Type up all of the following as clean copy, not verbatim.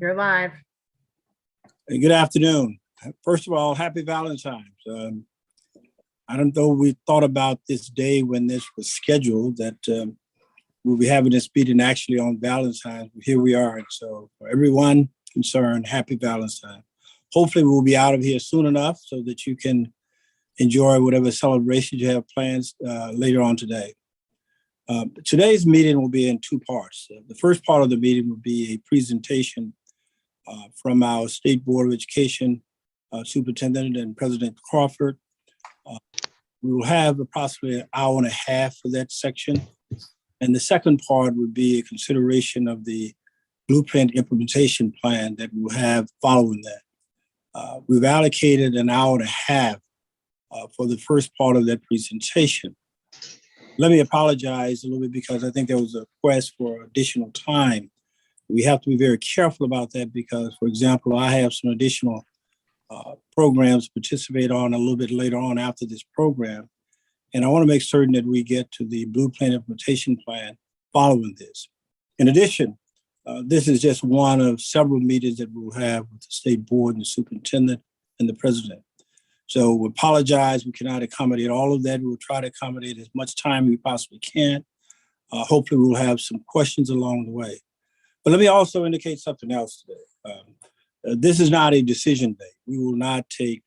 You're live. Good afternoon. First of all, happy Valentine's. I don't know, we thought about this day when this was scheduled that we'll be having this meeting actually on Valentine's, but here we are. And so for everyone concerned, happy Valentine's. Hopefully we'll be out of here soon enough so that you can enjoy whatever celebrations you have plans later on today. Today's meeting will be in two parts. The first part of the meeting will be a presentation from our State Board of Education Superintendent and President Crawford. We will have approximately an hour and a half for that section. And the second part would be a consideration of the blueprint implementation plan that we'll have following that. We've allocated an hour and a half for the first part of that presentation. Let me apologize a little bit because I think there was a request for additional time. We have to be very careful about that because, for example, I have some additional programs to participate on a little bit later on after this program. And I want to make certain that we get to the blueprint implementation plan following this. In addition, this is just one of several meetings that we'll have with the state board and the superintendent and the president. So we apologize, we cannot accommodate all of that. We'll try to accommodate as much time as we possibly can. Hopefully we'll have some questions along the way. But let me also indicate something else today. This is not a decision day. We will not take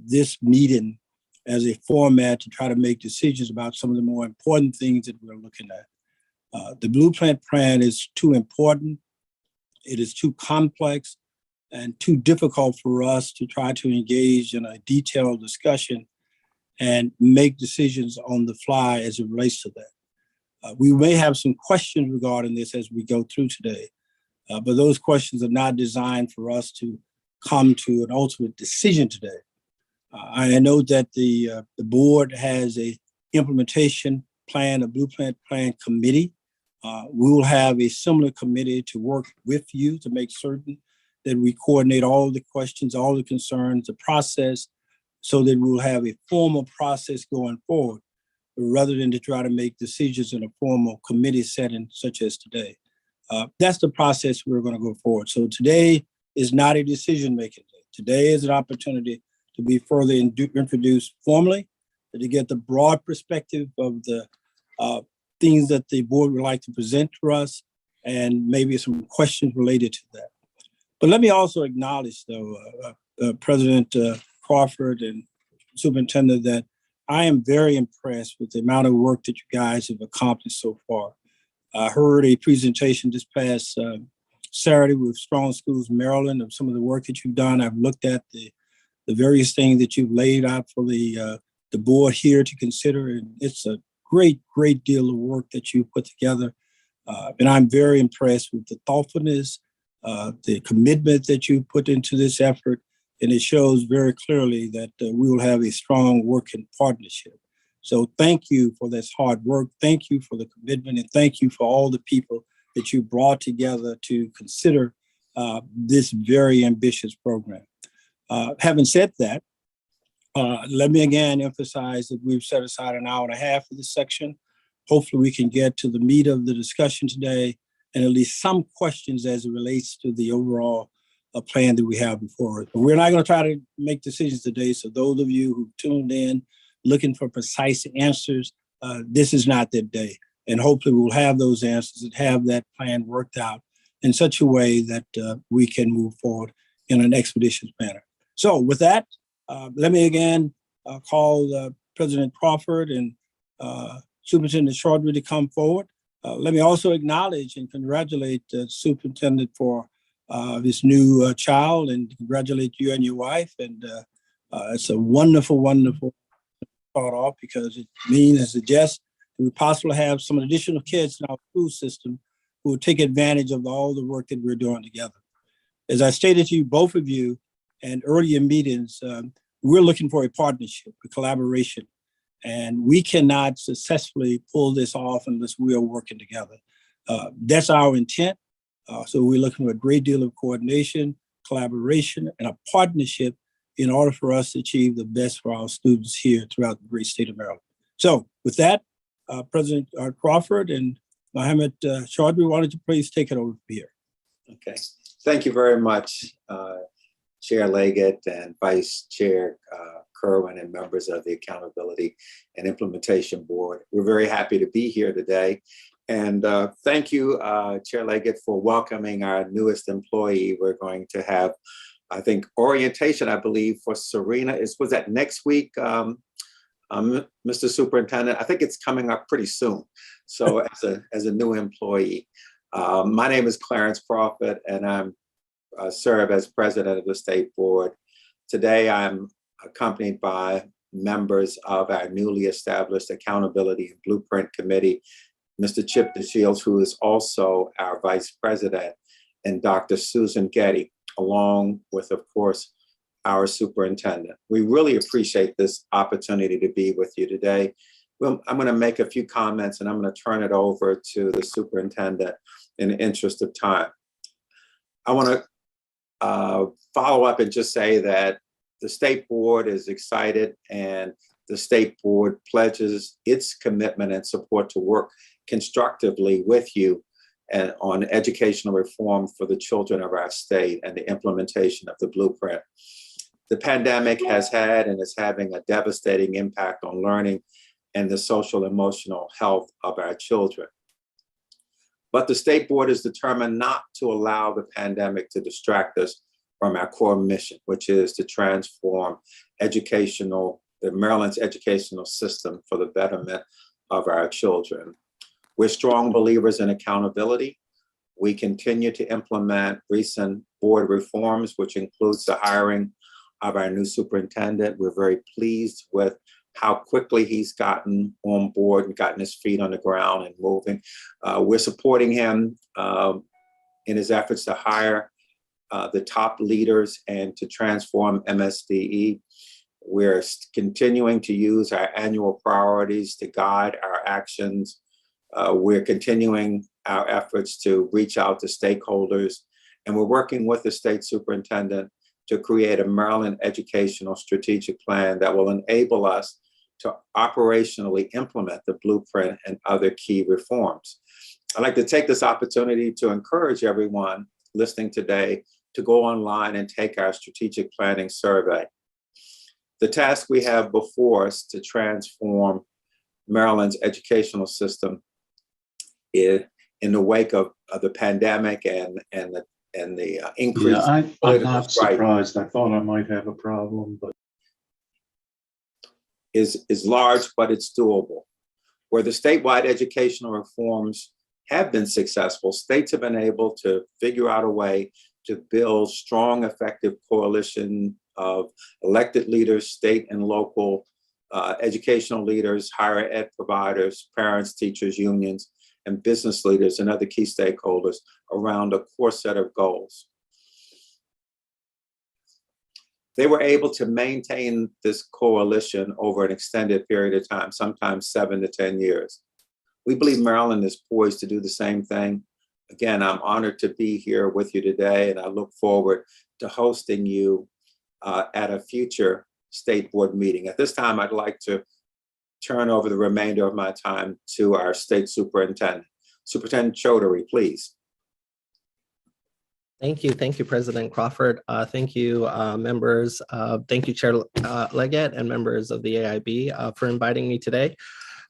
this meeting as a format to try to make decisions about some of the more important things that we're looking at. The blueprint plan is too important. It is too complex and too difficult for us to try to engage in a detailed discussion and make decisions on the fly as it relates to that. We may have some questions regarding this as we go through today, but those questions are not designed for us to come to an ultimate decision today. I know that the board has a implementation plan, a blueprint plan committee. We will have a similar committee to work with you to make certain that we coordinate all the questions, all the concerns, the process, so that we'll have a formal process going forward, rather than to try to make decisions in a formal committee setting such as today. That's the process we're going to go forward. So today is not a decision-making day. Today is an opportunity to be further introduced formally, to get the broad perspective of the things that the board would like to present to us, and maybe some questions related to that. But let me also acknowledge, though, President Crawford and Superintendent, that I am very impressed with the amount of work that you guys have accomplished so far. I heard a presentation this past Saturday with Strong Schools Maryland of some of the work that you've done. I've looked at the various things that you've laid out for the board here to consider, and it's a great deal of work that you put together. And I'm very impressed with the thoughtfulness, the commitment that you put into this effort, and it shows very clearly that we will have a strong working partnership. So thank you for this hard work. Thank you for the commitment, and thank you for all the people that you brought together to consider this very ambitious program. Having said that, let me again emphasize that we've set aside an hour and a half for this section. Hopefully we can get to the meat of the discussion today and at least some questions as it relates to the overall plan that we have before us. But we're not going to try to make decisions today. So those of you who tuned in looking for precise answers, this is not that day. And hopefully we'll have those answers and have that plan worked out in such a way that we can move forward in an expeditious manner. So with that, let me again call President Crawford and Superintendent Chaudhry to come forward. Let me also acknowledge and congratulate the superintendent for this new child, and congratulate you and your wife. And it's a wonderful start off, because it means and suggests that we possibly have some additional kids in our school system who will take advantage of all the work that we're doing together. As I stated to you, both of you, and earlier meetings, we're looking for a partnership, a collaboration. And we cannot successfully pull this off unless we are working together. That's our intent. So we're looking for a great deal of coordination, collaboration, and a partnership in order for us to achieve the best for our students here throughout the great state of Maryland. So with that, President Crawford and Mohammed Chaudhry, why don't you please take it over from here? Okay. Thank you very much, Chair Leggett and Vice Chair Kerwin and members of the Accountability and Implementation Board. We're very happy to be here today. And thank you, Chair Leggett, for welcoming our newest employee. We're going to have, I think, orientation, I believe, for Serena. Was that next week, Mr. Superintendent? I think it's coming up pretty soon. So as a new employee. My name is Clarence Crawford, and I'm serve as president of the state board. Today, I'm accompanied by members of our newly established Accountability and Blueprint Committee, Mr. Chip DeShields, who is also our vice president, and Dr. Susan Getty, along with, of course, our superintendent. We really appreciate this opportunity to be with you today. Well, I'm going to make a few comments, and I'm going to turn it over to the superintendent in the interest of time. I want to follow up and just say that the state board is excited, and the state board pledges its commitment and support to work constructively with you and on educational reform for the children of our state and the implementation of the blueprint. The pandemic has had and is having a devastating impact on learning and the social emotional health of our children. But the state board is determined not to allow the pandemic to distract us from our core mission, which is to transform the Maryland's educational system for the betterment of our children. We're strong believers in accountability. We continue to implement recent board reforms, which includes the hiring of our new superintendent. We're very pleased with how quickly he's gotten on board and gotten his feet on the ground and moving. We're supporting him in his efforts to hire the top leaders and to transform MSDE. We're continuing to use our annual priorities to guide our actions. We're continuing our efforts to reach out to stakeholders, and we're working with the state superintendent to create a Maryland educational strategic plan that will enable us to operationally implement the blueprint and other key reforms. I'd like to take this opportunity to encourage everyone listening today to go online and take our strategic planning survey. The task we have before us to transform Maryland's educational system is in the wake of the pandemic and the increase. Yeah, I'm not surprised. I thought I might have a problem, but is large, but it's doable. Where the statewide educational reforms have been successful, states have been able to figure out a way to build strong, effective coalition of elected leaders, state and local educational leaders, higher ed providers, parents, teachers, unions, and business leaders and other key stakeholders around a core set of goals. They were able to maintain this coalition over an extended period of time, sometimes 7 to 10 years. We believe Maryland is poised to do the same thing. Again, I'm honored to be here with you today, and I look forward to hosting you at a future state board meeting. At this time, I'd like to turn over the remainder of my time to our state superintendent. Superintendent Chaudhary, please. Thank you, President Crawford. Thank you, members. Thank you, Chair Leggett and members of the AIB for inviting me today.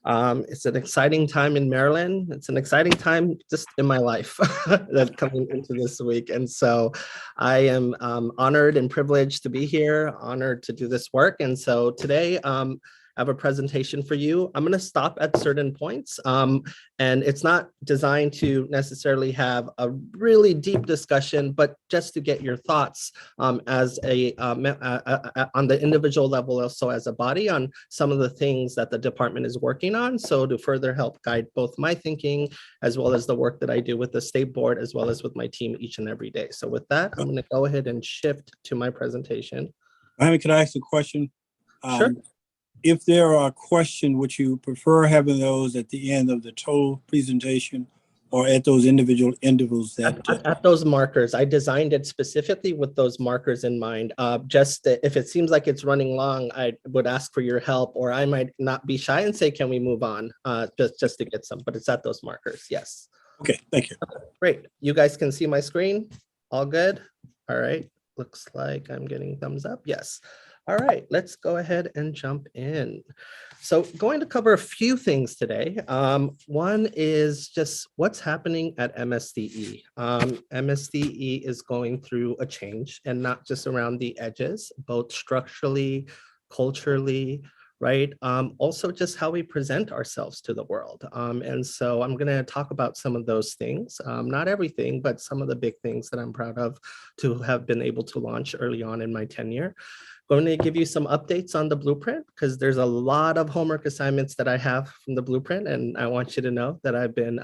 It's an exciting time in Maryland. It's an exciting time just in my life that coming into this week. And so I am honored and privileged to be here, honored to do this work. And so today, I have a presentation for you. I'm going to stop at certain points, and it's not designed to necessarily have a really deep discussion, but just to get your thoughts as on the individual level, also as a body, on some of the things that the department is working on. So to further help guide both my thinking as well as the work that I do with the state board, as well as with my team each and every day. So with that, I'm going to go ahead and shift to my presentation. Mohammed, can I ask a question? Sure. If there are questions, would you prefer having those at the end of the total presentation or at those individual intervals? At those markers. I designed it specifically with those markers in mind. Just if it seems like it's running long, I would ask for your help, or I might not be shy and say, can we move on? Just to get some, but it's at those markers, yes. Okay, thank you. Great. You guys can see my screen? All good? All right. Looks like I'm getting thumbs up. Yes. All right, let's go ahead and jump in. So going to cover a few things today. One is just what's happening at MSDE. MSDE is going through a change, and not just around the edges, both structurally, culturally, right? Also just how we present ourselves to the world. And so I'm gonna talk about some of those things, not everything, but some of the big things that I'm proud of to have been able to launch early on in my tenure. Going to give you some updates on the blueprint because there's a lot of homework assignments that I have from the blueprint, and I want you to know that I've been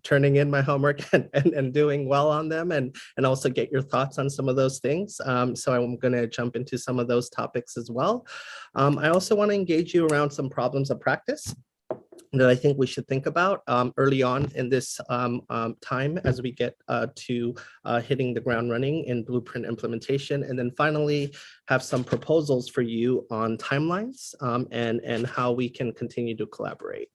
turning in my homework and doing well on them, and also get your thoughts on some of those things. So I'm going to jump into some of those topics as well. I also want to engage you around some problems of practice that I think we should think about early on in this time as we get to hitting the ground running in blueprint implementation. And then finally, have some proposals for you on timelines and how we can continue to collaborate.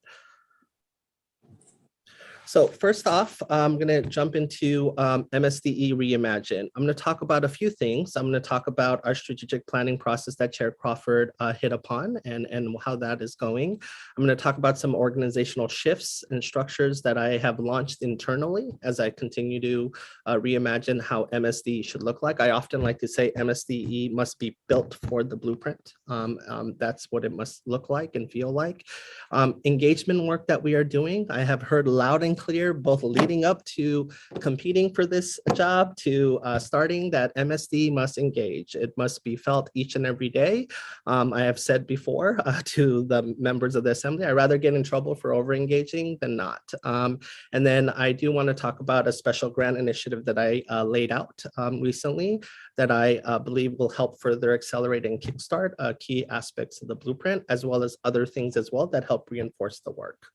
So first off, I'm going to jump into MSDE Reimagine. I'm going to talk about a few things. I'm going to talk about our strategic planning process that Chair Crawford hit upon and how that is going. I'm going to talk about some organizational shifts and structures that I have launched internally as I continue to reimagine how MSDE should look like. I often like to say MSDE must be built for the blueprint. That's what it must look like and feel like. Engagement work that we are doing, I have heard loud and clear, both leading up to competing for this job to starting, that MSD must engage. It must be felt each and every day. I have said before to the members of the assembly, I'd rather get in trouble for over-engaging than not. And then I do want to talk about a special grant initiative that I laid out recently that I believe will help further accelerate and kickstart key aspects of the blueprint, as well as other things as well that help reinforce the work.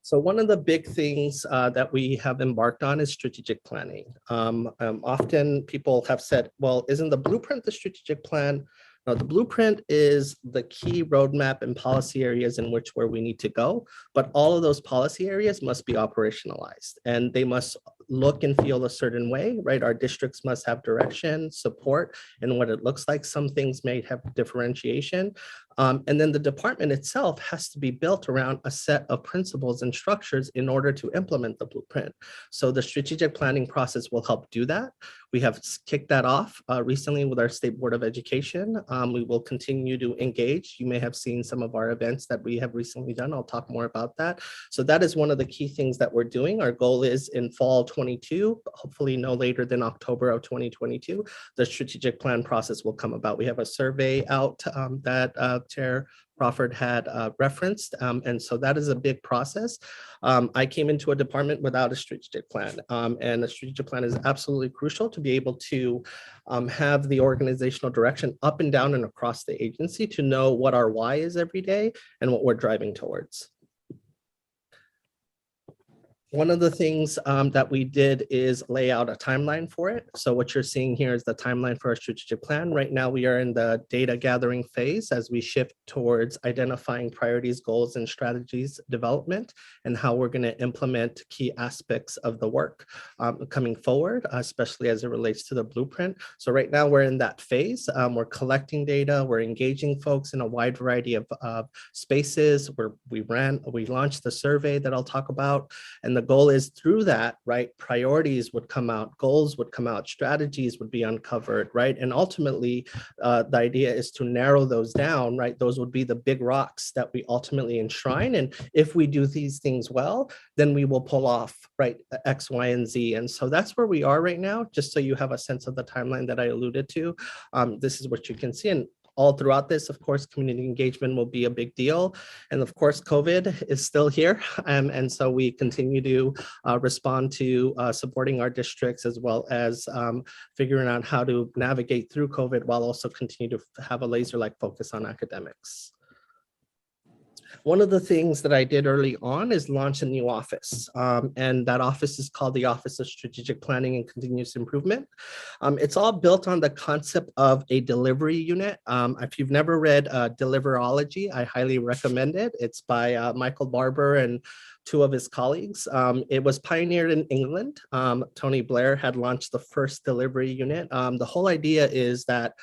So one of the big things that we have embarked on is strategic planning. Often people have said, well, isn't the blueprint the strategic plan? No, the blueprint is the key roadmap and policy areas in which where we need to go, but all of those policy areas must be operationalized and they must look and feel a certain way, right? Our districts must have direction, support, and what it looks like. Some things may have differentiation. And then the department itself has to be built around a set of principles and structures in order to implement the blueprint. So the strategic planning process will help do that. We have kicked that off recently with our State Board of Education. We will continue to engage. You may have seen some of our events that we have recently done. I'll talk more about that. So that is one of the key things that we're doing. Our goal is in fall 22, hopefully no later than October of 2022, the strategic plan process will come about. We have a survey out that Chair Crawford had referenced. And so that is a big process. I came into a department without a strategic plan, and a strategic plan is absolutely crucial to be able to have the organizational direction up and down and across the agency to know what our why is every day and what we're driving towards. One of the things that we did is lay out a timeline for it. So what you're seeing here is the timeline for our strategic plan. Right now, we are in the data gathering phase as we shift towards identifying priorities, goals, and strategies development and how we're going to implement key aspects of the work coming forward, especially as it relates to the blueprint. So right now, we're in that phase. We're collecting data. We're engaging folks in a wide variety of spaces where we launched the survey that I'll talk about. And the goal is through that, right, priorities would come out, goals would come out, strategies would be uncovered, right? And ultimately, the idea is to narrow those down, right? Those would be the big rocks that we ultimately enshrine. And if we do these things well, then we will pull off, right, X, Y, and Z. And so that's where we are right now, just so you have a sense of the timeline that I alluded to. This is what you can see. And all throughout this, of course, community engagement will be a big deal. And of course, COVID is still here. And so we continue to respond to supporting our districts as well as figuring out how to navigate through COVID while also continue to have a laser-like focus on academics. One of the things that I did early on is launch a new office, and that office is called the Office of Strategic Planning and Continuous Improvement. It's all built on the concept of a delivery unit. If you've never read Deliverology, I highly recommend it. It's by Michael Barber and two of his colleagues. It was pioneered in England. Tony Blair had launched the first delivery unit. The whole idea is that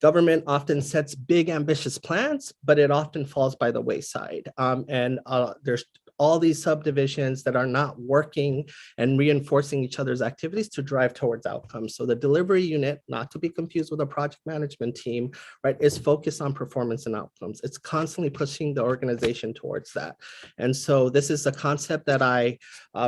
government often sets big, ambitious plans, but it often falls by the wayside. There's all these subdivisions that are not working and reinforcing each other's activities to drive towards outcomes. So the delivery unit, not to be confused with a project management team, right, is focused on performance and outcomes. It's constantly pushing the organization towards that. And so this is a concept that I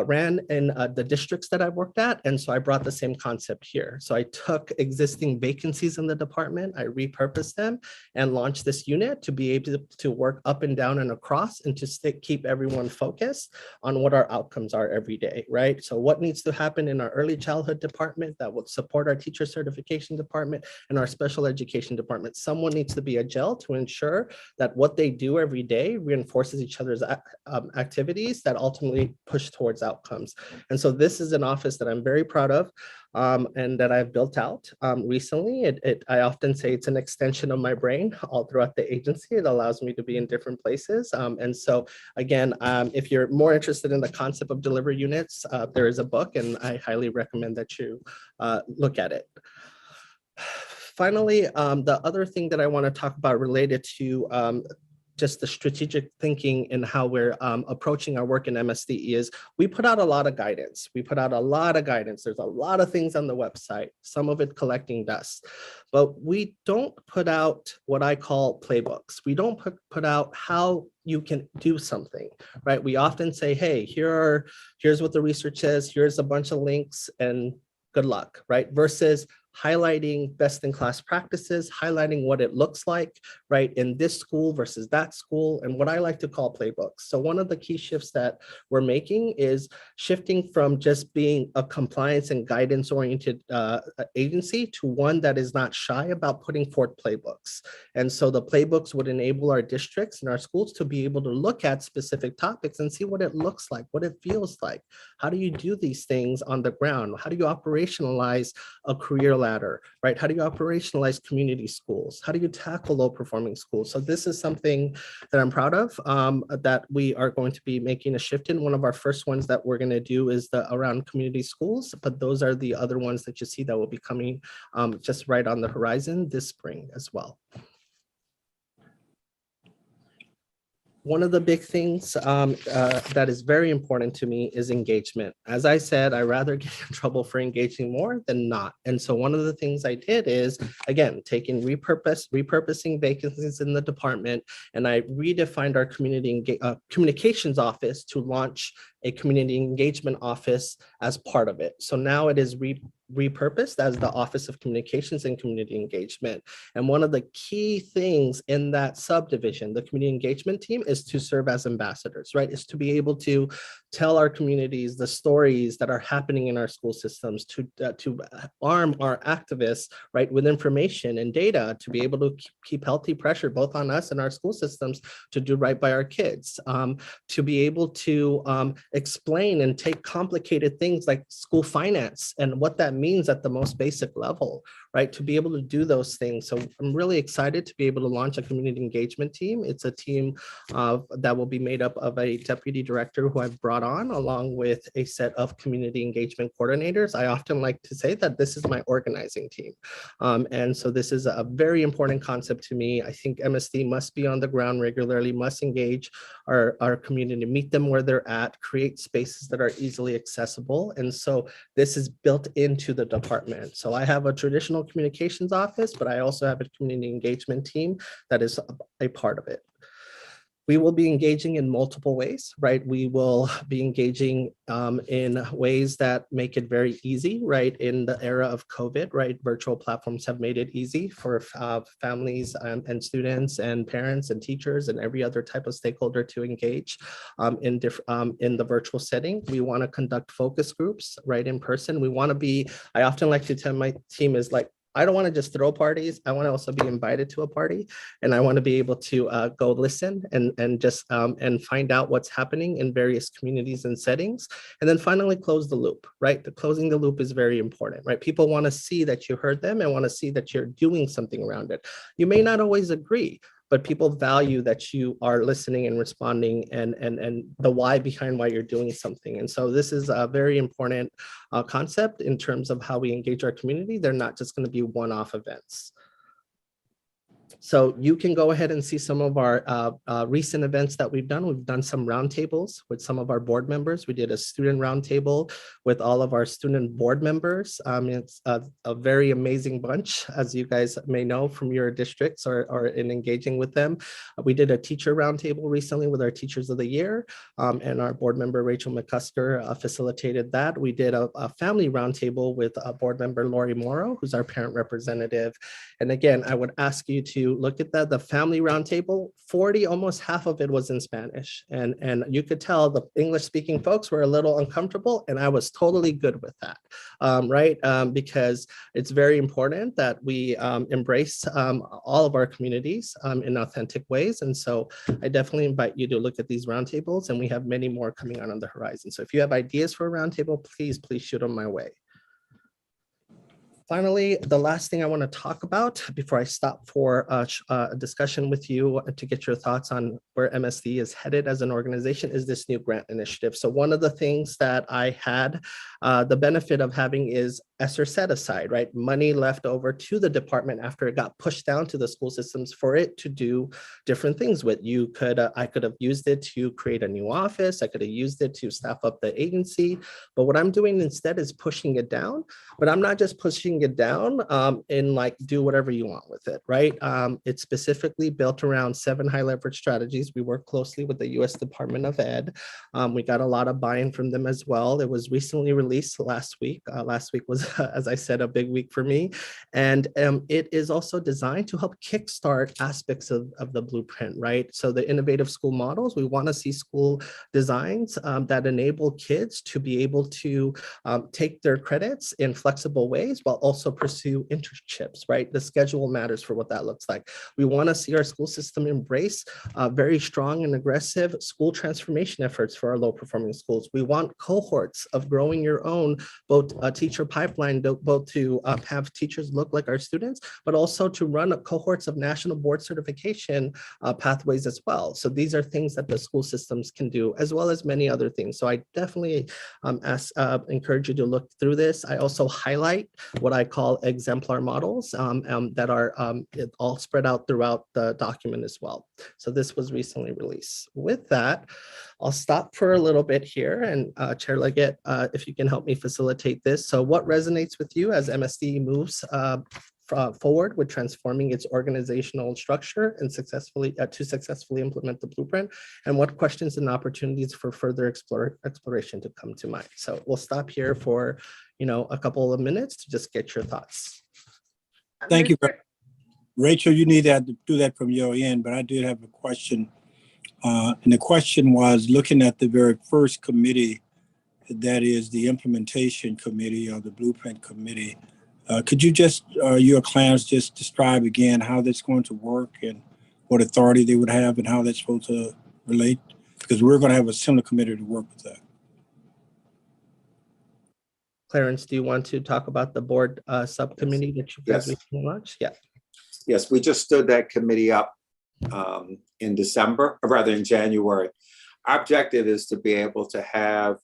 ran in the districts that I've worked at. And so I brought the same concept here. So I took existing vacancies in the department, I repurposed them and launched this unit to be able to work up and down and across and to keep everyone focused on what our outcomes are every day, right? So what needs to happen in our early childhood department that will support our teacher certification department and our special education department? Someone needs to be a gel to ensure that what they do every day reinforces each other's activities that ultimately push towards outcomes. And so this is an office that I'm very proud of. And that I've built out recently. I often say it's an extension of my brain all throughout the agency. It allows me to be in different places. And so again, if you're more interested in the concept of delivery units, there is a book and I highly recommend that you look at it. Finally, the other thing that I want to talk about related to just the strategic thinking and how we're approaching our work in MSD is we put out a lot of guidance. There's a lot of things on the website, some of it collecting dust, but we don't put out what I call playbooks. We don't put out how you can do something, right? We often say, hey, here's what the research says, here's a bunch of links and good luck, right? Versus highlighting best-in-class practices, highlighting what it looks like, right, in this school versus that school, and what I like to call playbooks. So one of the key shifts that we're making is shifting from just being a compliance and guidance-oriented agency to one that is not shy about putting forth playbooks. And so the playbooks would enable our districts and our schools to be able to look at specific topics and see what it looks like, what it feels like. How do you do these things on the ground? How do you operationalize a career ladder, right? How do you operationalize community schools? How do you tackle low performing schools? So this is something that I'm proud of, that we are going to be making a shift in. One of our first ones that we're going to do is around community schools, but those are the other ones that you see that will be coming just right on the horizon this spring as well. One of the big things that is very important to me is engagement. As I said, I rather get in trouble for engaging more than not. And so one of the things I did is, again, repurposing vacancies in the department, and I redefined our communications office to launch a community engagement office as part of it. So now it is repurposed as the Office of Communications and Community Engagement. And one of the key things in that subdivision, the community engagement team, is to serve as ambassadors, right? Is to be able to tell our communities the stories that are happening in our school systems, to arm our activists, right, with information and data to be able to keep healthy pressure both on us and our school systems to do right by our kids, to be able to explain and take complicated things like school finance and what that means at the most basic level, right? To be able to do those things. So I'm really excited to be able to launch a community engagement team. It's a team that will be made up of a deputy director who I've brought on, along with a set of community engagement coordinators. I often like to say that this is my organizing team. And so this is a very important concept to me. I think MSD must be on the ground regularly, must engage our community, meet them where they're at, create spaces that are easily accessible. And so this is built into the department. So I have a traditional communications office, but I also have a community engagement team that is a part of it. We will be engaging in multiple ways, right? We will be engaging in ways that make it very easy, right? In the era of COVID, right? Virtual platforms have made it easy for families and students and parents and teachers and every other type of stakeholder to engage in the virtual setting. We want to conduct focus groups, right, in person. We want to be, I often like to tell my team is like, I don't want to just throw parties. I want to also be invited to a party, and I want to be able to go listen and just and find out what's happening in various communities and settings, and then finally close the loop. Right, closing the loop is very important. Right, people want to see that you heard them and want to see that you're doing something around it. You may not always agree, but people value that you are listening and responding and the why behind why you're doing something. And so this is a very important concept in terms of how we engage our community. They're not just going to be one-off events. So you can go ahead and see some of our recent events that we've done. We've done some roundtables with some of our board members. We did a student roundtable with all of our student board members. It's a very amazing bunch, as you guys may know from your districts or in engaging with them. We did a teacher roundtable recently with our teachers of the year, and our board member, Rachel McCusker, facilitated that. We did a family roundtable with board member Lori Morrow, who's our parent representative. And again, I would ask you to look at that, the family roundtable, almost half of it was in Spanish. And you could tell the English speaking folks were a little uncomfortable, and I was totally good with that, right? Because it's very important that we embrace all of our communities in authentic ways. And so I definitely invite you to look at these roundtables, and we have many more coming out on the horizon. So if you have ideas for a roundtable, please shoot them my way. Finally, the last thing I want to talk about before I stop for a discussion with you to get your thoughts on where MSD is headed as an organization is this new grant initiative. So one of the things that I had the benefit of having is ESSER set aside, right? Money left over to the department after it got pushed down to the school systems for it to do different things with. I could have used it to create a new office. I could have used it to staff up the agency. But what I'm doing instead is pushing it down. But I'm not just pushing it down and like do whatever you want with it, right? It's specifically built around 7 high leverage strategies. We work closely with the U.S. Department of Ed. We got a lot of buy-in from them as well. It was recently released last week. Last week was, as I said, a big week for me. And it is also designed to help kickstart aspects of the blueprint, right? So the innovative school models, we want to see school designs that enable kids to be able to take their credits in flexible ways while also pursue internships, right? The schedule matters for what that looks like. We want to see our school system embrace very strong and aggressive school transformation efforts for our low performing schools. We want cohorts of growing your own, both a teacher pipeline, both to have teachers look like our students, but also to run cohorts of national board certification pathways as well. So these are things that the school systems can do, as well as many other things. So I definitely encourage you to look through this. I also highlight what I call exemplar models that are all spread out throughout the document as well. So this was recently released. With that, I'll stop for a little bit here, and Chair Leggett, if you can help me facilitate this. So what resonates with you as MSD moves forward with transforming its organizational structure and successfully implement the blueprint, and what questions and opportunities for further exploration to come to mind? So we'll stop here for a couple of minutes to just get your thoughts. Thank you. Rachel, you need to do that from your end, but I did have a question. And the question was, looking at the very first committee, that is the implementation committee or the blueprint committee, could you just, your clans, just describe again how that's going to work and what authority they would have and how that's supposed to relate? Because we're going to have a similar committee to work with that. Clarence, do you want to talk about the board subcommittee that you guys recently launched? Yeah. Yes, we just stood that committee up in December, or rather in January. Our objective is to be able to have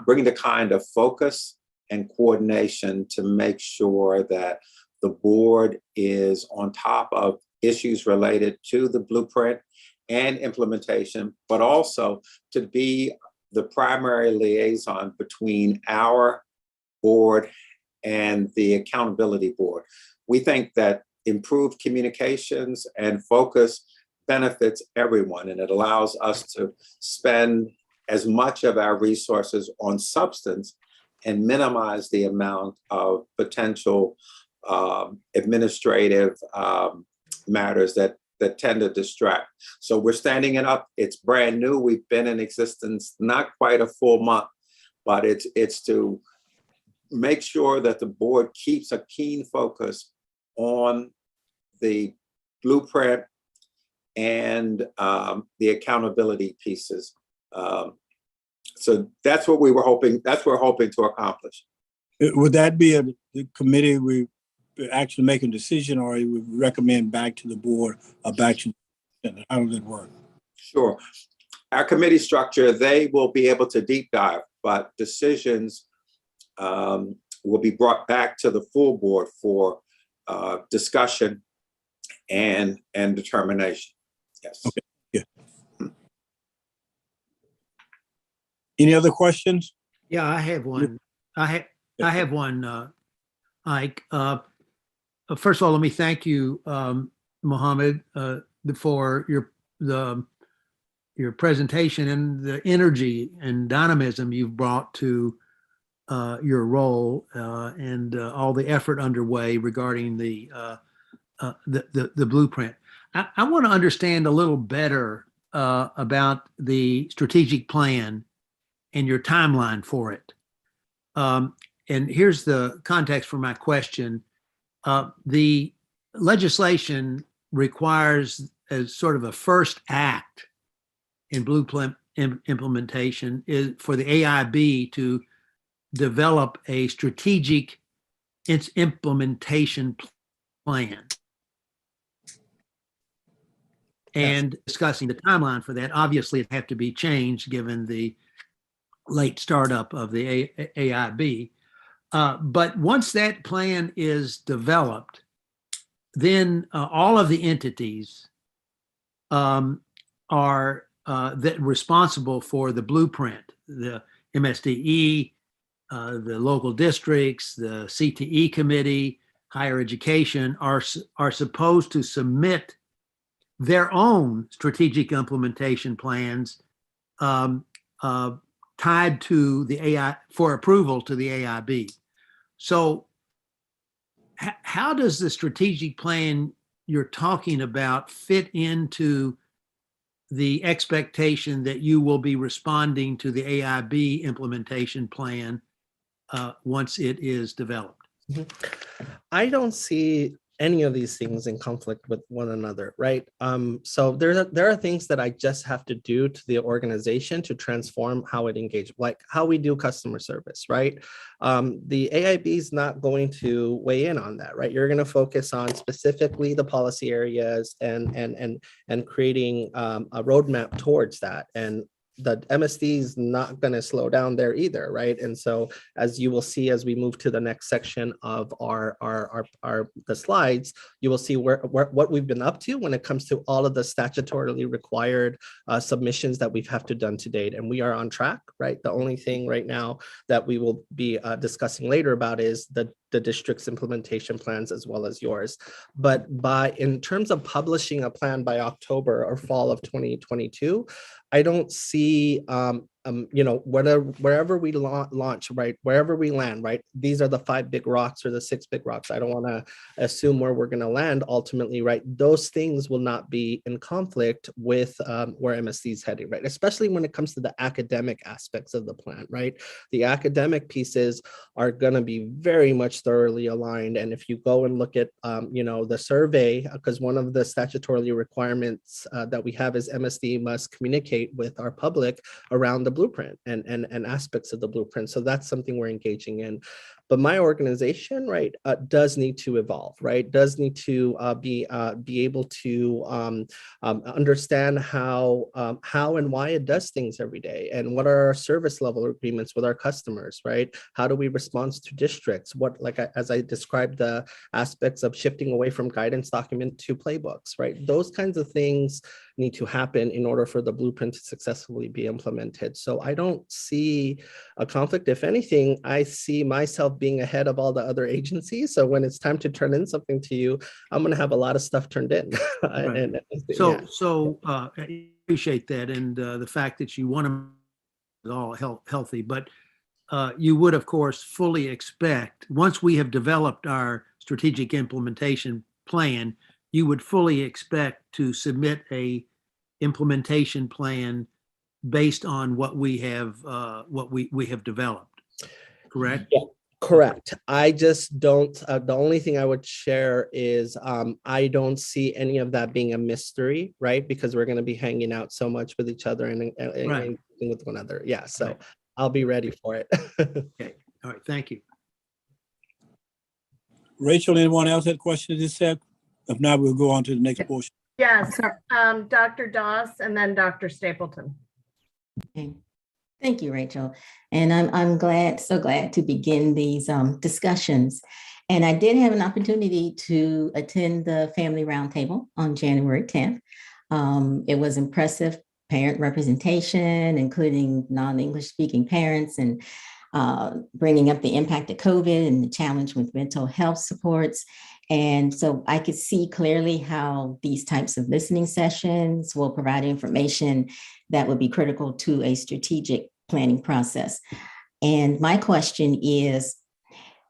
bring the kind of focus and coordination to make sure that the board is on top of issues related to the blueprint and implementation, but also to be the primary liaison between our board and the accountability board. We think that improved communications and focus benefits everyone, and it allows us to spend as much of our resources on substance and minimize the amount of potential administrative matters that tend to distract. So we're standing it up. It's brand new. We've been in existence not quite a full month, but it's to make sure that the board keeps a keen focus on the blueprint and the accountability pieces. So that's what we were hoping. That's what we're hoping to accomplish. Would that be the committee actually make a decision, or you would recommend back to the board or back to, how does it work? Sure. Our committee structure, they will be able to deep dive, but decisions will be brought back to the full board for discussion and determination. Yes. Okay. Yeah. Any other questions? Yeah, I have one. I have one, Ike. First of all, let me thank you, Mohammed, for your presentation and the energy and dynamism you've brought to your role and all the effort underway regarding the blueprint. I want to understand a little better about the strategic plan and your timeline for it. And here's the context for my question. The legislation requires, as sort of a first act in blueprint implementation, is for the AIB to develop a strategic implementation plan. And discussing the timeline for that, obviously it have to be changed given the late startup of the AIB. But once that plan is developed, then all of the entities are that responsible for the blueprint, the MSDE, the local districts, the CTE committee, higher education are supposed to submit their own strategic implementation plans tied to the AI for approval to the AIB. So how does the strategic plan you're talking about fit into the expectation that you will be responding to the AIB implementation plan once it is developed? I don't see any of these things in conflict with one another, right? So there are things that I just have to do to the organization to transform how it engages, like how we do customer service, right? The AIB is not going to weigh in on that, right? You're going to focus on specifically the policy areas and creating a roadmap towards that. And the MSD is not going to slow down there either, right? And so, as you will see, as we move to the next section of the slides, you will see what we've been up to when it comes to all of the statutorily required submissions that we've have to done to date, and we are on track, right? The only thing right now that we will be discussing later about is the district's implementation plans as well as yours. But in terms of publishing a plan by October or fall of 2022, I don't see, wherever we launch, right, wherever we land, right, these are the 5 big rocks or the 6 big rocks. I don't want to assume where we're going to land ultimately, right? Those things will not be in conflict with where MSD is heading, right? Especially when it comes to the academic aspects of the plan, right? The academic pieces are going to be very much thoroughly aligned. And if you go and look at, the survey, because one of the statutorily requirements that we have is MSD must communicate with our public around the blueprint and aspects of the blueprint. So that's something we're engaging in. But my organization, right, does need to evolve, right? Does need to be able to understand how and why it does things every day, and what are our service level agreements with our customers, right? How do we respond to districts? As I described, the aspects of shifting away from guidance document to playbooks, right? Those kinds of things need to happen in order for the blueprint to successfully be implemented. So I don't see a conflict. If anything, I see myself being ahead of all the other agencies. So when it's time to turn in something to you, I'm going to have a lot of stuff turned in. Right. I appreciate that, and the fact that you want to all healthy, but you would, of course, fully expect, once we have developed our strategic implementation plan, you would fully expect to submit a implementation plan based on what we have developed. Correct? Yeah. Correct. I just don't, the only thing I would share is I don't see any of that being a mystery, right? Because we're going to be hanging out so much with each other and with one another. Yeah. So right. I'll be ready for it. Okay. All right. Thank you. Rachel, anyone else had questions this set? If not, we'll go on to the next portion. Yes, Dr. Doss and then Dr. Stapleton. Okay. Thank you, Rachel. And I'm glad, so glad to begin these discussions. And I did have an opportunity to attend the Family Roundtable on January 10th. It was impressive parent representation, including non-English speaking parents, and bringing up the impact of COVID and the challenge with mental health supports. And so I could see clearly how these types of listening sessions will provide information that would be critical to a strategic planning process. And my question is,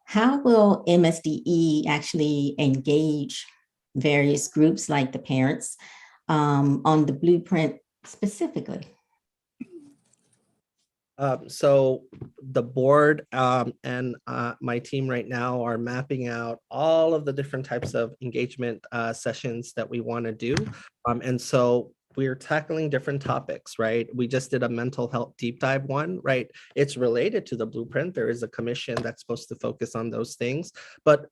how will MSDE actually engage various groups like the parents on the blueprint specifically? So the board and my team right now are mapping out all of the different types of engagement sessions that we want to do. And so we're tackling different topics, right? We just did a mental health deep dive one, right? It's related to the blueprint. There is a commission that's supposed to focus on those things. But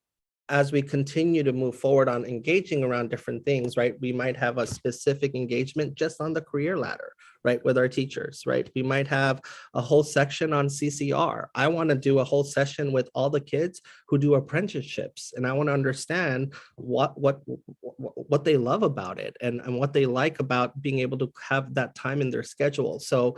as we continue to move forward on engaging around different things, right, we might have a specific engagement just on the career ladder, right, with our teachers, right? We might have a whole section on CCR. I want to do a whole session with all the kids who do apprenticeships, and I want to understand what they love about it and what they like about being able to have that time in their schedule. So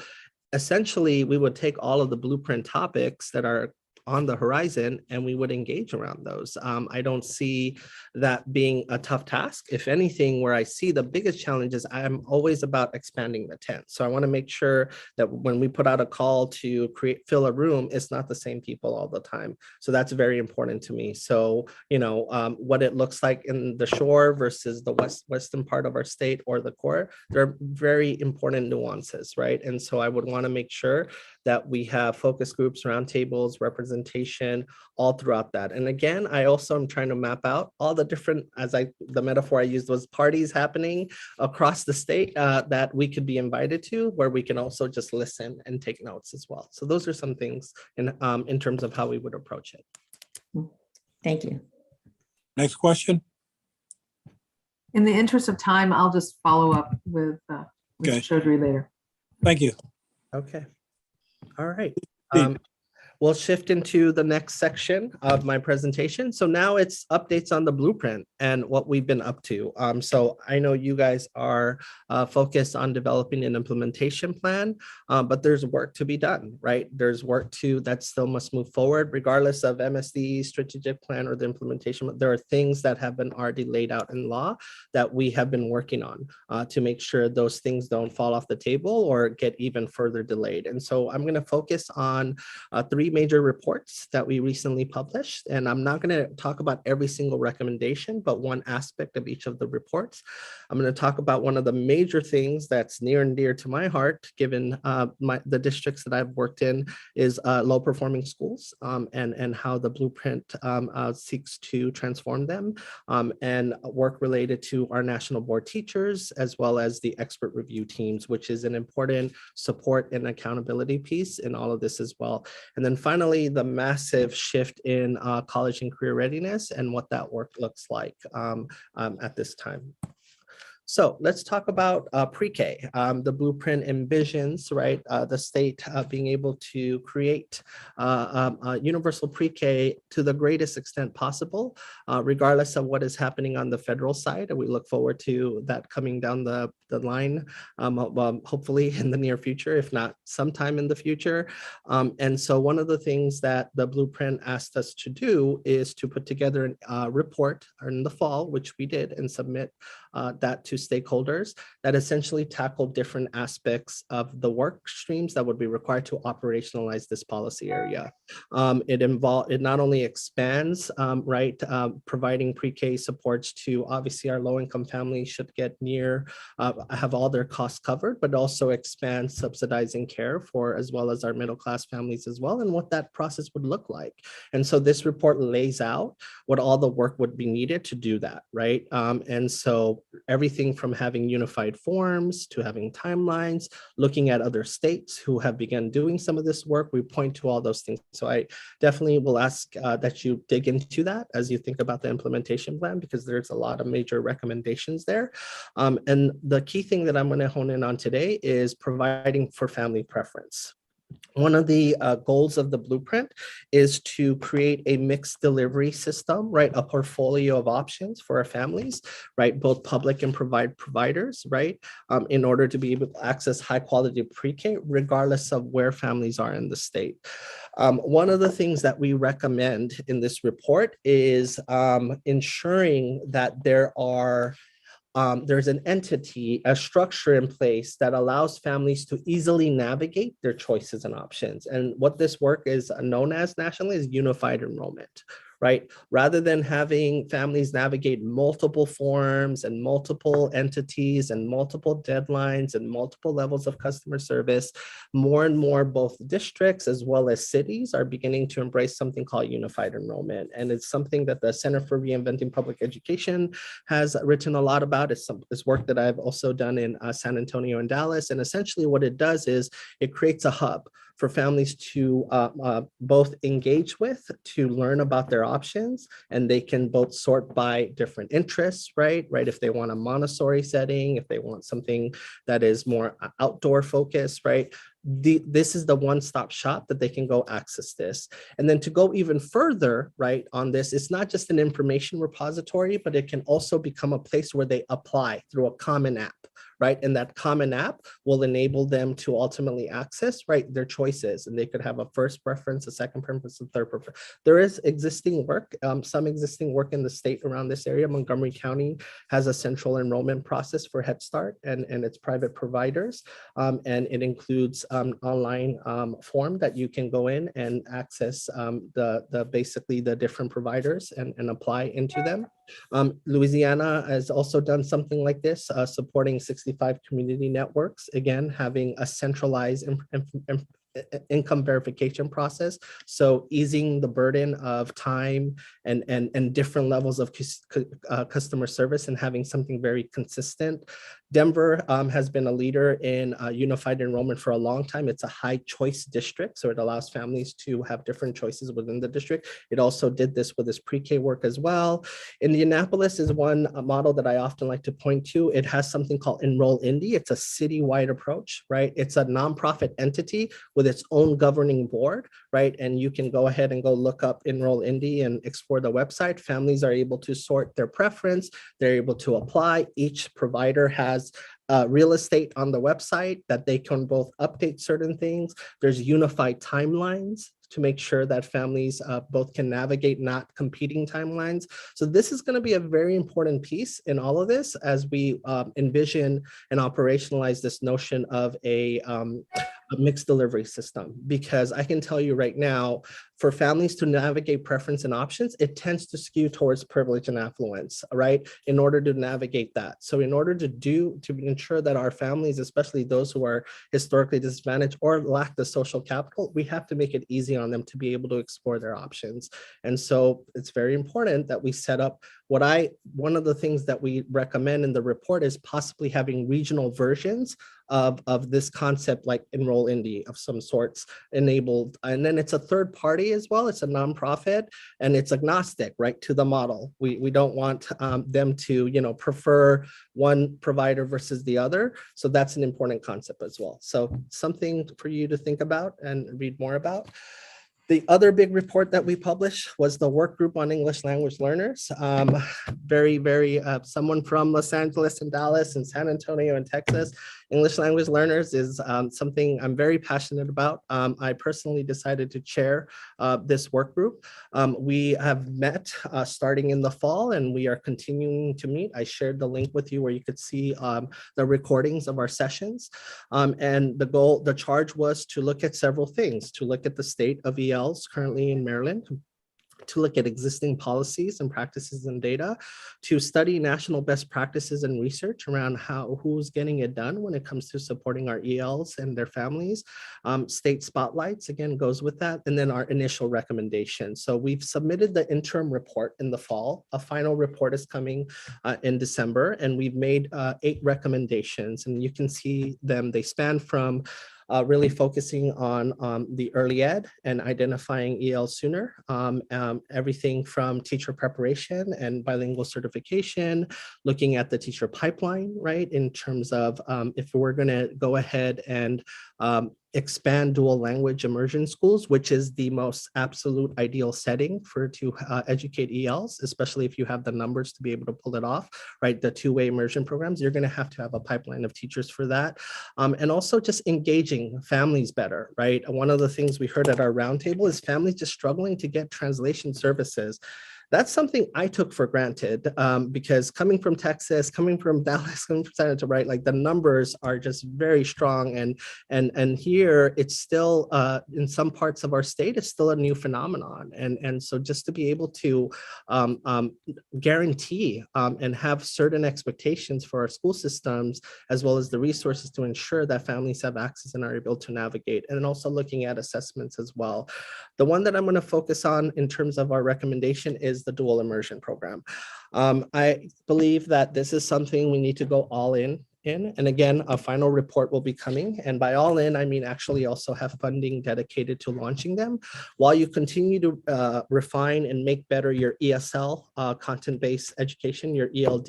essentially, we would take all of the blueprint topics that are on the horizon and we would engage around those. I don't see that being a tough task. If anything, where I see the biggest challenge is I'm always about expanding the tent. So I want to make sure that when we put out a call to fill a room, it's not the same people all the time. So that's very important to me. So, you know, what it looks like in the shore versus the western part of our state or the core, they're very important nuances, right? And so I would want to make sure that we have focus groups, roundtables, representation all throughout that. And again, I also am trying to map out all the different, the metaphor I used was parties happening across the state that we could be invited to, where we can also just listen and take notes as well. So those are some things in terms of how we would approach it. Thank you. Next question. In the interest of time, I'll just follow up with Okay. Mr. Chaudhry later. Thank you. Okay. All right. We'll shift into the next section of my presentation. So now it's updates on the blueprint and what we've been up to. So I know you guys are focused on developing an implementation plan, but there's work to be done, right? There's work that still must move forward, regardless of MSD strategic plan or the implementation. There are things that have been already laid out in law that we have been working on to make sure those things don't fall off the table or get even further delayed. And so I'm going to focus on three major reports that we recently published. And I'm not going to talk about every single recommendation, but one aspect of each of the reports. I'm going to talk about one of the major things that's near and dear to my heart, given the districts that I've worked in, is low performing schools and how the blueprint seeks to transform them, and work related to our national board teachers, as well as the expert review teams, which is an important support and accountability piece in all of this as well. And then finally, the massive shift in college and career readiness and what that work looks like at this time. So let's talk about PreK. The blueprint envisions, right, the state being able to create a universal PreK to the greatest extent possible, regardless of what is happening on the federal side. And we look forward to that coming down the line, hopefully in the near future, if not sometime in the future. And so one of the things that the blueprint asked us to do is to put together a report in the fall, which we did, and submit that to stakeholders that essentially tackle different aspects of the work streams that would be required to operationalize this policy area. It not only expands, providing pre-K supports to obviously our low-income families should get have all their costs covered, but also expands subsidizing care for as well as our middle-class families as well, and what that process would look like. And so this report lays out what all the work would be needed to do that, right? And so everything from having unified forms to having timelines, looking at other states who have begun doing some of this work. We point to all those things. So I definitely will ask that you dig into that as you think about the implementation plan, because there's a lot of major recommendations there. And the key thing that I'm going to hone in on today is providing for family preference. One of the goals of the blueprint is to create a mixed delivery system, right? A portfolio of options for our families, right? Both public and providers, right? In order to be able to access high quality pre-K, regardless of where families are in the state. One of the things that we recommend in this report is ensuring that there's an entity, a structure in place that allows families to easily navigate their choices and options. And what this work is known as nationally is unified enrollment, right? Rather than having families navigate multiple forms and multiple entities and multiple deadlines and multiple levels of customer service, more and more both districts as well as cities are beginning to embrace something called unified enrollment. And it's something that the Center for Reinventing Public Education has written a lot about. It's work that I've also done in San Antonio and Dallas. And essentially what it does is it creates a hub for families to both engage with, to learn about their options, and they can both sort by different interests, right? If they want a Montessori setting, if they want something that is more outdoor focused, right? This is the one-stop shop that they can go access this. And then to go even further, right, on this, it's not just an information repository, but it can also become a place where they apply through a common app, right? And that common app will enable them to ultimately access, right, their choices. And they could have a first preference, a second preference, a third preference. There is existing work, some existing work in the state around this area. Montgomery County has a central enrollment process for Head Start and its private providers. And it includes online form that you can go in and access basically the different providers and apply into them. Louisiana has also done something like this, supporting 65 community networks, again, having a centralized income verification process. So easing the burden of time and different levels of customer service and having something very consistent. Denver has been a leader in unified enrollment for a long time. It's a high choice district, so it allows families to have different choices within the district. It also did this with its pre-K work as well. Indianapolis is one model that I often like to point to. It has something called Enroll Indy. It's a citywide approach, right? It's a nonprofit entity with its own governing board, right? And you can go ahead and go look up Enroll Indy and explore the website. Families are able to sort their preference. They're able to apply. Each provider has real estate on the website that they can both update certain things. There's unified timelines to make sure that families both can navigate not competing timelines. So this is going to be a very important piece in all of this as we envision and operationalize this notion of a mixed delivery system, because I can tell you right now, for families to navigate preference and options, it tends to skew towards privilege and affluence, right? In order to navigate that. So in order to ensure that our families, especially those who are historically disadvantaged or lack the social capital, we have to make it easy on them to be able to explore their options. And so it's very important that we set up one of the things that we recommend in the report is possibly having regional versions of this concept, like Enroll Indy of some sorts enabled. And then it's a third party as well. It's a nonprofit and it's agnostic, right, to the model. We don't want them to, prefer one provider versus the other. So that's an important concept as well. So something for you to think about and read more about. The other big report that we published was the work group on English language learners. Someone from Los Angeles and Dallas and San Antonio and Texas. English language learners is something I'm very passionate about. I personally decided to chair this work group. We have met starting in the fall and we are continuing to meet. I shared the link with you where you could see the recordings of our sessions. And the charge was to look at several things, to look at the state of ELs currently in Maryland, to look at existing policies and practices and data, to study national best practices and research around who's getting it done when it comes to supporting our ELs and their families. State spotlights, again, goes with that, and then our initial recommendations. So we've submitted the interim report in the fall. A final report is coming in December, and we've made 8 recommendations, and you can see them. They span from really focusing on the early ed and identifying EL sooner, everything from teacher preparation and bilingual certification, looking at the teacher pipeline, right, in terms of if we're going to go ahead and expand dual language immersion schools, which is the most absolute ideal setting to educate ELs, especially if you have the numbers to be able to pull it off, right? The two-way immersion programs, you're going to have a pipeline of teachers for that. And also just engaging families better, right? One of the things we heard at our roundtable is families just struggling to get translation services. That's something I took for granted because coming from Texas, coming from Dallas, coming from San Antonio, right? Like the numbers are just very strong, and here it's still in some parts of our state, it's still a new phenomenon, and so just to be able to guarantee and have certain expectations for our school systems, as well as the resources to ensure that families have access and are able to navigate, and then also looking at assessments as well. The one that I'm going to focus on in terms of our recommendation is the dual immersion program. I believe that this is something we need to go all in. And again, a final report will be coming. And by all in, I mean actually also have funding dedicated to launching them while you continue to refine and make better your ESL content-based education, your ELD,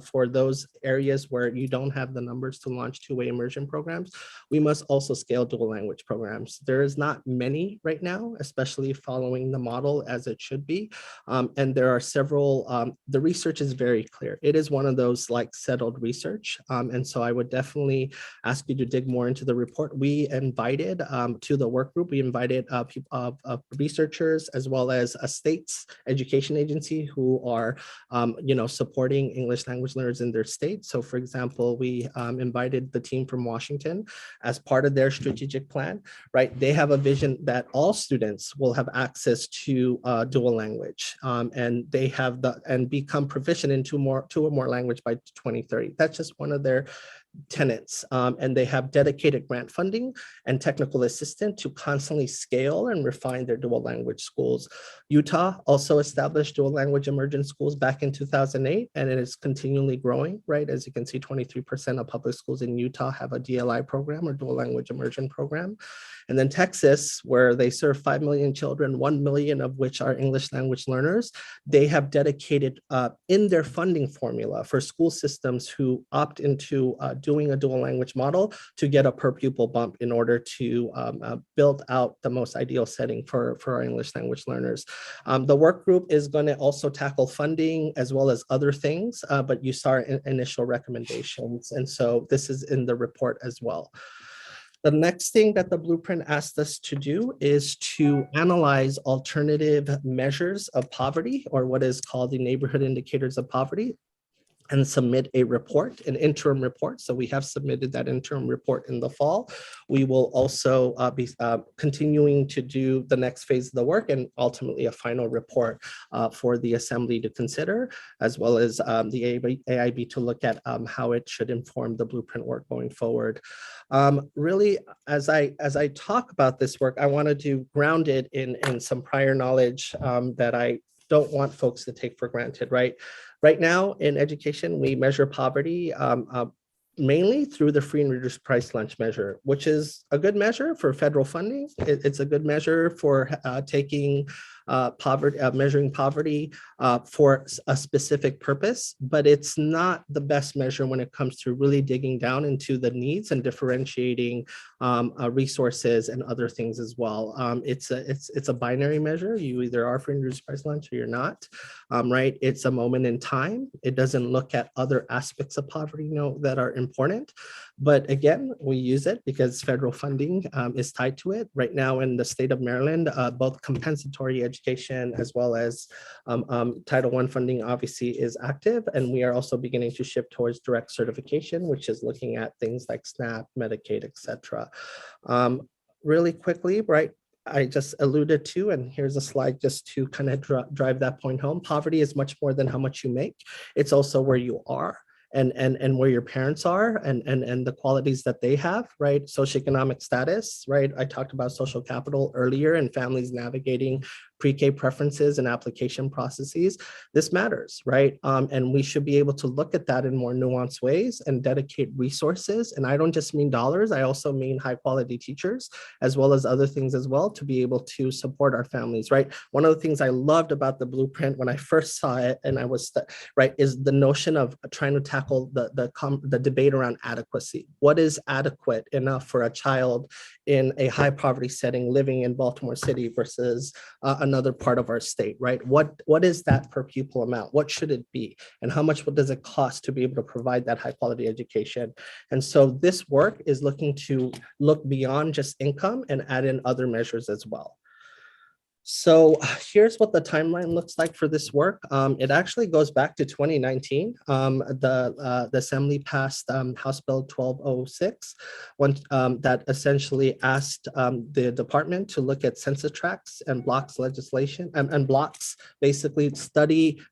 for those areas where you don't have the numbers to launch two-way immersion programs. We must also scale dual language programs. There is not many right now, especially following the model as it should be. And there are several, the research is very clear. It is one of those like settled research. And so I would definitely ask you to dig more into the report. We invited to the work group, we invited researchers as well as a state's education agency who are, supporting English language learners in their state. So for example, we invited the team from Washington as part of their strategic plan, right? They have a vision that all students will have access to dual language and they have and become proficient in two or more language by 2030. That's just one of their tenants, and they have dedicated grant funding and technical assistance to constantly scale and refine their dual language schools. Utah also established dual language immersion schools back in 2008, and it is continually growing, right? As you can see, 23% of public schools in Utah have a DLI program or dual language immersion program. And then Texas, where they serve 5 million children, 1 million of which are English language learners, they have dedicated in their funding formula for school systems who opt into doing a dual language model to get a per pupil bump in order to build out the most ideal setting for our English language learners. The work group is going to also tackle funding as well as other things, but you saw initial recommendations. And so this is in the report as well. The next thing that the blueprint asked us to do is to analyze alternative measures of poverty, or what is called the neighborhood indicators of poverty, and submit a report, an interim report. So we have submitted that interim report in the fall. We will also be continuing to do the next phase of the work and ultimately a final report for the Assembly to consider, as well as the AIB to look at how it should inform the blueprint work going forward. Really, as I talk about this work, I wanted to ground it in some prior knowledge that I don't want folks to take for granted, right? Right now in education, we measure poverty mainly through the free and reduced price lunch measure, which is a good measure for federal funding. It's a good measure for taking poverty, measuring poverty for a specific purpose, but it's not the best measure when it comes to really digging down into the needs and differentiating resources and other things as well. It's a binary measure. You either are free and reduced price lunch or you're not, right? It's a moment in time. It doesn't look at other aspects of poverty, that are important. But again, we use it because federal funding is tied to it. Right now in the state of Maryland, both compensatory education as well as Title I funding obviously is active. And we are also beginning to shift towards direct certification, which is looking at things like SNAP, Medicaid, et cetera. Really quickly, right? I just alluded to, and here's a slide just to kind of drive that point home. Poverty is much more than how much you make. It's also where you are and where your parents are and the qualities that they have, right? Socioeconomic status, right? I talked about social capital earlier and families navigating pre-K preferences and application processes. This matters, right? And we should be able to look at that in more nuanced ways and dedicate resources. And I don't just mean dollars, I also mean high quality teachers, as well as other things as well, to be able to support our families, right? One of the things I loved about the blueprint when I first saw it, and I was, right, is the notion of trying to tackle the debate around adequacy. What is adequate enough for a child in a high poverty setting living in Baltimore City versus another part of our state, right? What is that per pupil amount? What should it be? And how much does it cost to be able to provide that high quality education? And so this work is looking to look beyond just income and add in other measures as well. So here's what the timeline looks like for this work. It actually goes back to 2019. The Assembly passed House Bill 1206, that essentially asked the department to look at census tracts and blocks legislation and blocks, basically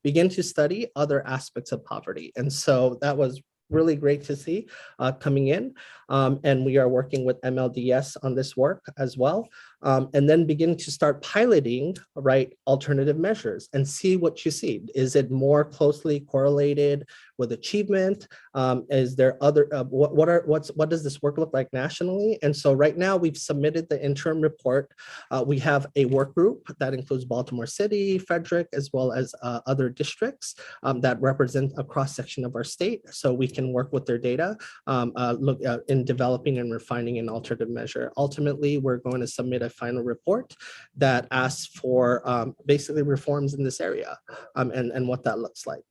begin to study other aspects of poverty. And so that was really great to see coming in. And we are working with MLDS on this work as well. And then begin to start piloting, right, alternative measures and see what you see. Is it more closely correlated with achievement? Is there other, what does this work look like nationally? And so right now we've submitted the interim report. We have a work group that includes Baltimore City, Frederick, as well as other districts that represent a cross section of our state. So we can work with their data, look in developing and refining an alternative measure. Ultimately, we're going to submit a final report that asks for basically reforms in this area and what that looks like.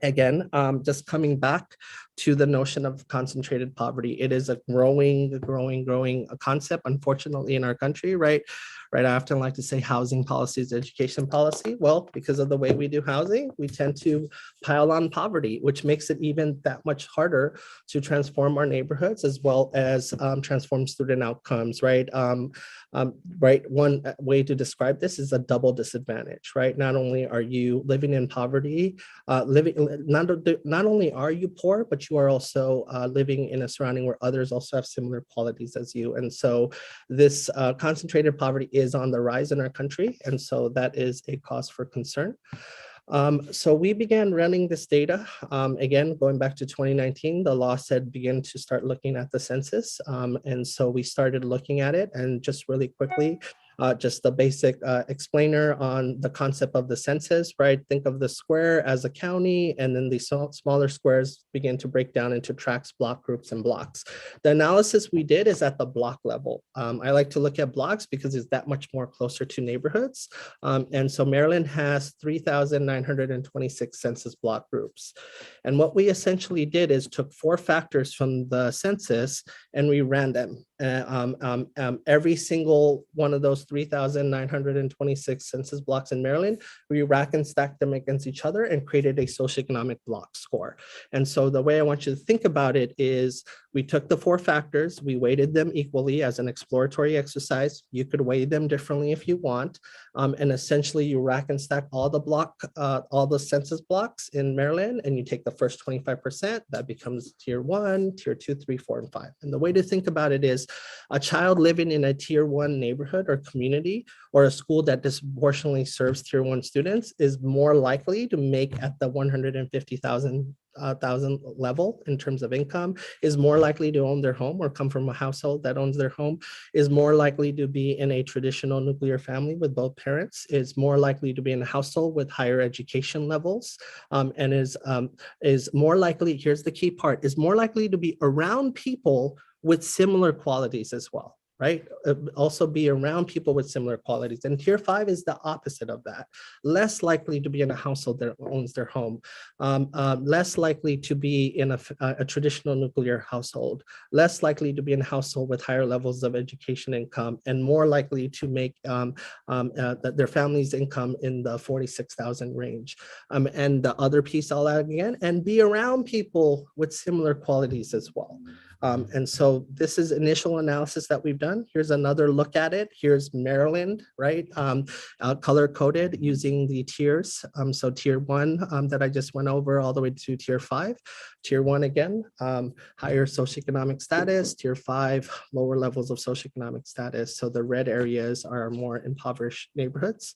Again, just coming back to the notion of concentrated poverty, it is a growing concept, unfortunately, in our country, right? I often like to say housing policy is education policy. Well, because of the way we do housing, we tend to pile on poverty, which makes it even that much harder to transform our neighborhoods as well as transform student outcomes, right? Right. One way to describe this is a double disadvantage, right? Not only are you living in poverty, not only are you poor, but you are also living in a surrounding where others also have similar qualities as you. And so this concentrated poverty is on the rise in our country. And so that is a cause for concern. So we began running this data. Again, going back to 2019, the law said begin to start looking at the census. And so we started looking at it, and just really quickly, just the basic explainer on the concept of the census, right? Think of the square as a county, and then the smaller squares begin to break down into tracts, block groups, and blocks. The analysis we did is at the block level. I like to look at blocks because it's that much more closer to neighborhoods. And so Maryland has 3,926 census block groups. And what we essentially did is took 4 factors from the census and we ran them. Every single one of those 3,926 census blocks in Maryland, we rack and stack them against each other and created a socioeconomic block score. And so the way I want you to think about it is we took the 4 factors, we weighted them equally as an exploratory exercise. You could weigh them differently if you want. And essentially you rack and stack all the census blocks in Maryland, and you take the first 25%, that becomes tier 1, tier 2, 3, 4, and 5. And the way to think about it is a child living in a tier 1 neighborhood or community, or a school that disproportionately serves tier 1 students, is more likely to make at the 150,000 level in terms of income, is more likely to own their home or come from a household that owns their home, is more likely to be in a traditional nuclear family with both parents, is more likely to be in a household with higher education levels, and is more likely, here's the key part, is more likely to be around people with similar qualities as well. Right? Also be around people with similar qualities. And tier 5 is the opposite of that. Less likely to be in a household that owns their home, less likely to be in a traditional nuclear household, less likely to be in a household with higher levels of education income, and more likely to make their family's income in the 46,000 range. And the other piece I'll add again, and be around people with similar qualities as well. And so this is initial analysis that we've done. Here's another look at it. Here's Maryland, right? Color coded using the tiers. So tier 1 that I just went over all the way to tier 5. Tier 1 again, higher socioeconomic status. Tier 5, lower levels of socioeconomic status. So the red areas are more impoverished neighborhoods.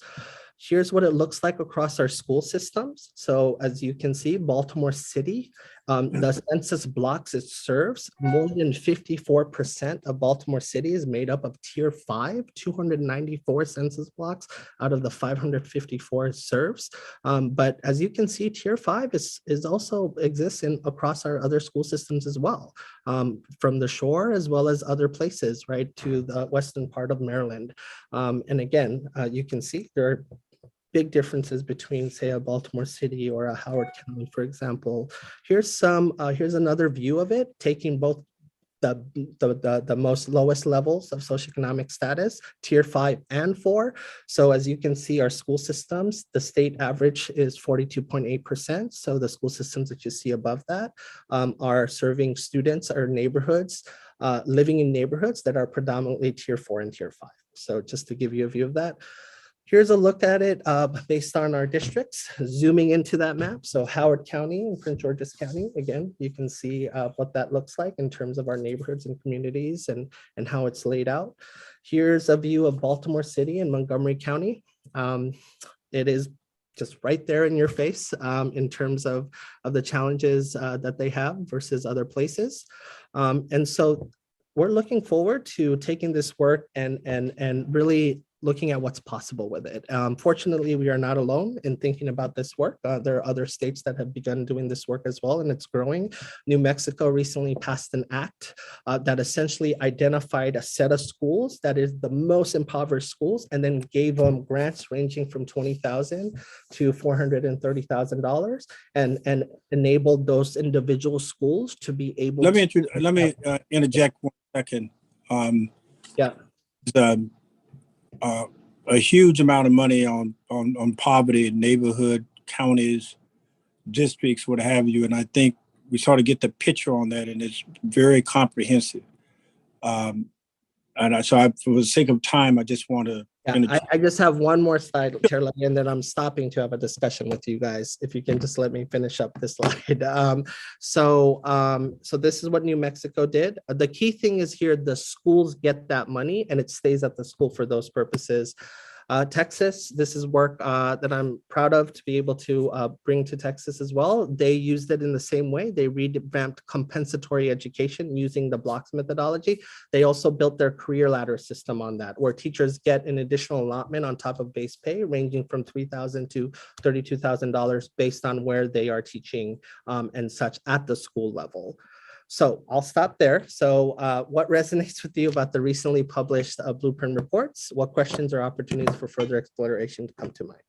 Here's what it looks like across our school systems. So as you can see, Baltimore City, the census blocks it serves, more than 54% of Baltimore City is made up of tier 5, 294 census blocks out of the 554 it serves. But as you can see, tier 5 is also exists across our other school systems as well, from the shore as well as other places, right, to the western part of Maryland. And again, you can see there are big differences between, say, a Baltimore City or a Howard County, for example. Here's another view of it, taking both the most lowest levels of socioeconomic status, tier 5 and 4. So as you can see, our school systems, the state average is 42.8%. So the school systems that you see above that are serving students or neighborhoods, living in neighborhoods that are predominantly tier 4 and tier 5. So just to give you a view of that. Here's a look at it based on our districts, zooming into that map. So Howard County and Prince George's County, again, you can see what that looks like in terms of our neighborhoods and communities and how it's laid out. Here's a view of Baltimore City and Montgomery County. It is just right there in your face in terms of the challenges that they have versus other places. And so we're looking forward to taking this work and really looking at what's possible with it. Fortunately, we are not alone in thinking about this work. There are other states that have begun doing this work as well, and it's growing. New Mexico recently passed an act that essentially identified a set of schools that is the most impoverished schools, and then gave them grants ranging from $20,000 to $430,000, and enabled those individual schools to be able. Let me interject 1 second. A huge amount of money on poverty in neighborhood, counties, districts, what have you. And I think we sort of get the picture on that, and it's very comprehensive. So for the sake of time, I just want to. Yeah, I just have one more slide, Chair Levy, and then I'm stopping to have a discussion with you guys. If you can just let me finish up this slide. So this is what New Mexico did. The key thing is here, the schools get that money and it stays at the school for those purposes. Texas, this is work that I'm proud of to be able to bring to Texas as well. They used it in the same way. They revamped compensatory education using the blocks methodology. They also built their career ladder system on that, where teachers get an additional allotment on top of base pay, ranging from $3,000 to $32,000 based on where they are teaching and such at the school level. So I'll stop there. So what resonates with you about the recently published blueprint reports? What questions or opportunities for further exploration come to mind?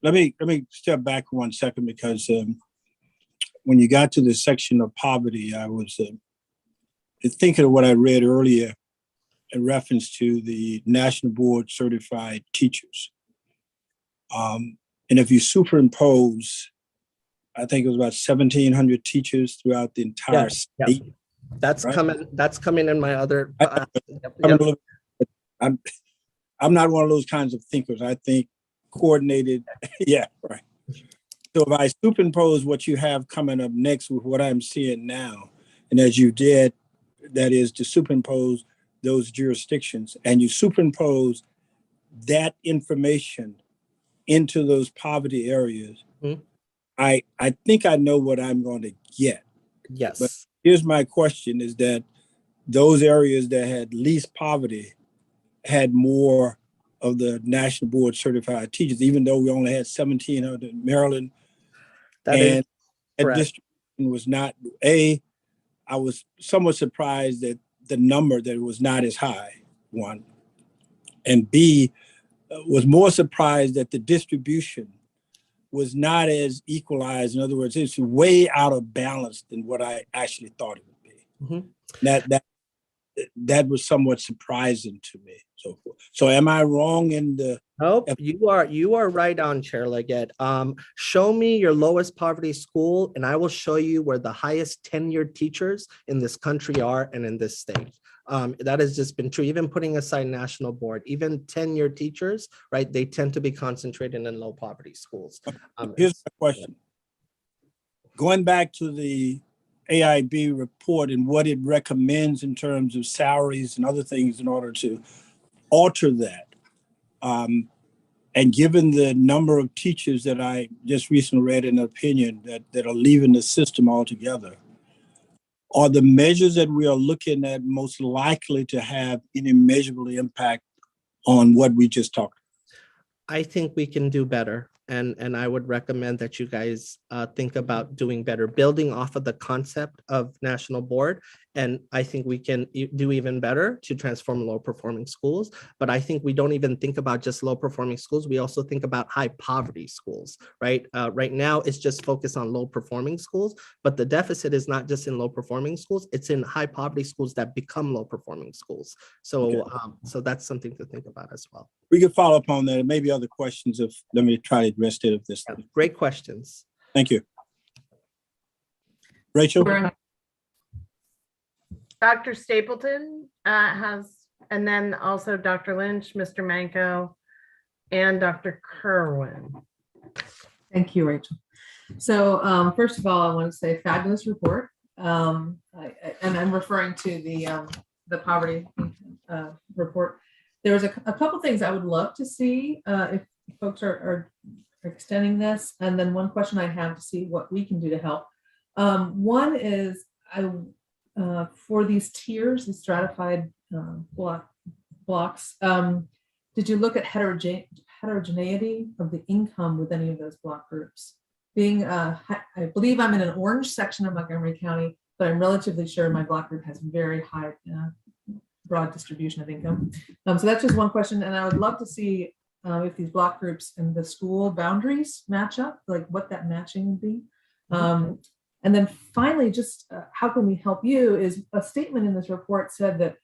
Let me step back 1 second, because when you got to the section of poverty, I was thinking of what I read earlier in reference to the National Board Certified Teachers. And if you superimpose, I think it was about 1,700 teachers throughout the entire state. That's right? That's coming in my other. I'm not one of those kinds of thinkers. I think coordinated. Yeah, right. So if I superimpose what you have coming up next with what I'm seeing now, and as you did, that is to superimpose those jurisdictions, and you superimpose that information into those poverty areas. Mm-hmm. I think I know what I'm going to get. Yes. But here's my question, is that those areas that had least poverty had more of the National Board Certified Teachers, even though we only had 1,700 in Maryland. That district was not, I was somewhat surprised that the number that was not as high, one. And B, was more surprised that the distribution was not as equalized. In other words, it's way out of balance than what I actually thought it would be. Mm-hmm. that was somewhat surprising to me. So am I wrong in the? Nope, you are right on, Chair Leggett. Show me your lowest poverty school, and I will show you where the highest tenured teachers in this country are and in this state. That has just been true, even putting aside national board, even tenured teachers, right? They tend to be concentrated in low poverty schools. Here's my question. Going back to the AIB report and what it recommends in terms of salaries and other things in order to alter that. And given the number of teachers that I just recently read an opinion that are leaving the system altogether, are the measures that we are looking at most likely to have any measurable impact on what we just talked about? I think we can do better. And I would recommend that you guys think about doing better, building off of the concept of national board. And I think we can do even better to transform low performing schools. But I think we don't even think about just low performing schools. We also think about high poverty schools, right? Right now, it's just focused on low performing schools, but the deficit is not just in low performing schools, it's in high poverty schools that become low performing schools. So, Okay. So that's something to think about as well. We could follow up on that and maybe other questions if, let me try to address it of this. Yeah, great questions. Thank you. Rachel? Dr. Stapleton has, and then also Dr. Lynch, Mr. Manco, and Dr. Kerwin. Thank you, Rachel. So first of all, I want to say fabulous report. And I'm referring to the poverty report. There was a couple things I would love to see if folks are extending this. And then one question I have to see what we can do to help. One is for these tiers, the stratified blocks, did you look at heterogeneity of the income with any of those block groups? Being, I believe I'm in an orange section of Montgomery County, but I'm relatively sure my block group has very high, broad distribution of income. So that's just one question. And I would love to see if these block groups and the school boundaries match up, like what that matching would be. And then finally, just how can we help you is a statement in this report said that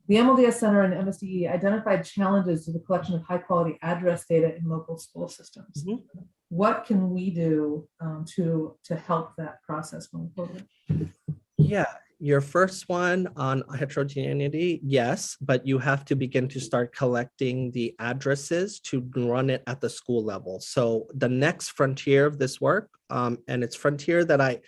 the MLDS Center and MSD identified challenges to the collection of high quality address data in local school systems. Mm-hmm. What can we do to help that process going forward? Yeah, your first one on heterogeneity, yes, but you have to begin to start collecting the addresses to run it at the school level. So the next frontier of this work, and it's frontier that I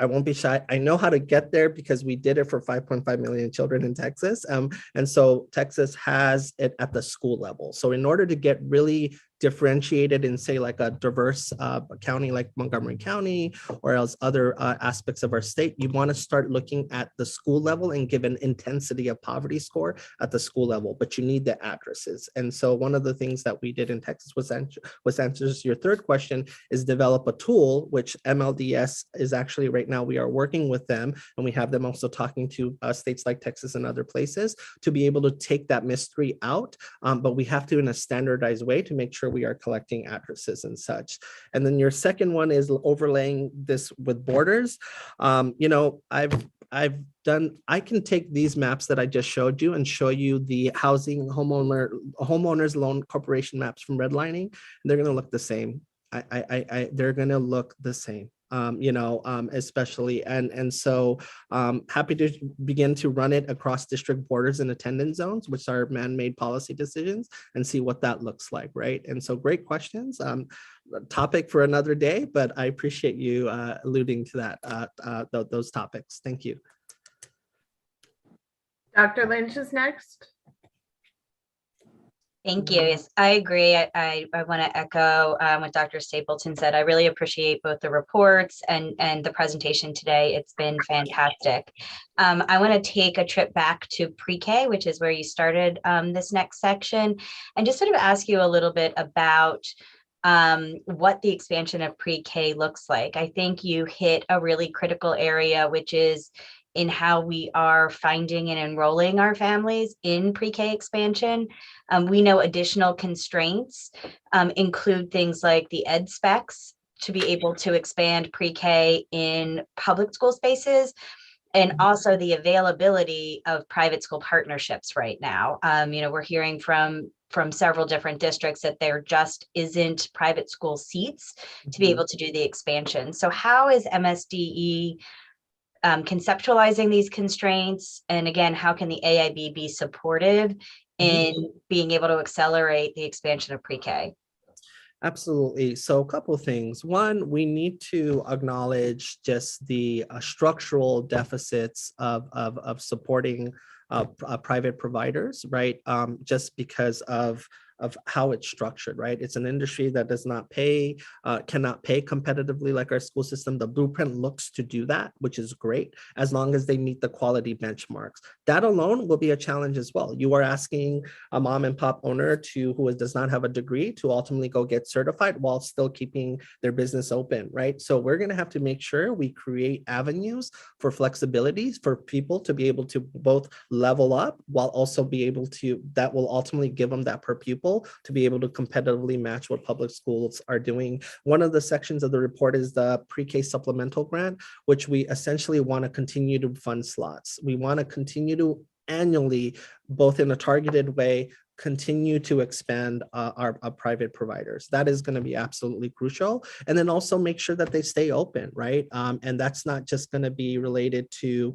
won't be shy. I know how to get there because we did it for 5.5 million children in Texas. And so Texas has it at the school level. So in order to get really differentiated in, say, like a diverse county like Montgomery County or else other aspects of our state, you want to start looking at the school level and give an intensity of poverty score at the school level, but you need the addresses. And so one of the things that we did in Texas was answers your third question is develop a tool, which MLDS is actually right now, we are working with them and we have them also talking to states like Texas and other places to be able to take that mystery out. But we have to in a standardized way to make sure we are collecting addresses and such. And then your second one is overlaying this with borders. You know, I can take these maps that I just showed you and show you the housing homeowners loan corporation maps from redlining. And they're going to look the same. They're going to look the same. Especially. And so happy to begin to run it across district borders and attendance zones, which are man-made policy decisions, and see what that looks like, right? And so great questions. Topic for another day, but I appreciate you alluding to that, those topics. Thank you. Dr. Lynch is next. Thank you. Yes, I agree. I want to echo what Dr. Stapleton said. I really appreciate both the reports and the presentation today. It's been fantastic. I want to take a trip back to pre-K, which is where you started this next section, and just sort of ask you a little bit about what the expansion of pre-K looks like. I think you hit a really critical area, which is in how we are finding and enrolling our families in pre-K expansion. We know additional constraints include things like the ed specs to be able to expand pre-K in public school spaces. and also the availability of private school partnerships right now. We're hearing from several different districts that there just isn't private school seats to be able to do the expansion. So how is MSDE conceptualizing these constraints? And again, how can the AIB be supportive in being able to accelerate the expansion of pre-K? Absolutely. So a couple of things. One, we need to acknowledge just the structural deficits of supporting private providers, right? Just because of how it's structured, right? It's an industry that does not pay, cannot pay competitively like our school system. The blueprint looks to do that, which is great, as long as they meet the quality benchmarks. That alone will be a challenge as well. You are asking a mom and pop owner who does not have a degree to ultimately go get certified while still keeping their business open, right? So we're gonna have to make sure we create avenues for flexibilities for people to be able to both level up while also be able to, that will ultimately give them that per pupil to be able to competitively match what public schools are doing. One of the sections of the report is the pre-K supplemental grant, which we essentially want to continue to fund slots. We want to continue to annually, both in a targeted way, continue to expand our private providers. That is going to be absolutely crucial. And then also make sure that they stay open, right? And that's not just going to be related to,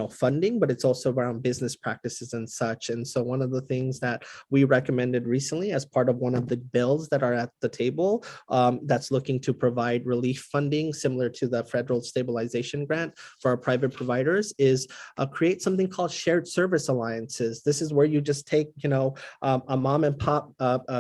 funding, but it's also around business practices and such. And so one of the things that we recommended recently as part of one of the bills that are at the table that's looking to provide relief funding similar to the federal stabilization grant for our private providers is create something called shared service alliances. This is where you just take, a mom and pop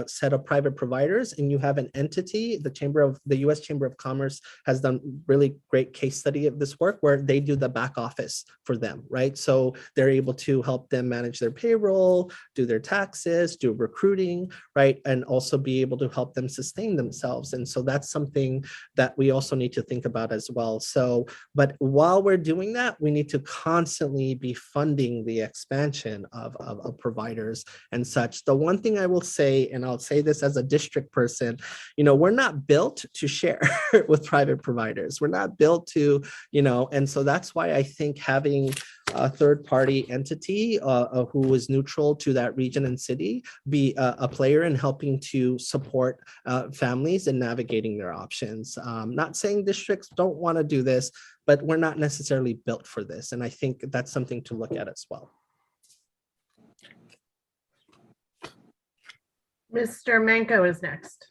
set of private providers, and you have an entity. The U.S. Chamber of Commerce has done really great case study of this work where they do the back office for them, right? So they're able to help them manage their payroll, do their taxes, do recruiting, right? And also be able to help them sustain themselves. And so that's something that we also need to think about as well. So, but while we're doing that, we need to constantly be funding the expansion of providers and such. The one thing I will say, and I'll say this as a district person, we're not built to share with private providers. We're not built to, and so that's why I think having a third-party entity who is neutral to that region and city be a player in helping to support families in navigating their options. Not saying districts don't want to do this, but we're not necessarily built for this. And I think that's something to look at as well. Mr. Manko is next.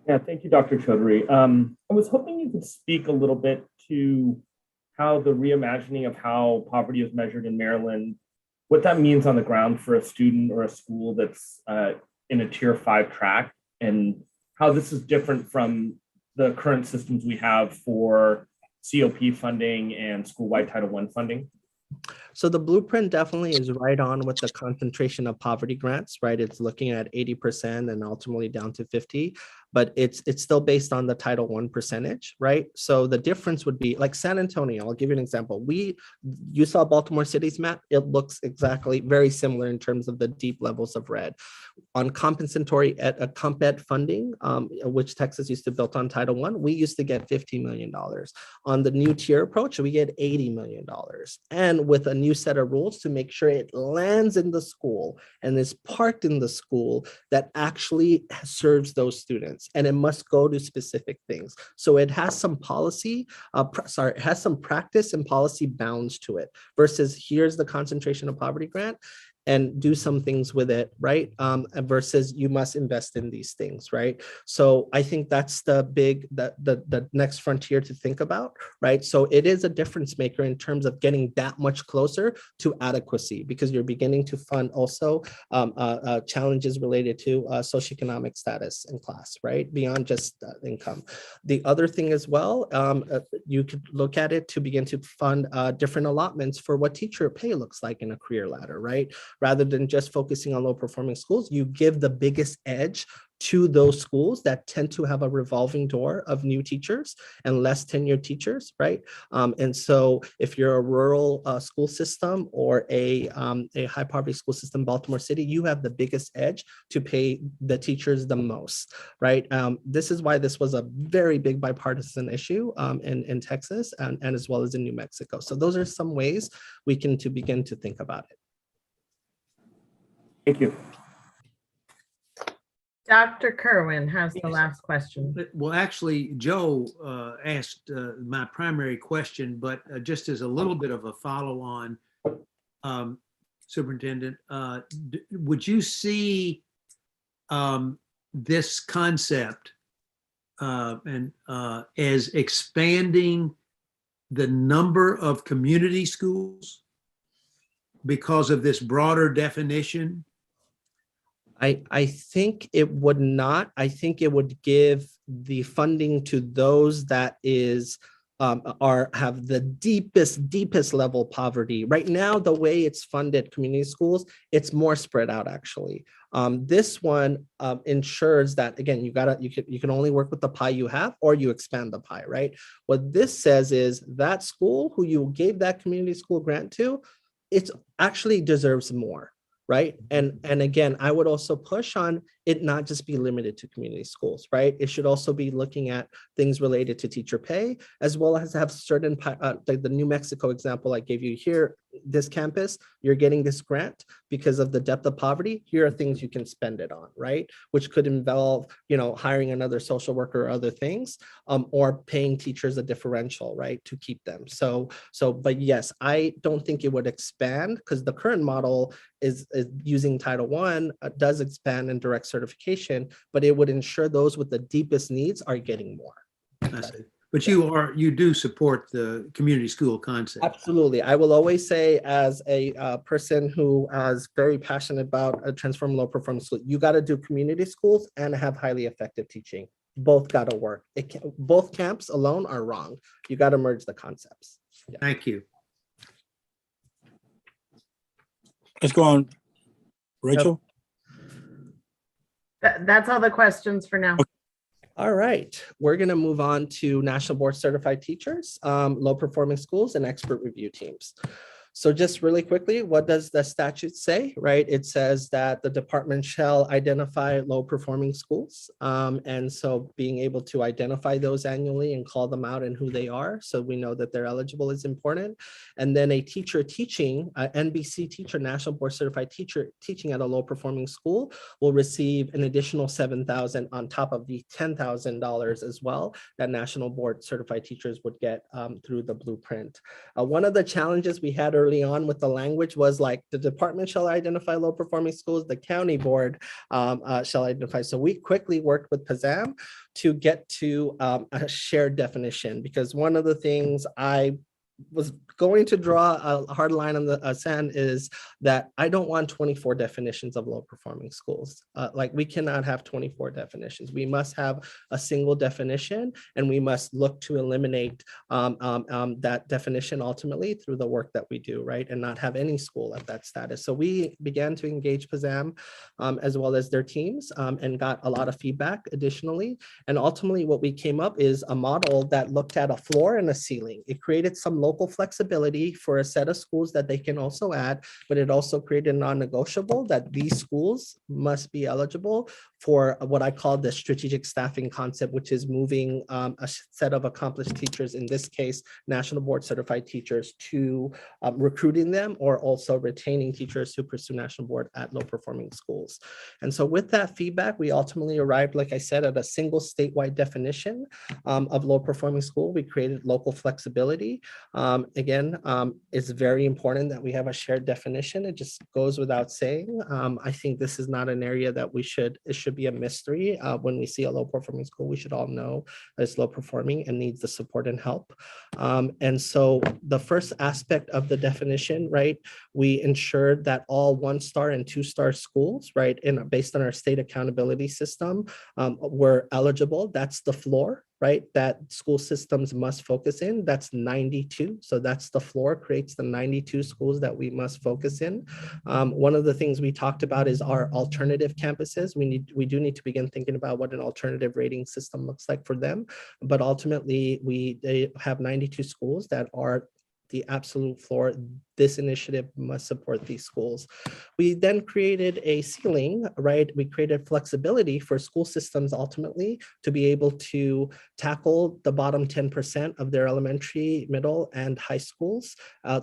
Yeah, thank you, Dr. Chaudhary. I was hoping you could speak a little bit to how the reimagining of how poverty is measured in Maryland, what that means on the ground for a student or a school that's in a tier 5 track, and how this is different from the current systems we have for COP funding and school-wide Title I funding. So the blueprint definitely is right on with the concentration of poverty grants, right? It's looking at 80% and ultimately down to 50, but it's still based on the Title I percentage, right? So the difference would be like San Antonio. I'll give you an example. You saw Baltimore City's map. It looks exactly very similar in terms of the deep levels of red. On compensatory comp ed funding, which Texas used to build on Title I, we used to get $50 million. On the new tier approach, we get $80 million. And with a new set of rules to make sure it lands in the school and is parked in the school that actually serves those students. And it must go to specific things. So it has some policy, it has some practice and policy bounds to it versus here's the concentration of poverty grant and do some things with it, right? Versus you must invest in these things, right? So I think that's the next frontier to think about, right? So it is a difference maker in terms of getting that much closer to adequacy because you're beginning to fund also challenges related to socioeconomic status and class, right? Beyond just income. The other thing as well, you could look at it to begin to fund different allotments for what teacher pay looks like in a career ladder, right? Rather than just focusing on low performing schools, you give the biggest edge to those schools that tend to have a revolving door of new teachers and less tenured teachers, right? And so if you're a rural school system or a high poverty school system, Baltimore City, you have the biggest edge to pay the teachers the most, right? This is why this was a very big bipartisan issue in Texas and as well as in New Mexico. So those are some ways we can begin to think about it. Thank you. Dr. Kerwin has the last question. Well, actually, Joe asked my primary question, but just as a little bit of a follow-on, Superintendent, would you see this concept as expanding the number of community schools because of this broader definition? I think it would not. I think it would give the funding to those that have the deepest level poverty. Right now, the way it's funded, community schools, it's more spread out actually. This one ensures that, again, you can only work with the pie you have, or you expand the pie, right? What this says is that school who you gave that community school grant to, it actually deserves more. Right. And again, I would also push on it not just be limited to community schools, right? It should also be looking at things related to teacher pay, as well as have certain, like the New Mexico example I gave you here, this campus, you're getting this grant because of the depth of poverty. Here are things you can spend it on, right? Which could involve, hiring another social worker or other things, or paying teachers a differential, right, to keep them. But yes, I don't think it would expand because the current model is using Title I, does expand and direct certification, but it would ensure those with the deepest needs are getting more. I see. But you do support the community school concept. Absolutely. I will always say, as a person who is very passionate about a transform low performance school, you got to do community schools and have highly effective teaching. Both got to work. Both camps alone are wrong. You got to merge the concepts. Yeah. Thank you. Let's go on. Rachel? That's all the questions for now. All right, we're going to move on to National Board Certified Teachers, low performing schools, and expert review teams. So just really quickly, what does the statute say, right? It says that the department shall identify low performing schools. And so being able to identify those annually and call them out and who they are, so we know that they're eligible, is important. And then a teacher teaching, NBC teacher, National Board Certified Teacher teaching at a low performing school will receive an additional $7,000 on top of the $10,000 as well that National Board Certified Teachers would get through the blueprint. One of the challenges we had early on with the language was like the department shall identify low performing schools, the county board shall identify. So we quickly worked with PZAM to get to a shared definition, because one of the things I was going to draw a hard line on the sand is that I don't want 24 definitions of low performing schools. Like we cannot have 24 definitions. We must have a single definition, and we must look to eliminate that definition ultimately through the work that we do, right? And not have any school at that status. So we began to engage PZAM as well as their teams and got a lot of feedback additionally. And ultimately what we came up is a model that looked at a floor and a ceiling. It created some local flexibility for a set of schools that they can also add, but it also created a non-negotiable that these schools must be eligible for what I call the strategic staffing concept, which is moving a set of accomplished teachers, in this case, National Board Certified Teachers, to recruiting them or also retaining teachers who pursue National Board at low performing schools. And so with that feedback, we ultimately arrived, like I said, at a single statewide definition of low performing school. We created local flexibility. Again, it's very important that we have a shared definition. It just goes without saying. I think this is not an area that it should be a mystery. When we see a low performing school, we should all know that it's low performing and needs the support and help. And so the first aspect of the definition, right, we ensured that all 1-star and 2-star schools, right, based on our state accountability system, were eligible. That's the floor. right, that school systems must focus in. That's 92. So that's the floor, creates the 92 schools that we must focus in. One of the things we talked about is our alternative campuses. We do need to begin thinking about what an alternative rating system looks like for them. But ultimately, they have 92 schools that are the absolute floor. This initiative must support these schools. We then created a ceiling, right? We created flexibility for school systems ultimately to be able to tackle the bottom 10% of their elementary, middle, and high schools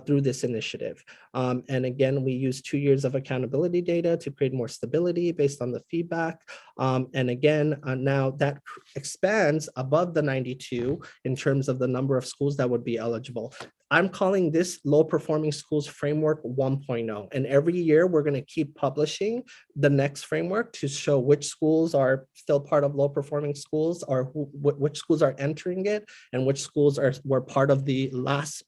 through this initiative. And again, we use 2 years of accountability data to create more stability based on the feedback. And again, now that expands above the 92 in terms of the number of schools that would be eligible. I'm calling this low performing schools framework 1.0. And every year we're going to keep publishing the next framework to show which schools are still part of low performing schools, or which schools are entering it, and which schools were part of the last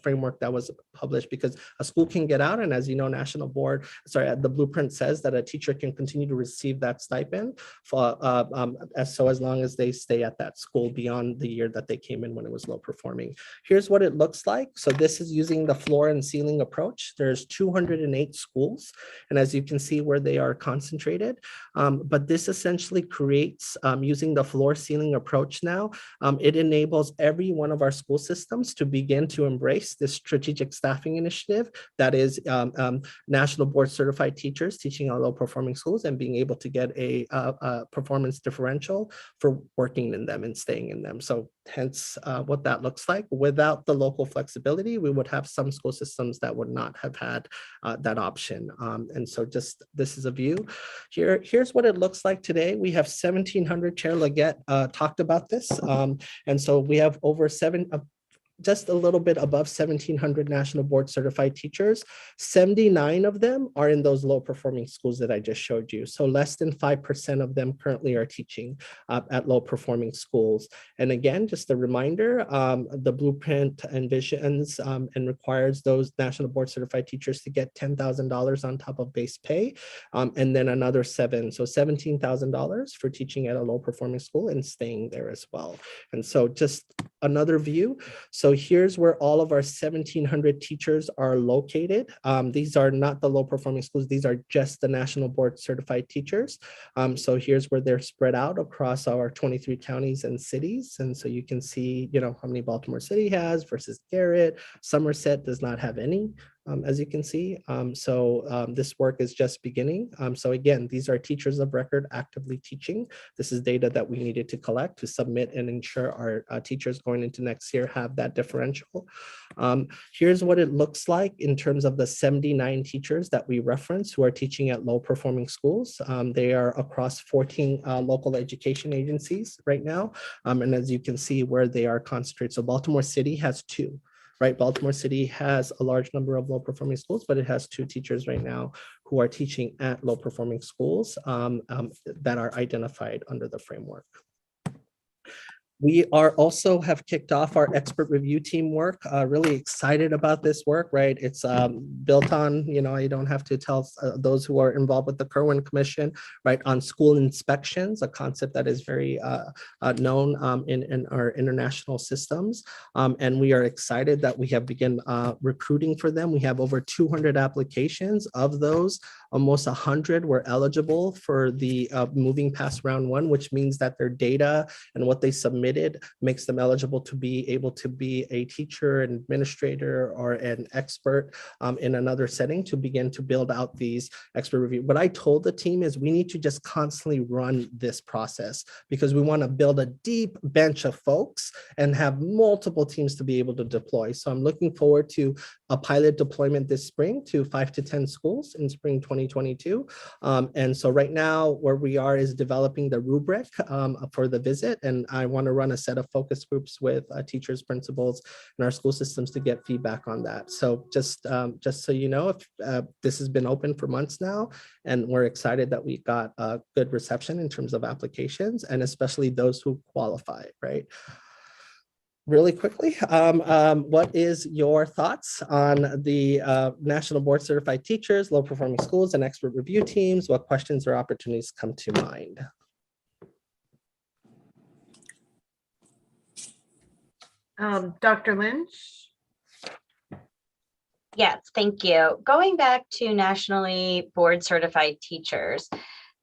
framework that was published, because a school can get out. And as you know, the blueprint says that a teacher can continue to receive that stipend for, as long as they stay at that school beyond the year that they came in when it was low performing. Here's what it looks like. So this is using the floor and ceiling approach. There's 208 schools, and as you can see where they are concentrated. But this essentially creates, using the floor ceiling approach now, it enables every one of our school systems to begin to embrace this strategic staffing initiative that is national board certified teachers teaching at low performing schools and being able to get a performance differential for working in them and staying in them. So hence what that looks like. Without the local flexibility, we would have some school systems that would not have had that option. And so just this is a view. Here's what it looks like today. We have 1,700, Chair Leggett talked about this. And so we have over just a little bit above 1,700 national board certified teachers. 79 of them are in those low performing schools that I just showed you. So less than 5% of them currently are teaching at low performing schools. And again, just a reminder, the blueprint envisions and requires those national board certified teachers to get $10,000 on top of base pay, and then another so $17,000 for teaching at a low performing school and staying there as well. And so just another view. So here's where all of our 1,700 teachers are located. These are not the low performing schools. These are just the national board certified teachers. So here's where they're spread out across our 23 counties and cities. And so you can see, how many Baltimore City has versus Garrett. Somerset does not have any. As you can see. This work is just beginning. So again, these are teachers of record actively teaching. This is data that we needed to collect to submit and ensure our teachers going into next year have that differential. Here's what it looks like in terms of the 79 teachers that we reference who are teaching at low performing schools. They are across 14 local education agencies right now. And as you can see where they are concentrated. So Baltimore City has 2. Right, Baltimore City has a large number of low performing schools, but it has 2 teachers right now who are teaching at low performing schools that are identified under the framework. We also have kicked off our expert review team work. Really excited about this work, right? It's built on, you don't have to tell those who are involved with the Kirwan Commission, right, on school inspections, a concept that is very known in our international systems. And we are excited that we have begun recruiting for them. We have over 200 applications. Of those, almost 100 were eligible for the moving past round 1, which means that their data and what they submitted makes them eligible to be able to be a teacher, an administrator, or an expert in another setting to begin to build out these expert review. What I told the team is we need to just constantly run this process because we want to build a deep bench of folks and have multiple teams to be able to deploy. So I'm looking forward to a pilot deployment this spring to 5 to 10 schools in spring 2022. And so right now where we are is developing the rubric for the visit. And I want to run a set of focus groups with teachers, principals, and our school systems to get feedback on that. So just so you know, if this has been open for months now, and we're excited that we got a good reception in terms of applications, and especially those who qualify, right? Really quickly, what is your thoughts on the National Board Certified Teachers, Low Performing Schools, and Expert Review Teams? What questions or opportunities come to mind? Dr. Lynch? Yes, thank you. Going back to nationally board certified teachers,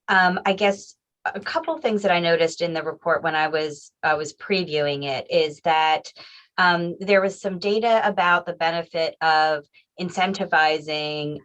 I guess a couple things that I noticed in the report when I was previewing it is that there was some data about the benefit of incentivizing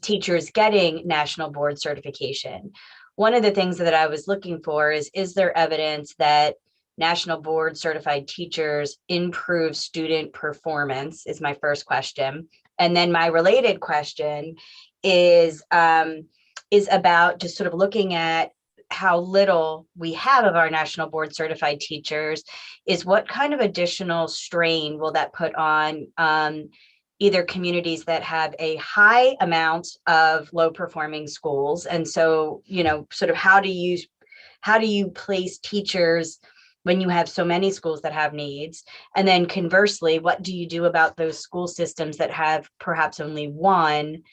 teachers getting national board certification. One of the things that I was looking for is there evidence that national board certified teachers improve student performance is my first question. And then my related question is about just sort of looking at how little we have of our national board certified teachers, is what kind of additional strain will that put on either communities that have a high amount of low performing schools. And so, you know, sort of how do you place teachers when you have so many schools that have needs? And then conversely, what do you do about those school systems that have perhaps only one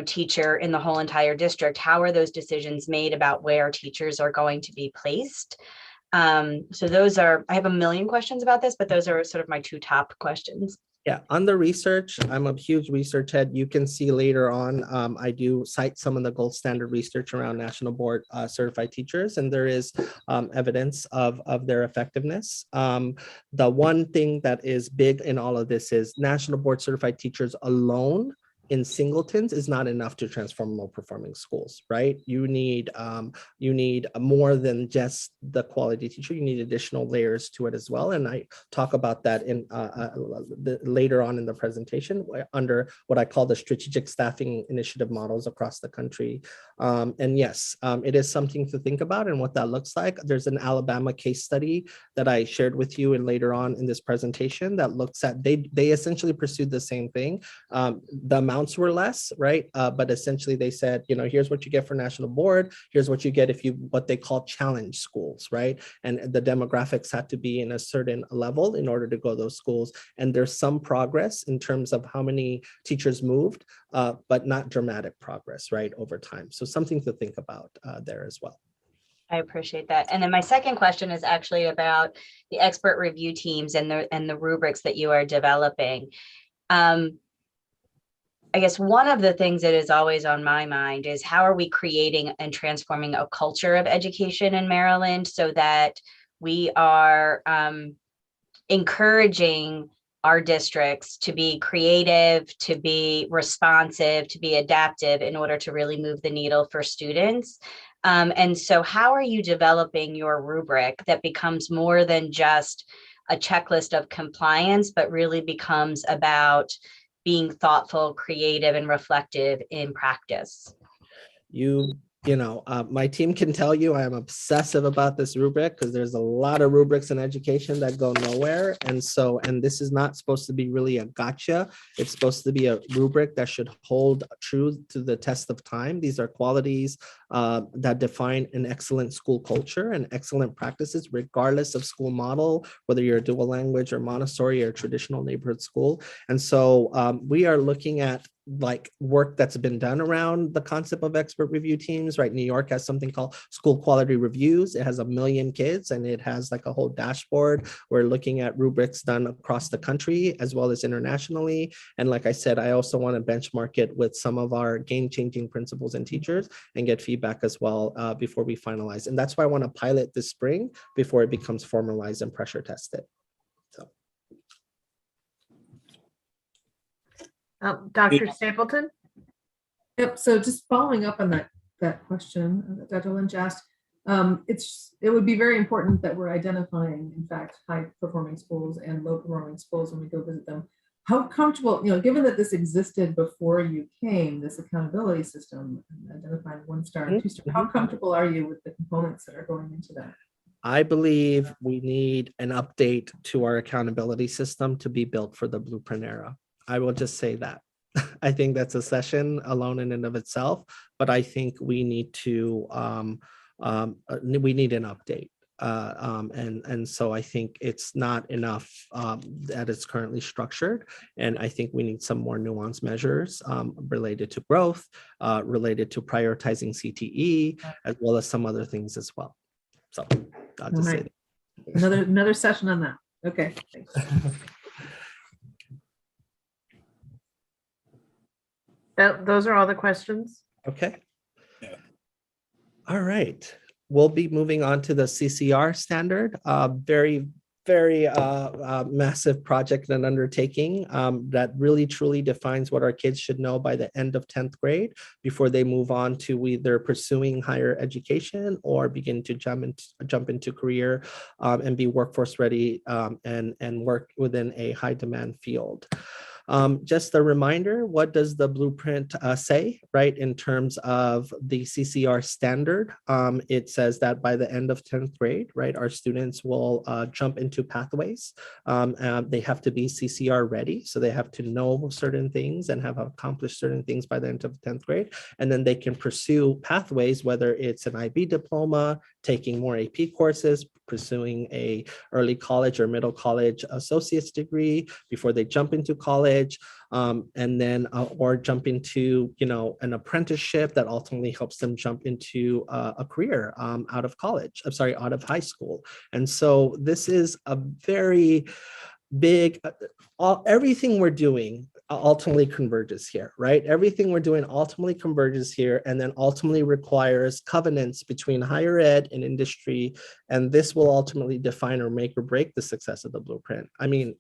teacher in the whole entire district? How are those decisions made about where teachers are going to be placed? So those are, I have a million questions about this, but those are sort of my two top questions. Yeah, on the research, I'm a huge research head. You can see later on, I do cite some of the gold standard research around national board certified teachers, and there is evidence of their effectiveness. The one thing that is big in all of this is national board certified teachers alone in singletons is not enough to transform low performing schools, right? You need more than just the quality teacher. You need additional layers to it as well. And I talk about that in later on in the presentation under what I call the strategic staffing initiative models across the country. And yes, it is something to think about and what that looks like. There's an Alabama case study that I shared with you and later on in this presentation that looks at, they essentially pursued the same thing. The amounts were less, right? But essentially they said, you know, here's what you get for national board. Here's what you get if you, what they call challenge schools, right? And the demographics had to be in a certain level in order to go to those schools. And there's some progress in terms of how many teachers moved, but not dramatic progress, right, over time. So something to think about there as well. I appreciate that. And then my second question is actually about the expert review teams and the rubrics that you are developing. I guess one of the things that is always on my mind is how are we creating and transforming a culture of education in Maryland so that we are encouraging our districts to be creative, to be responsive, to be adaptive in order to really move the needle for students. And so how are you developing your rubric that becomes more than just a checklist of compliance, but really becomes about being thoughtful, creative, and reflective in practice? My team can tell you I am obsessive about this rubric because there's a lot of rubrics in education that go nowhere. And this is not supposed to be really a gotcha. It's supposed to be a rubric that should hold true to the test of time. These are qualities that define an excellent school culture and excellent practices, regardless of school model, whether you're a dual language or Montessori or traditional neighborhood school. And so we are looking at like work that's been done around the concept of expert review teams, right? New York has something called school quality reviews. It has 1 million kids and it has like a whole dashboard. We're looking at rubrics done across the country as well as internationally. And like I said, I also want to benchmark it with some of our game-changing principals and teachers and get feedback as well before we finalize. And that's why I want to pilot this spring before it becomes formalized and pressure tested. Dr. Stapleton? Yep. So just following up on that question that Dr. Lynch asked, it would be very important that we're identifying, in fact, high performing schools and low performing schools when we go visit them. How comfortable, given that this existed before you came, this accountability system, identifying 1-star and 2-star, how comfortable are you with the components that are going into that? I believe we need an update to our accountability system to be built for the blueprint era. I will just say that. I think that's a session alone in and of itself, but I think we need to, we need an update. And so I think it's not enough that it's currently structured. And I think we need some more nuanced measures related to growth, related to prioritizing CTE, as well as some other things as well. So I'll just say that. Another session on that. Okay, thanks. Those are all the questions. Okay. Yeah. All right. We'll be moving on to the CCR standard. Very massive project and undertaking that really truly defines what our kids should know by the end of 10th grade before they move on to either pursuing higher education or begin to jump into career and be workforce ready and work within a high demand field. Just a reminder, what does the blueprint say, right, in terms of the CCR standard? It says that by the end of 10th grade, right, our students will jump into pathways. They have to be CCR ready, so they have to know certain things and have accomplished certain things by the end of 10th grade. And then they can pursue pathways, whether it's an IB diploma, taking more AP courses, pursuing a early college or middle college associate's degree before they jump into college, and then or jump into an apprenticeship that ultimately helps them jump into a career out of college. I'm sorry, out of high school. And so this is a very big, everything we're doing ultimately converges here, right? Everything we're doing ultimately converges here and then ultimately requires covenants between higher ed and industry. And this will ultimately define or make or break the success of the blueprint. I mean,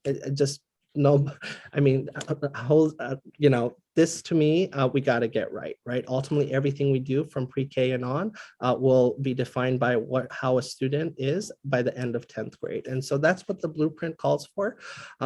this to me, we got to get right? Ultimately, everything we do from pre-K and on will be defined by how a student is by the end of 10th grade. And so that's what the blueprint calls for.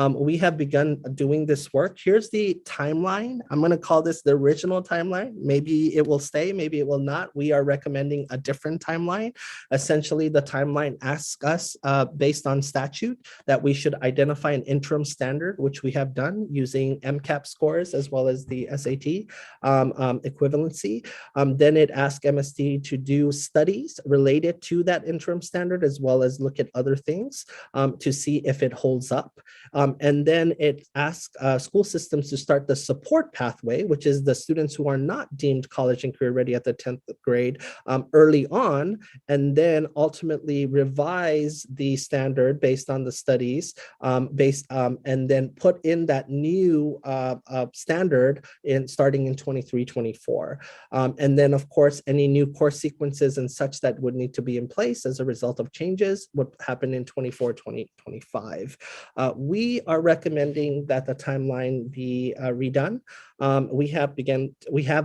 We have begun doing this work. Here's the timeline. I'm going to call this the original timeline. Maybe it will stay, maybe it will not. We are recommending a different timeline. Essentially, the timeline asks us, based on statute, that we should identify an interim standard, which we have done using MCAP scores as well as the SAT equivalency. Then it asks MSD to do studies related to that interim standard, as well as look at other things to see if it holds up. And then it asks school systems to start the support pathway, which is the students who are not deemed college and career ready at the 10th grade early on, and then ultimately revise the standard based on the studies, and then put in that new standard starting in 23-24. And then, of course, any new course sequences and such that would need to be in place as a result of changes would happen in 24-25. We are recommending that the timeline be redone. We have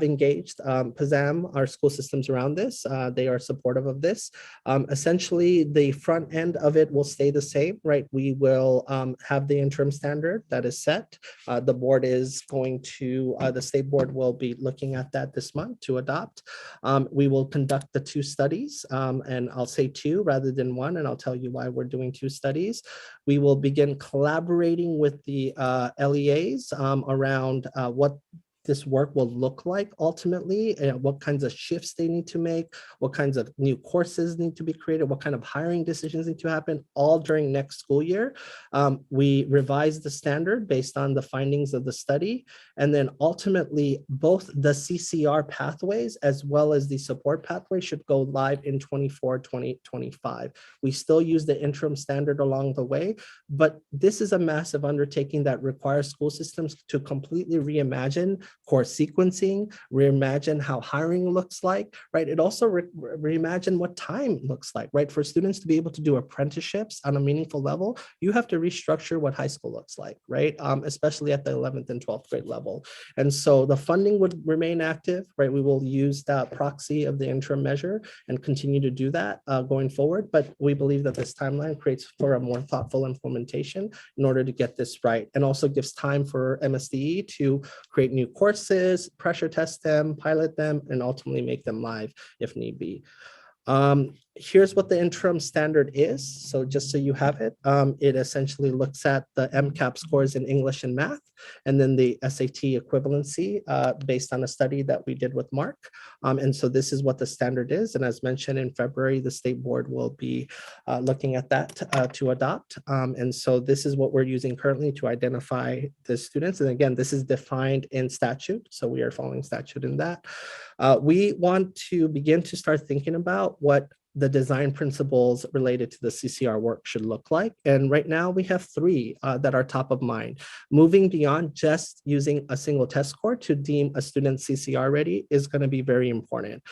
engaged PZAM, our school systems around this. They are supportive of this. Essentially, the front end of it will stay the same, right? We will have the interim standard that is set. The board is going to, the state board will be looking at that this month to adopt. We will conduct the 2 studies, and I'll say 2 rather than 1, and I'll tell you why we're doing 2 studies. We will begin collaborating with the LEAs around what this work will look like ultimately, and what kinds of shifts they need to make, what kinds of new courses need to be created, what kind of hiring decisions need to happen, all during next school year. We revise the standard based on the findings of the study, and then ultimately both the CCR pathways as well as the support pathway should go live in 24-25. We still use the interim standard along the way, but this is a massive undertaking that requires school systems to completely reimagine course sequencing, reimagine how hiring looks like, right? It also reimagine what time looks like, right? For students to be able to do apprenticeships on a meaningful level, you have to restructure what high school looks like, right? Especially at the 11th and 12th grade level. And so the funding would remain active, right? We will use that proxy of the interim measure and continue to do that going forward. But we believe that this timeline creates for a more thoughtful implementation in order to get this right, and also gives time for MSDE to create new courses, pressure test them, pilot them, and ultimately make them live if need be. Here's what the interim standard is. So just so you have it, it essentially looks at the MCAP scores in English and math, and then the SAT equivalency based on a study that we did with Mark. And so this is what the standard is. And as mentioned in February, the state board will be looking at that to adopt. And so this is what we're using currently to identify the students. And again, this is defined in statute. So we are following statute in that. We want to begin to start thinking about what the design principles related to the CCR work should look like. And right now we have 3 that are top of mind. Moving beyond just using a single test score to deem a student CCR ready is going to be very important,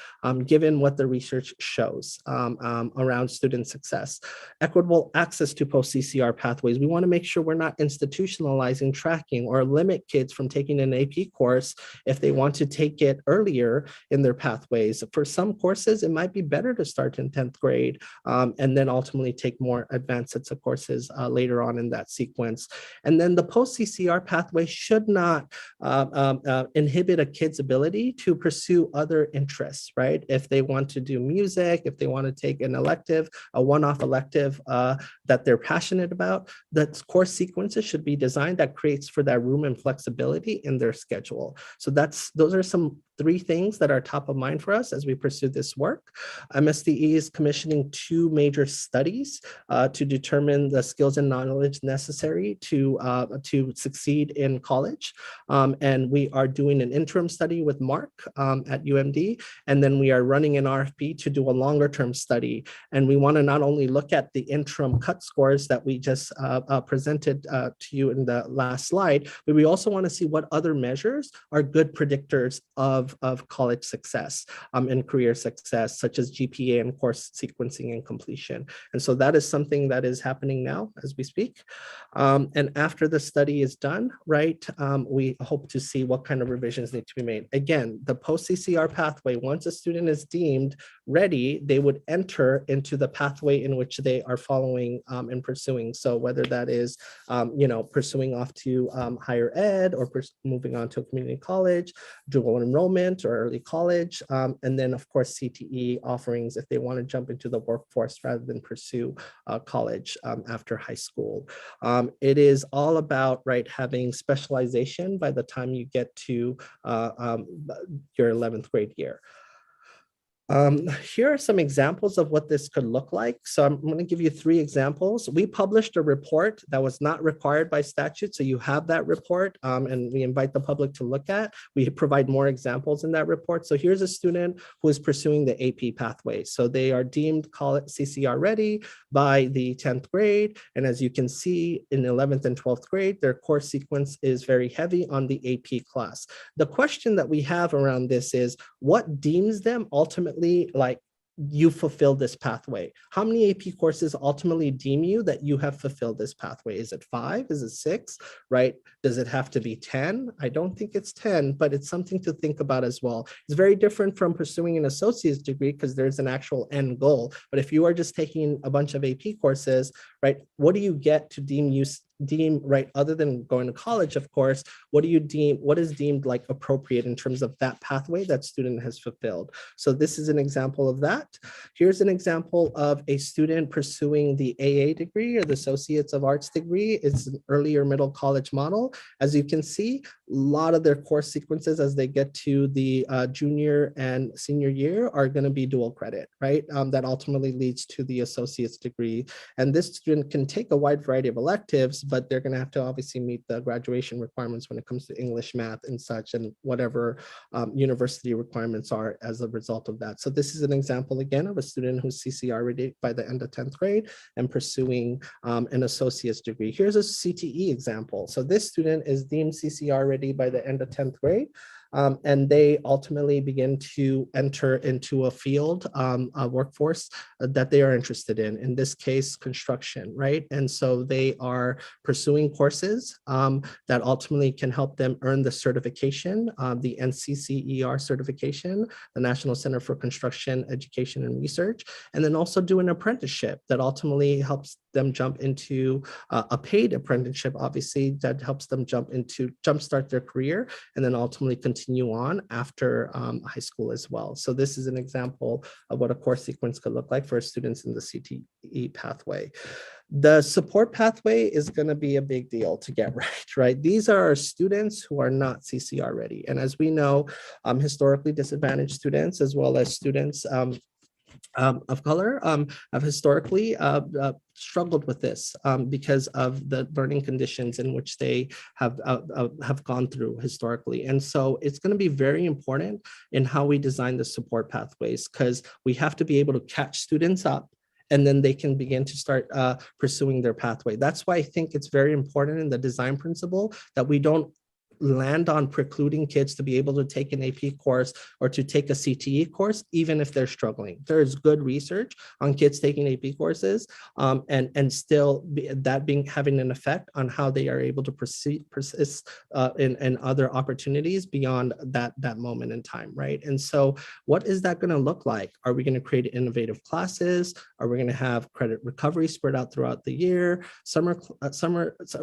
given what the research shows around student success. Equitable access to post-CCR pathways. We want to make sure we're not institutionalizing tracking or limit kids from taking an AP course if they want to take it earlier in their pathways. For some courses, it might be better to start in 10th grade and then ultimately take more advanced sets of courses later on in that sequence. And then the post-CCR pathway should not inhibit a kid's ability to pursue other interests, right? If they want to do music, if they want to take an elective, a one-off elective that they're passionate about, that course sequences should be designed that creates for that room and flexibility in their schedule. So those are some 3 things that are top of mind for us as we pursue this work. MSDE is commissioning 2 major studies to determine the skills and knowledge necessary to succeed in college. And we are doing an interim study with Mark at UMD, and then we are running an RFP to do a longer term study. And we want to not only look at the interim cut scores that we just presented to you in the last slide, but we also want to see what other measures are good predictors of college success and career success, such as GPA and course sequencing and completion. And so that is something that is happening now as we speak. And after the study is done, right, we hope to see what kind of revisions need to be made. Again, the post-CCR pathway, once a student is deemed ready, they would enter into the pathway in which they are following and pursuing. So whether that is, pursuing off to higher ed or moving on to a community college, dual enrollment or early college, and then of course CTE offerings if they want to jump into the workforce rather than pursue college after high school. It is all about, right, having specialization by the time you get to your 11th grade year. Here are some examples of what this could look like. So I'm going to give you 3 examples. We published a report that was not required by statute. So you have that report and we invite the public to look at. We provide more examples in that report. So here's a student who is pursuing the AP pathway. So they are deemed CCR ready by the 10th grade. And as you can see in 11th and 12th grade, their course sequence is very heavy on the AP class. The question that we have around this is what deems them ultimately like you fulfilled this pathway? How many AP courses ultimately deem you that you have fulfilled this pathway? Is it 5? Is it 6? Right? Does it have to be 10? I don't think it's 10, but it's something to think about as well. It's very different from pursuing an associate's degree because there's an actual end goal. But if you are just taking a bunch of AP courses, right, what do you get to deem right, other than going to college, of course, what is deemed like appropriate in terms of that pathway that student has fulfilled? So this is an example of that. Here's an example of a student pursuing the AA degree or the Associates of Arts degree. It's an earlier middle college model. As you can see, a lot of their course sequences as they get to the junior and senior year are going to be dual credit, right? That ultimately leads to the associate's degree. And this student can take a wide variety of electives, but they're going to have to obviously meet the graduation requirements when it comes to English, math, and such, and whatever university requirements are as a result of that. So this is an example again of a student who's CCR ready by the end of 10th grade and pursuing an associate's degree. Here's a CTE example. So this student is deemed CCR ready by the end of 10th grade. And they ultimately begin to enter into a field, a workforce that they are interested in this case, construction, right? And so they are pursuing courses that ultimately can help them earn the certification, the NCCER certification, the National Center for Construction, Education and Research, and then also do an apprenticeship that ultimately helps them jump into a paid apprenticeship, obviously, that helps them jumpstart their career and then ultimately continue on after high school as well. So this is an example of what a course sequence could look like for students in the CTE pathway. The support pathway is going to be a big deal to get right? These are students who are not CCR ready. And as we know, historically disadvantaged students, as well as students of color have historically struggled with this because of the learning conditions in which they have gone through historically. And so it's going to be very important in how we design the support pathways, because we have to be able to catch students up and then they can begin to start pursuing their pathway. That's why I think it's very important in the design principle that we don't land on precluding kids to be able to take an AP course or to take a CTE course, even if they're struggling. There is good research on kids taking AP courses and still having an effect on how they are able to persist in other opportunities beyond that moment in time, right? And so what is that going to look like? Are we going to create innovative classes? Are we going to have credit recovery spread out throughout the year?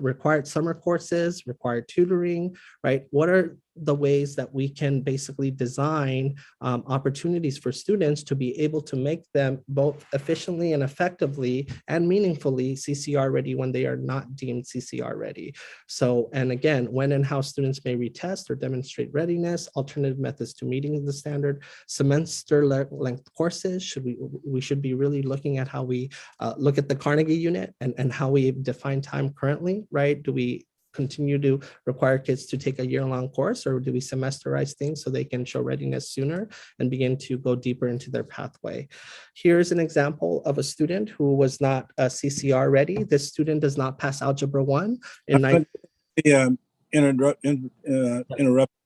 Required summer courses, required tutoring, right? What are the ways that we can basically design opportunities for students to be able to make them both efficiently and effectively and meaningfully CCR ready when they are not deemed CCR ready? So, and again, when and how students may retest or demonstrate readiness, alternative methods to meeting the standard, semester length courses, we should be really looking at how we look at the Carnegie unit and how we define time currently, right? Do we continue to require kids to take a year-long course, or do we semesterize things so they can show readiness sooner and begin to go deeper into their pathway? Here's an example of a student who was not CCR ready. This student does not pass Algebra 1 in interrupt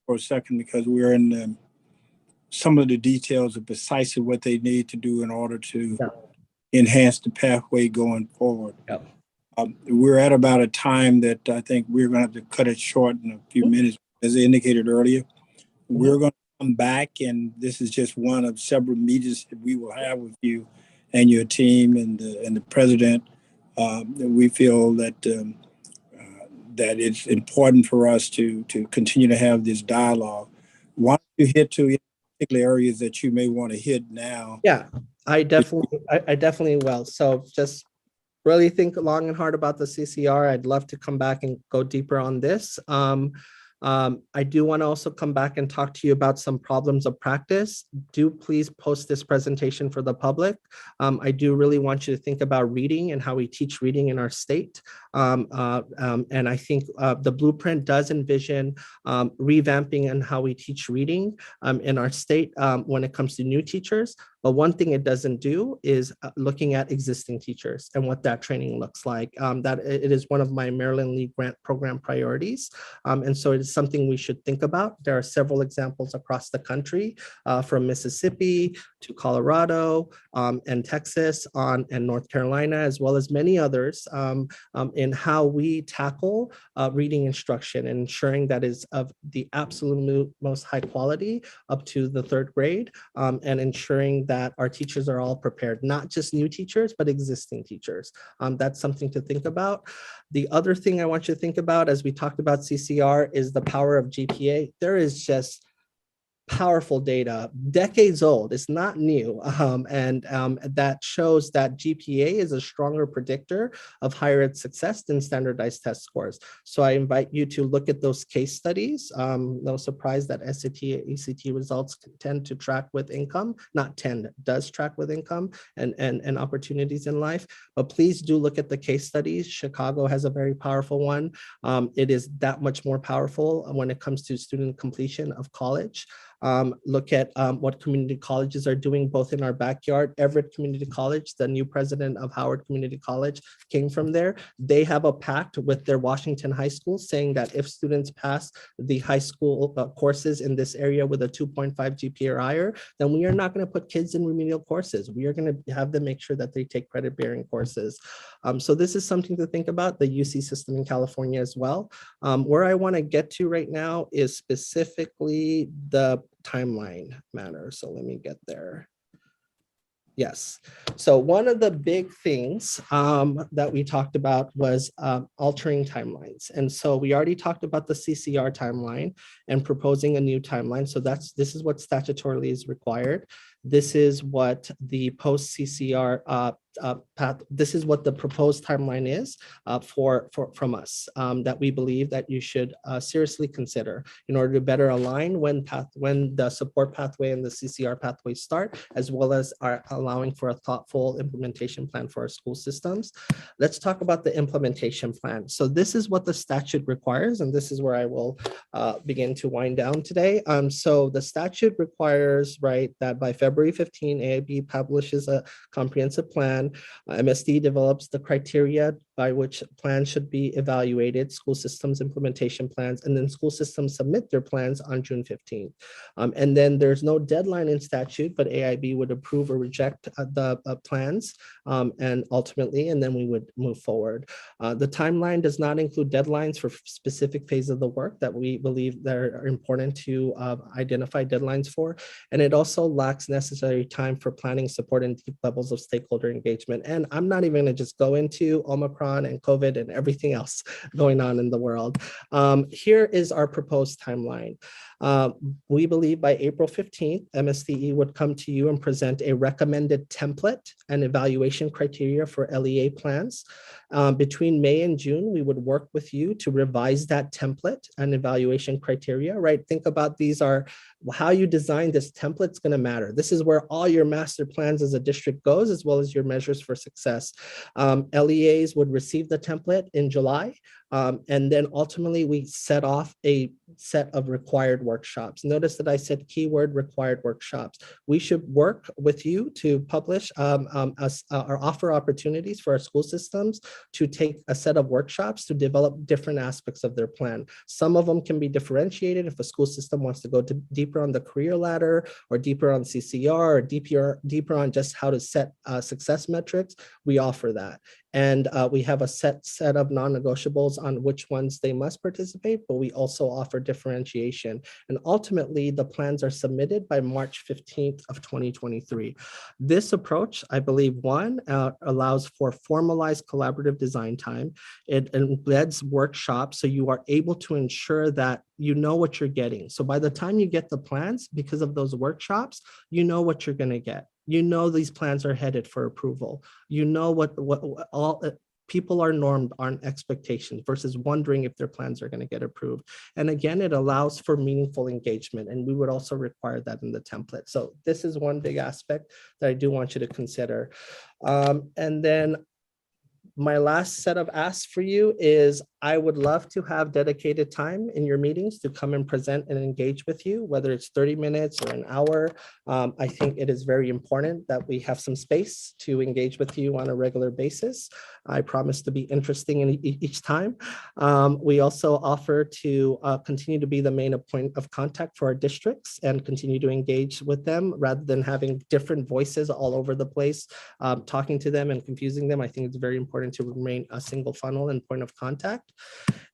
for a second, because we're in some of the details of precisely what they need to do in order to enhance the pathway going forward. We're at about a time that I think we're going to have to cut it short in a few minutes. As I indicated earlier, we're going to come back, and this is just one of several meetings that we will have with you and your team and the president. We feel that that it's important for us to continue to have this dialogue. Why don't you hit to particular areas that you may want to hit now? Yeah, I definitely will. So just really think long and hard about the CCR. I'd love to come back and go deeper on this. I do want to also come back and talk to you about some problems of practice. Do please post this presentation for the public. I do really want you to think about reading and how we teach reading in our state. And I think the blueprint does envision revamping and how we teach reading in our state when it comes to new teachers. But one thing it doesn't do is looking at existing teachers and what that training looks like. That it is one of my Maryland League Grant Program priorities. And so it is something we should think about. There are several examples across the country, from Mississippi to Colorado and Texas and North Carolina, as well as many others, in how we tackle reading instruction and ensuring that is of the absolute most high quality up to the third grade, and ensuring that our teachers are all prepared, not just new teachers, but existing teachers. That's something to think about. The other thing I want you to think about, as we talked about CCR, is the power of GPA. There is just powerful data, decades old, it's not new, and that shows that GPA is a stronger predictor of higher ed success than standardized test scores. So I invite you to look at those case studies. No surprise that SAT, ACT results tend to track with income, not tend, does track with income and opportunities in life. But please do look at the case studies. Chicago has a very powerful one. It is that much more powerful when it comes to student completion of college. Look at what community colleges are doing both in our backyard. Everett Community College, the new president of Howard Community College came from there. They have a pact with their Washington high school saying that if students pass the high school courses in this area with a 2.5 GPA or higher, then we are not going to put kids in remedial courses. We are going to have them make sure that they take credit-bearing courses. So this is something to think about, the UC system in California as well. Where I want to get to right now is specifically the timeline matter. So let me get there. Yes. So one of the big things that we talked about was altering timelines. And so we already talked about the CCR timeline and proposing a new timeline. So this is what statutorily is required. This is what the post-CCR this is what the proposed timeline is from us that we believe that you should seriously consider in order to better align when the support pathway and the CCR pathway start, as well as are allowing for a thoughtful implementation plan for our school systems. Let's talk about the implementation plan. So this is what the statute requires, and this is where I will begin to wind down today. So the statute requires, right, that by February 15, AIB publishes a comprehensive plan. MSD develops the criteria by which plans should be evaluated, school systems implementation plans, and then school systems submit their plans on June 15th. And then there's no deadline in statute, but AIB would approve or reject the plans and ultimately, and then we would move forward. The timeline does not include deadlines for specific phases of the work that we believe that are important to identify deadlines for. And it also lacks necessary time for planning, support, and deep levels of stakeholder engagement. And I'm not even gonna just go into Omicron and COVID and everything else going on in the world. Here is our proposed timeline. We believe by April 15th, MSDE would come to you and present a recommended template and evaluation criteria for LEA plans. Between May and June, we would work with you to revise that template and evaluation criteria, right? Think about these are how you design this template is going to matter. This is where all your master plans as a district goes, as well as your measures for success. LEAs would receive the template in July. And then ultimately we set off a set of required workshops. Notice that I said keyword required workshops. We should work with you to publish or offer opportunities for our school systems to take a set of workshops to develop different aspects of their plan. Some of them can be differentiated if a school system wants to go deeper on the career ladder or deeper on CCR or deeper on just how to set success metrics. We offer that. And we have a set of non-negotiables on which ones they must participate, but we also offer differentiation. And ultimately, the plans are submitted by March 15th of 2023. This approach, I believe, one, allows for formalized collaborative design time. It embeds workshops so you are able to ensure that you know what you're getting. So by the time you get the plans, because of those workshops, you know what you're going to get. You know these plans are headed for approval. You know what all people are normed on expectations versus wondering if their plans are going to get approved. And again, it allows for meaningful engagement, and we would also require that in the template. So this is one big aspect that I do want you to consider. And then my last set of asks for you is I would love to have dedicated time in your meetings to come and present and engage with you, whether it's 30 minutes or an hour. I think it is very important that we have some space to engage with you on a regular basis. I promise to be interesting in each time. We also offer to continue to be the main point of contact for our districts and continue to engage with them rather than having different voices all over the place, talking to them and confusing them. I think it's very important to remain a single funnel and point of contact.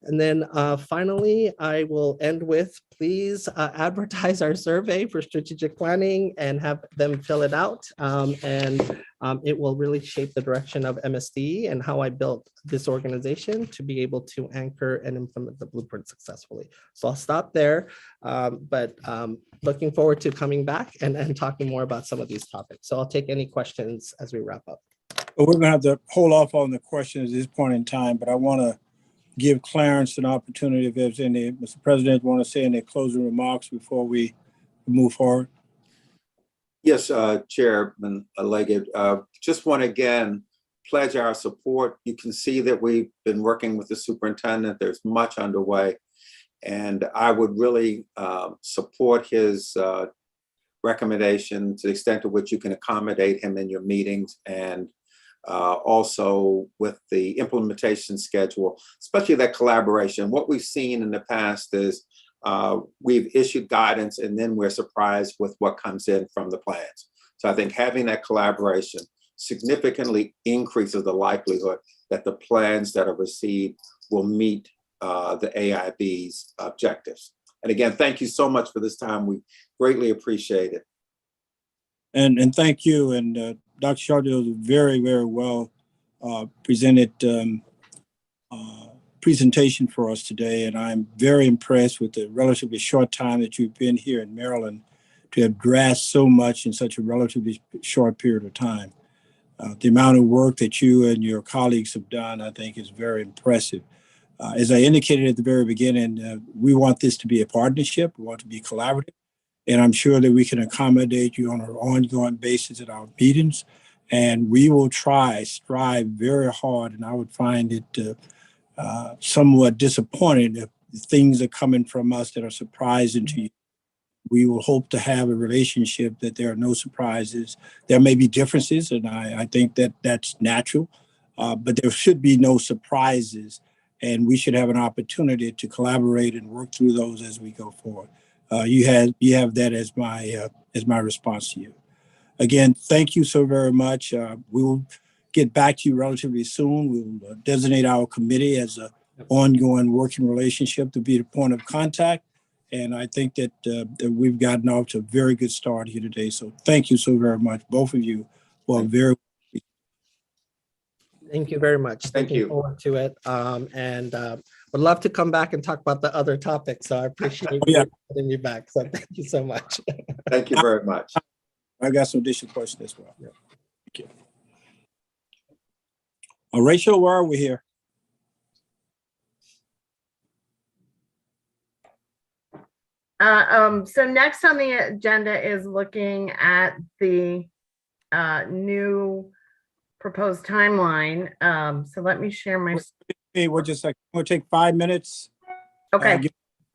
And then finally, I will end with, please advertise our survey for strategic planning and have them fill it out. It will really shape the direction of MSD and how I built this organization to be able to anchor and implement the blueprint successfully. So I'll stop there, but looking forward to coming back and talking more about some of these topics. So I'll take any questions as we wrap up. Well, we're going to have to hold off on the questions at this point in time, but I want to give Clarence an opportunity if there's any, Mr. President, want to say any closing remarks before we move forward? Yes, Chairman Leggett, just want to again pledge our support. You can see that we've been working with the superintendent. There's much underway, and I would really support his recommendation to the extent to which you can accommodate him in your meetings, and also with the implementation schedule, especially that collaboration. What we've seen in the past is we've issued guidance and then we're surprised with what comes in from the plans. So I think having that collaboration significantly increases the likelihood that the plans that are received will meet the AIB's objectives. And again, thank you so much for this time. We greatly appreciate it. And thank you. And Dr. Chardell was a very, very well presented presentation for us today. And I'm very impressed with the relatively short time that you've been here in Maryland to have grasped so much in such a relatively short period of time. The amount of work that you and your colleagues have done, I think, is very impressive. As I indicated at the very beginning, we want this to be a partnership. We want to be collaborative. And I'm sure that we can accommodate you on an ongoing basis at our meetings. And we will strive very hard. And I would find it somewhat disappointing if things are coming from us that are surprising to you. We will hope to have a relationship that there are no surprises. There may be differences, and I think that that's natural, but there should be no surprises, and we should have an opportunity to collaborate and work through those as we go forward. You have that as my response to you. Again, thank you so very much. We will get back to you relatively soon. We will designate our committee as an ongoing working relationship to be the point of contact. And I think that we've gotten off to a very good start here today. So thank you so very much, both of you, for a very. Thank you very much. Thank Looking you. forward to it. Would love to come back and talk about the other topics. So I appreciate Yeah. having you back. So thank you so much. Thank you very much. I got some additional questions as well. Yeah. Thank you. Rachel, where are we here? So next on the agenda is looking at the new proposed timeline. So let me share my. Hey, we're just like, we'll take 5 minutes. Okay. Give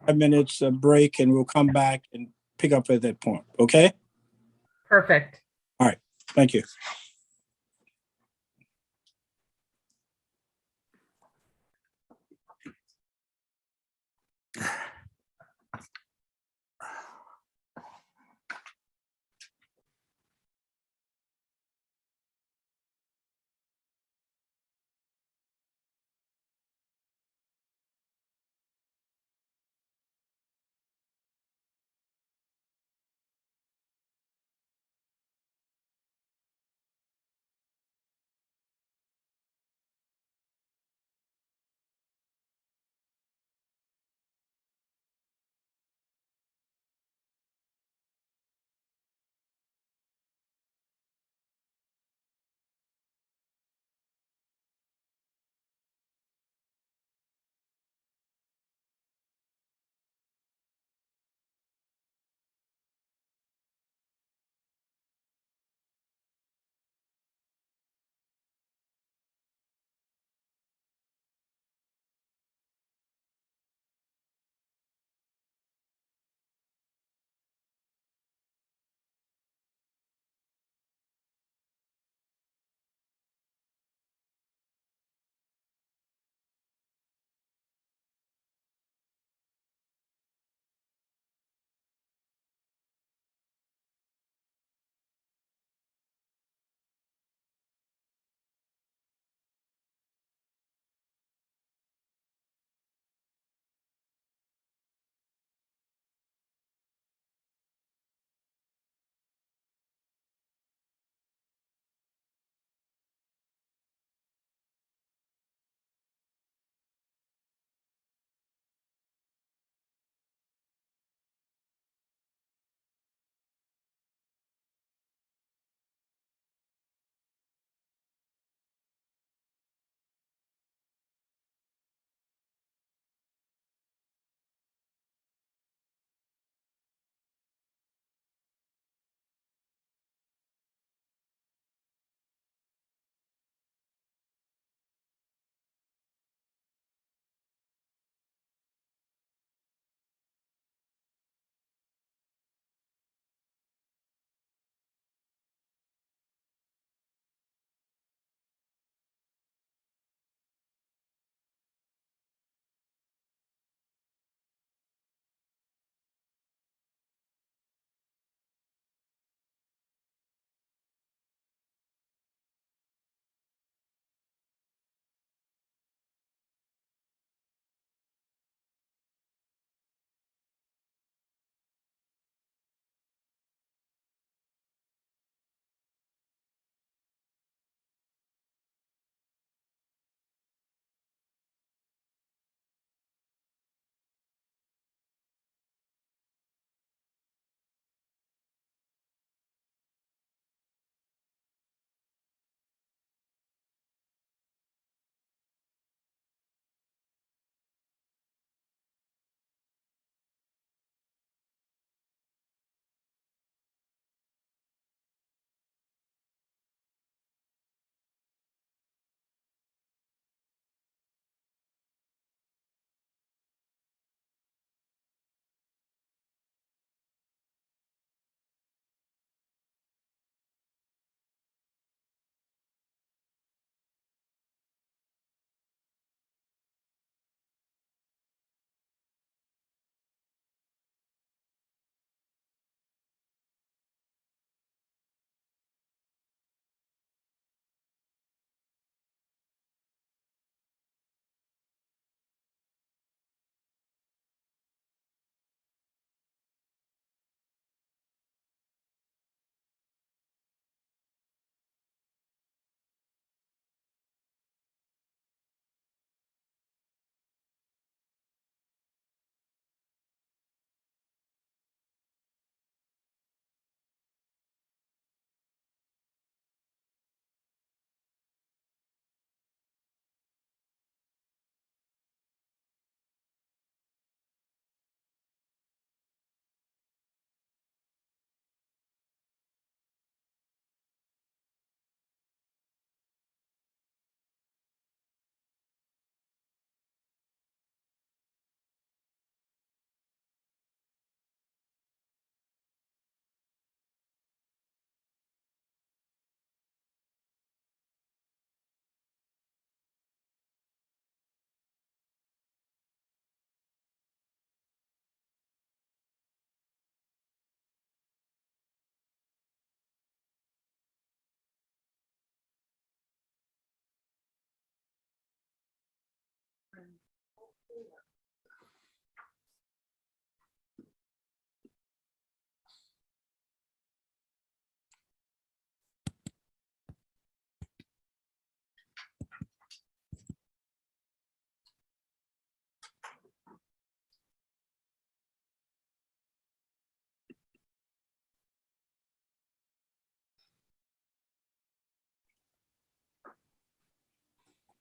5 minutes break and we'll come back and pick up at that point. Okay. Perfect. Thank you.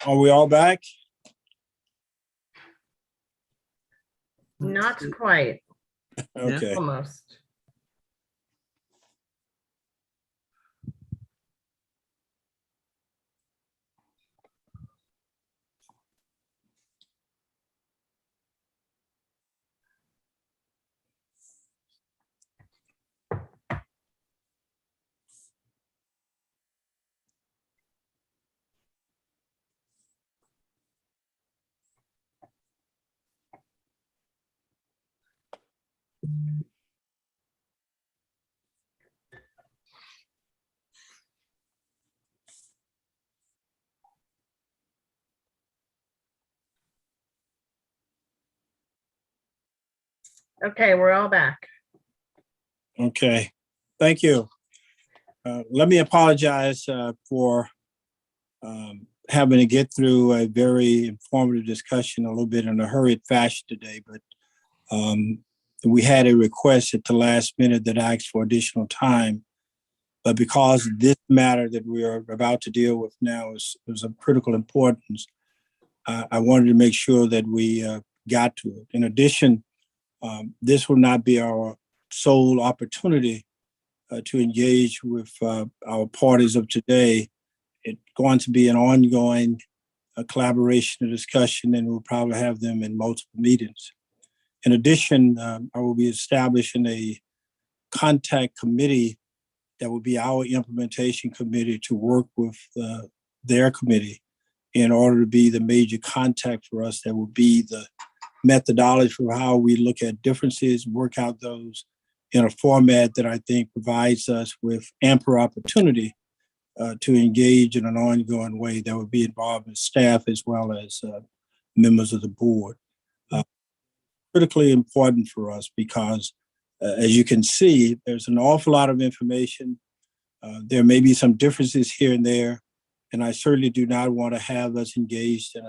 Are we all back? Not quite, Okay. almost. Okay, we're all back. Okay. Thank you. Let me apologize for having to get through a very informative discussion a little bit in a hurried fashion today, but we had a request at the last minute that asked for additional time. But because this matter that we are about to deal with now is of critical importance, I wanted to make sure that we got to it. In addition, this will not be our sole opportunity to engage with our parties of today. It's going to be an ongoing collaboration and discussion, and we'll probably have them in multiple meetings. In addition, I will be establishing a contact committee that will be our implementation committee to work with their committee in order to be the major contact for us. That will be the methodology for how we look at differences, work out those in a format that I think provides us with ample opportunity to engage in an ongoing way that would be involving staff as well as members of the board. Critically important for us because as you can see, there's an awful lot of information. There may be some differences here and there, and I certainly do not want to have us engaged in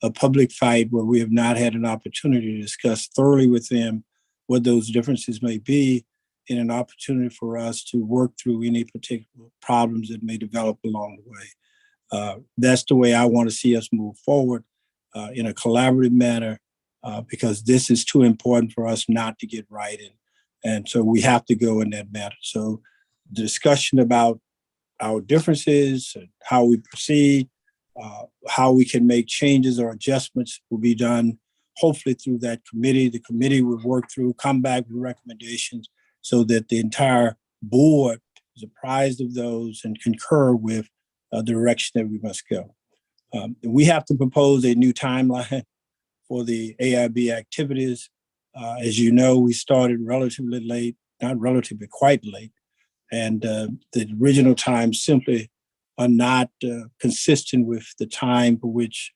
a public fight where we have not had an opportunity to discuss thoroughly with them what those differences may be, and an opportunity for us to work through any particular problems that may develop along the way. That's the way I want to see us move forward in a collaborative manner because this is too important for us not to get right in. And so we have to go in that manner. So the discussion about our differences and how we proceed, how we can make changes or adjustments will be done hopefully through that committee. The committee will work through, come back with recommendations so that the entire board is apprised of those and concur with the direction that we must go. We have to propose a new timeline for the AIB activities. As you know, we started relatively late, not relatively, quite late, and the original times simply are not consistent with the time for which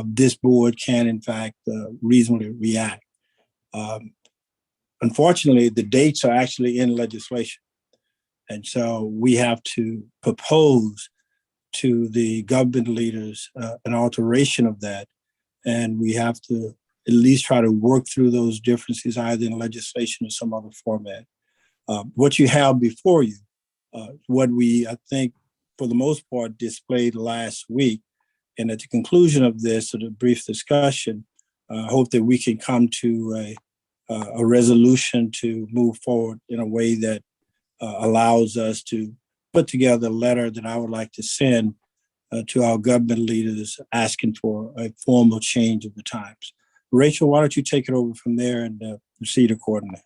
this board can, in fact, reasonably react. Unfortunately, the dates are actually in legislation. And so we have to propose to the government leaders an alteration of that. And we have to at least try to work through those differences either in legislation or some other format. What you have before you, what we, I think, for the most part, displayed last week. And at the conclusion of this sort of brief discussion, I hope that we can come to a resolution to move forward in a way that allows us to put together a letter that I would like to send to our government leaders asking for a formal change of the times. Rachel, why don't you take it over from there and proceed accordingly?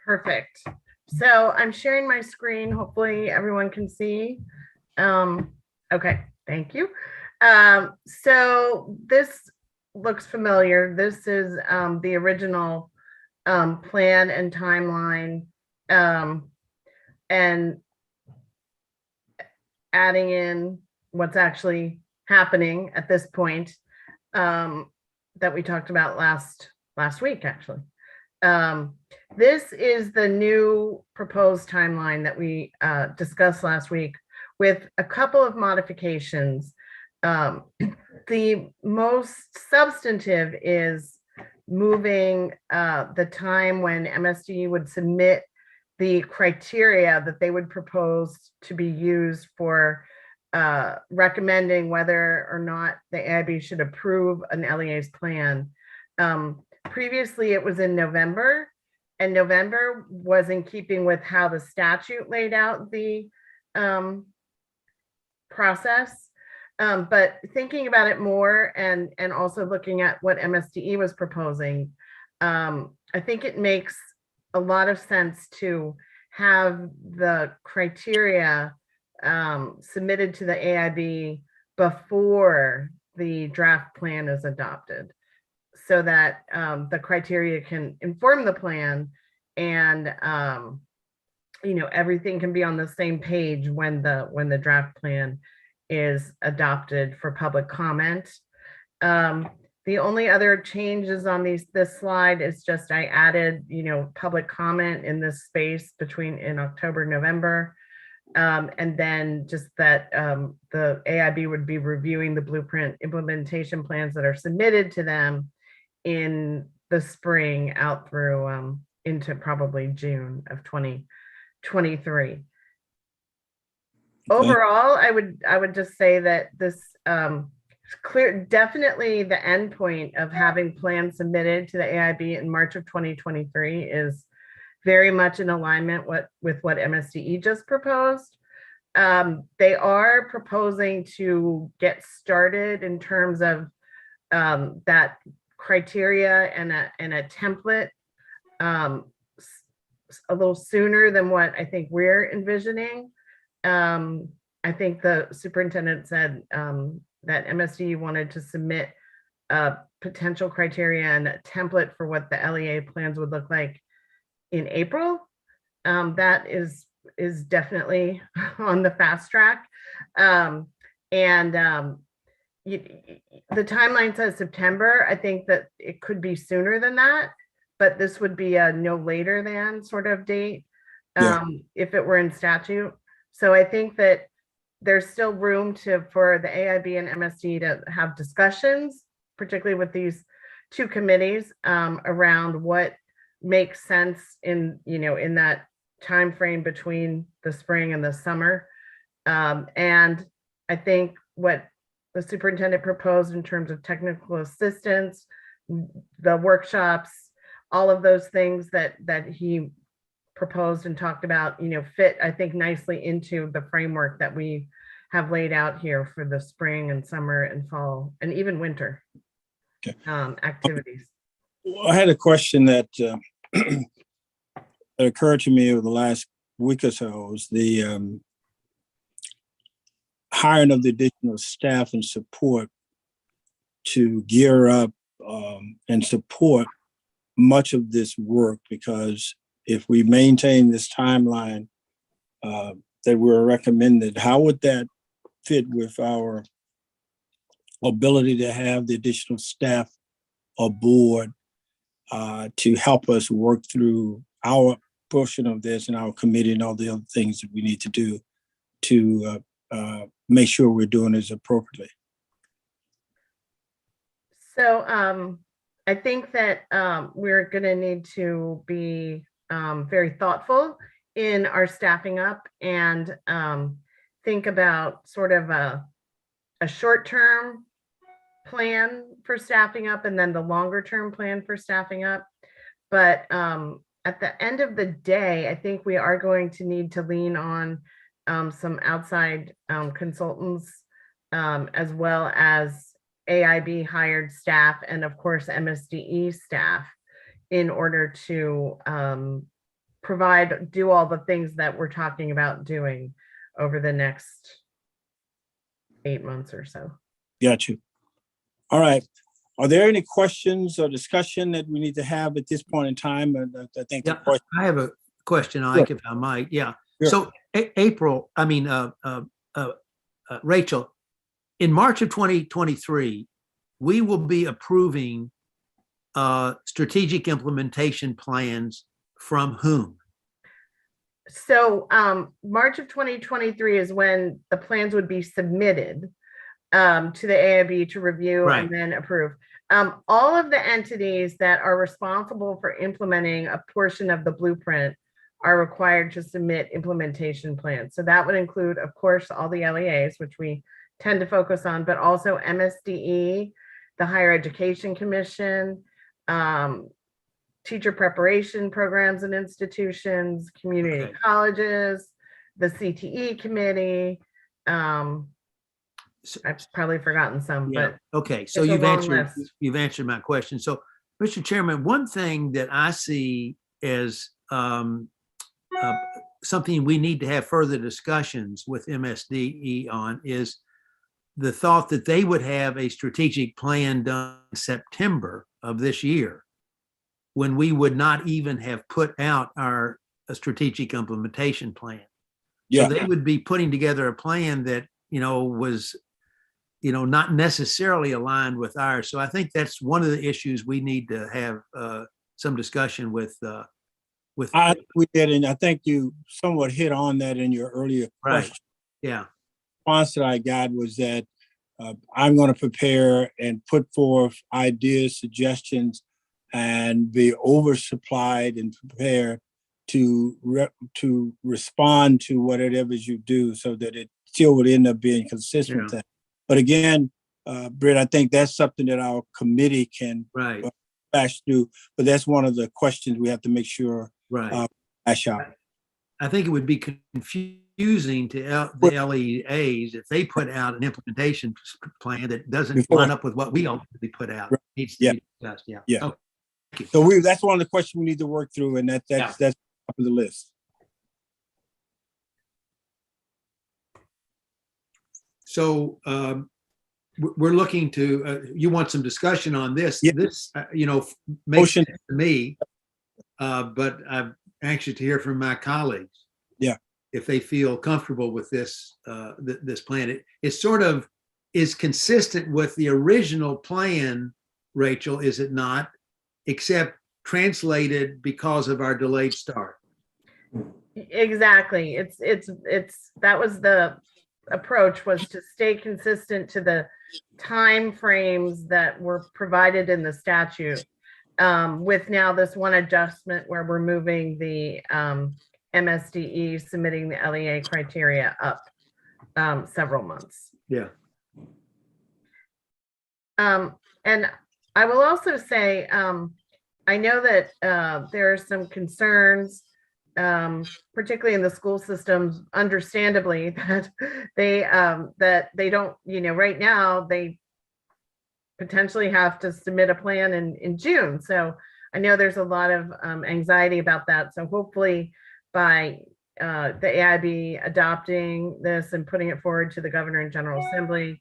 Perfect. So I'm sharing my screen. Hopefully everyone can see. Okay, thank you. So this looks familiar. This is the original plan and timeline, and adding in what's actually happening at this point that we talked about last week, actually. This is the new proposed timeline that we discussed last week with a couple of modifications. The most substantive is moving the time when MSD would submit the criteria that they would propose to be used for recommending whether or not the AIB should approve an LEA's plan. Previously, it was in November, and November was in keeping with how the statute laid out the process. But thinking about it more and also looking at what MSDE was proposing, I think it makes a lot of sense to have the criteria submitted to the AIB before the draft plan is adopted, so that the criteria can inform the plan, and everything can be on the same page when the draft plan is adopted for public comment. The only other changes on this slide is just I added, public comment in this space in October, November. And then just that the AIB would be reviewing the blueprint implementation plans that are submitted to them in the spring out through into probably June of 2023. Overall, I would just say that this definitely the endpoint of having plans submitted to the AIB in March of 2023 is very much in alignment with what MSDE just proposed. They are proposing to get started in terms of that criteria and a template a little sooner than what I think we're envisioning. I think the superintendent said that MSD wanted to submit potential criteria and a template for what the LEA plans would look like in April. That is definitely on the fast track. The timeline says September. I think that it could be sooner than that, but this would be a no later than sort of date if it were in statute. So I think that there's still room for the AIB and MSD to have discussions, particularly with these two committees, around what makes sense in that time frame between the spring and the summer. And I think what the superintendent proposed in terms of technical assistance, the workshops, all of those things that he proposed and talked about, fit, I think, nicely into the framework that we have laid out here for the spring and summer and fall and even winter activities. I had a question that that occurred to me over the last week or so, was the hiring of the additional staff and support to gear up and support much of this work, because if we maintain this timeline that we're recommended, how would that fit with our ability to have the additional staff aboard to help us work through our portion of this and our committee and all the other things that we need to do to make sure we're doing this appropriately? So I think that we're going to need to be very thoughtful in our staffing up and think about sort of a short-term plan for staffing up and then the longer-term plan for staffing up. But at the end of the day, I think we are going to need to lean on some outside consultants, as well as AIB hired staff and of course MSDE staff, in order to do all the things that we're talking about doing over the next 8 months or so. Got you. All right. Are there any questions or discussion that we need to have at this point in time? I think Yeah, I have a question, Ike, if I might. Yeah. Sure. So Rachel, in March of 2023, we will be approving strategic implementation plans from whom? So March of 2023 is when the plans would be submitted to the AIB to review and then approve. All of the entities that are responsible for implementing a portion of the blueprint are required to submit implementation plans. So that would include, of course, all the LEAs, which we tend to focus on, but also MSDE, the Higher Education Commission, teacher preparation programs and institutions, community Okay. colleges, the CTE committee. So- I've probably forgotten some, Yeah, but okay, so it's a you've long answered, list. my question. So, Mr. Chairman, one thing that I see as something we need to have further discussions with MSDE on is the thought that they would have a strategic plan done in September of this year, when we would not even have put out our strategic implementation plan. So Yeah. they would be putting together a plan that, was, not necessarily aligned with ours. So I think that's one of the issues we need to have some discussion with. We did, and I think you somewhat hit on that in your earlier Right. question. Yeah, Response that I got was that I'm going to prepare and put forth ideas, suggestions, and be oversupplied and prepared to respond to whatever you do, so that it still would end up being consistent. Yeah. But again, Britt, I think that's something that our committee can right, bash through. But that's one of the questions we have to make sure right. bash out. I think it would be confusing to the LEAs if they put out an implementation plan that doesn't Before. line up with what we ultimately put out. Right. Needs to Yeah. be discussed. Yeah. Yeah. Okay. So that's one of the questions we need to work through, and that's top of the list. So we're looking to, you want some discussion on this. Yeah. This, makes Motion. sense to me, but I'm anxious to hear from my colleagues. Yeah. If they feel comfortable with this, this plan. It sort of is consistent with the original plan, Rachel, is it not? Except translated because of our delayed start. Exactly. It's that was the approach, was to stay consistent to the time frames that were provided in the statute, with now this one adjustment where we're moving the MSDE submitting the LEA criteria up several months. Yeah. And I will also say, I know that there are some concerns, particularly in the school systems, understandably, that they don't, right now they potentially have to submit a plan in June. So I know there's a lot of anxiety about that. So hopefully by the AIB adopting this and putting it forward to the Governor and General Assembly,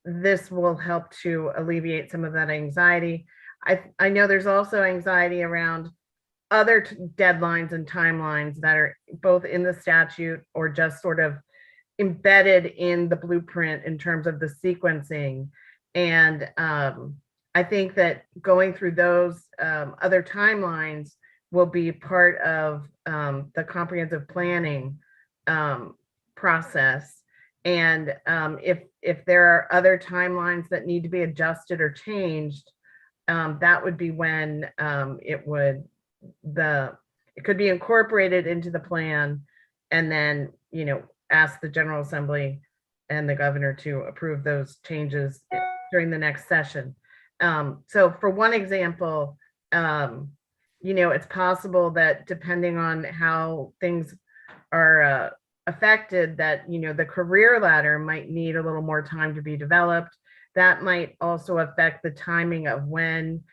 this will help to alleviate some of that anxiety. I know there's also anxiety around other deadlines and timelines that are both in the statute or just sort of embedded in the blueprint in terms of the sequencing. And I think that going through those other timelines will be part of the comprehensive planning process. And if there are other timelines that need to be adjusted or changed, that would be when it could be incorporated into the plan, and then ask the General Assembly and the Governor to approve those changes during the next session. So for one example, it's possible that depending on how things are affected, that the career ladder might need a little more time to be developed. That might also affect the timing of when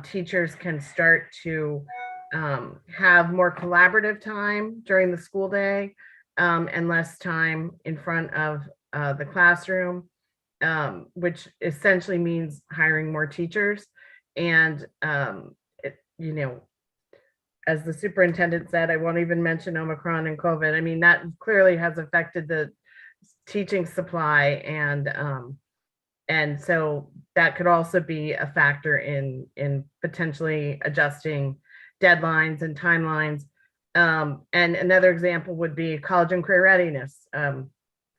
teachers can start to have more collaborative time during the school day, and less time in front of the classroom, which essentially means hiring more teachers. And as the superintendent said, I won't even mention Omicron and COVID. I mean, that clearly has affected the teaching supply, and so that could also be a factor in potentially adjusting deadlines and timelines. And another example would be college and career readiness.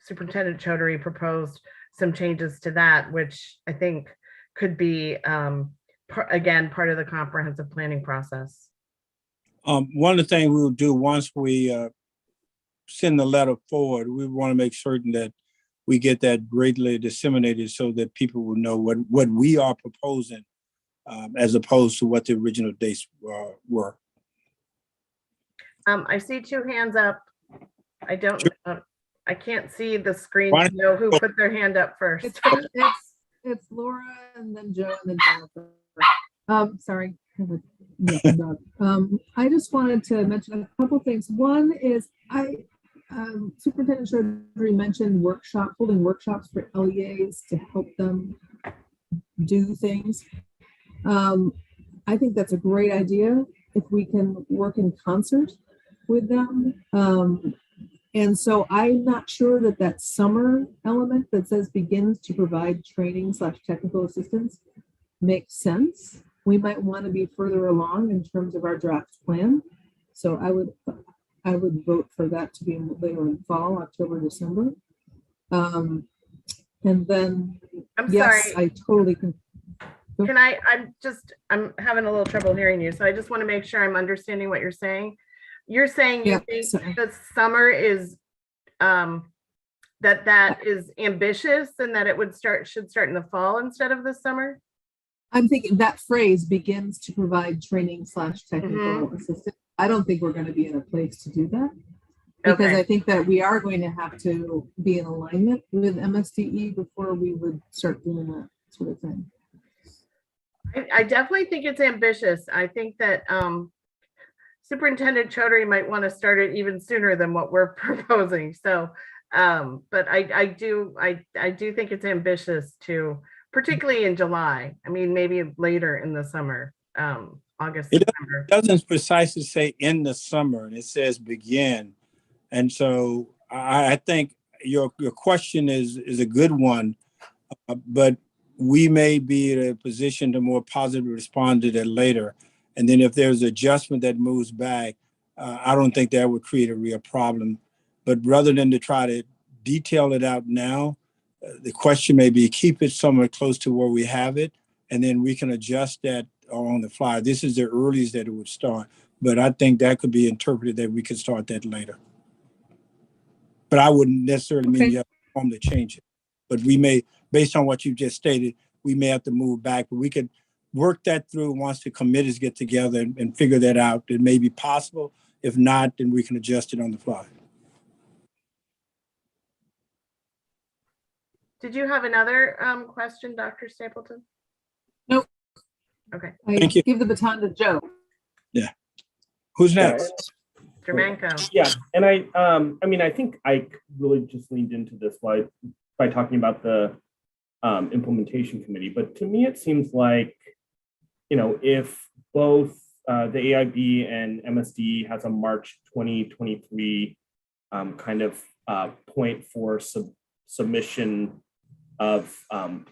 Superintendent Chaudhary proposed some changes to that, which I think could be, again, part of the comprehensive planning process. One of the things we will do once we send the letter forward, we want to make certain that we get that greatly disseminated so that people will know what we are proposing as opposed to what the original dates were. I see two hands up. I don't, I can't see the screen Why to know who put their hand up first. It's Laura and then Joe and then Jennifer. Sorry. I just wanted to mention a couple things. One is Superintendent Chaudhry mentioned holding workshops for LEAs to help them do things. I think that's a great idea if we can work in concert with them. And so I'm not sure that summer element that says begins to provide training / technical assistance makes sense. We might want to be further along in terms of our draft plan. So I would vote for that to be later in fall, October, December. And then, I'm yes, sorry. I totally can. I'm having a little trouble hearing you. So I just want to make sure I'm understanding what you're saying. You're saying you think the summer is, that is ambitious and that it should start in the fall instead of the summer? I'm thinking that phrase begins to provide training / technical assistance. I don't think we're going to be in a place to do that because I think that we are going to have to be in alignment with MSDE before we would start doing that sort of thing. I definitely think it's ambitious. I think that Superintendent Chaudhry might want to start it even sooner than what we're proposing. So, but I do think it's ambitious to, particularly in July. I mean, maybe later in the summer, August, September. It doesn't precisely say in the summer, and it says begin. And so I think your question is a good one, but we may be in a position to more positively respond to that later. And then if there's adjustment that moves back, I don't think that would create a real problem. But rather than to try to detail it out now, the question may be keep it somewhere close to where we have it, and then we can adjust that on the fly. This is the earliest that it would start, but I think that could be interpreted that we could start that later. But I wouldn't necessarily mean you have to formally change it. But we may, based on what you just stated, we may have to move back, but we could work that through once the committees get together and figure that out. It may be possible. If not, then we can adjust it on the fly. Did you have another question, Dr. Stapleton? Nope. Okay. Thank you. Give the baton to Joe. Yeah. Who's next? Jermanko. Yeah, and I mean, I think Ike really just leaned into this by talking about the implementation committee. But to me, it seems like, you know, if both the AIB and MSD has a March 2023 kind of point for submission of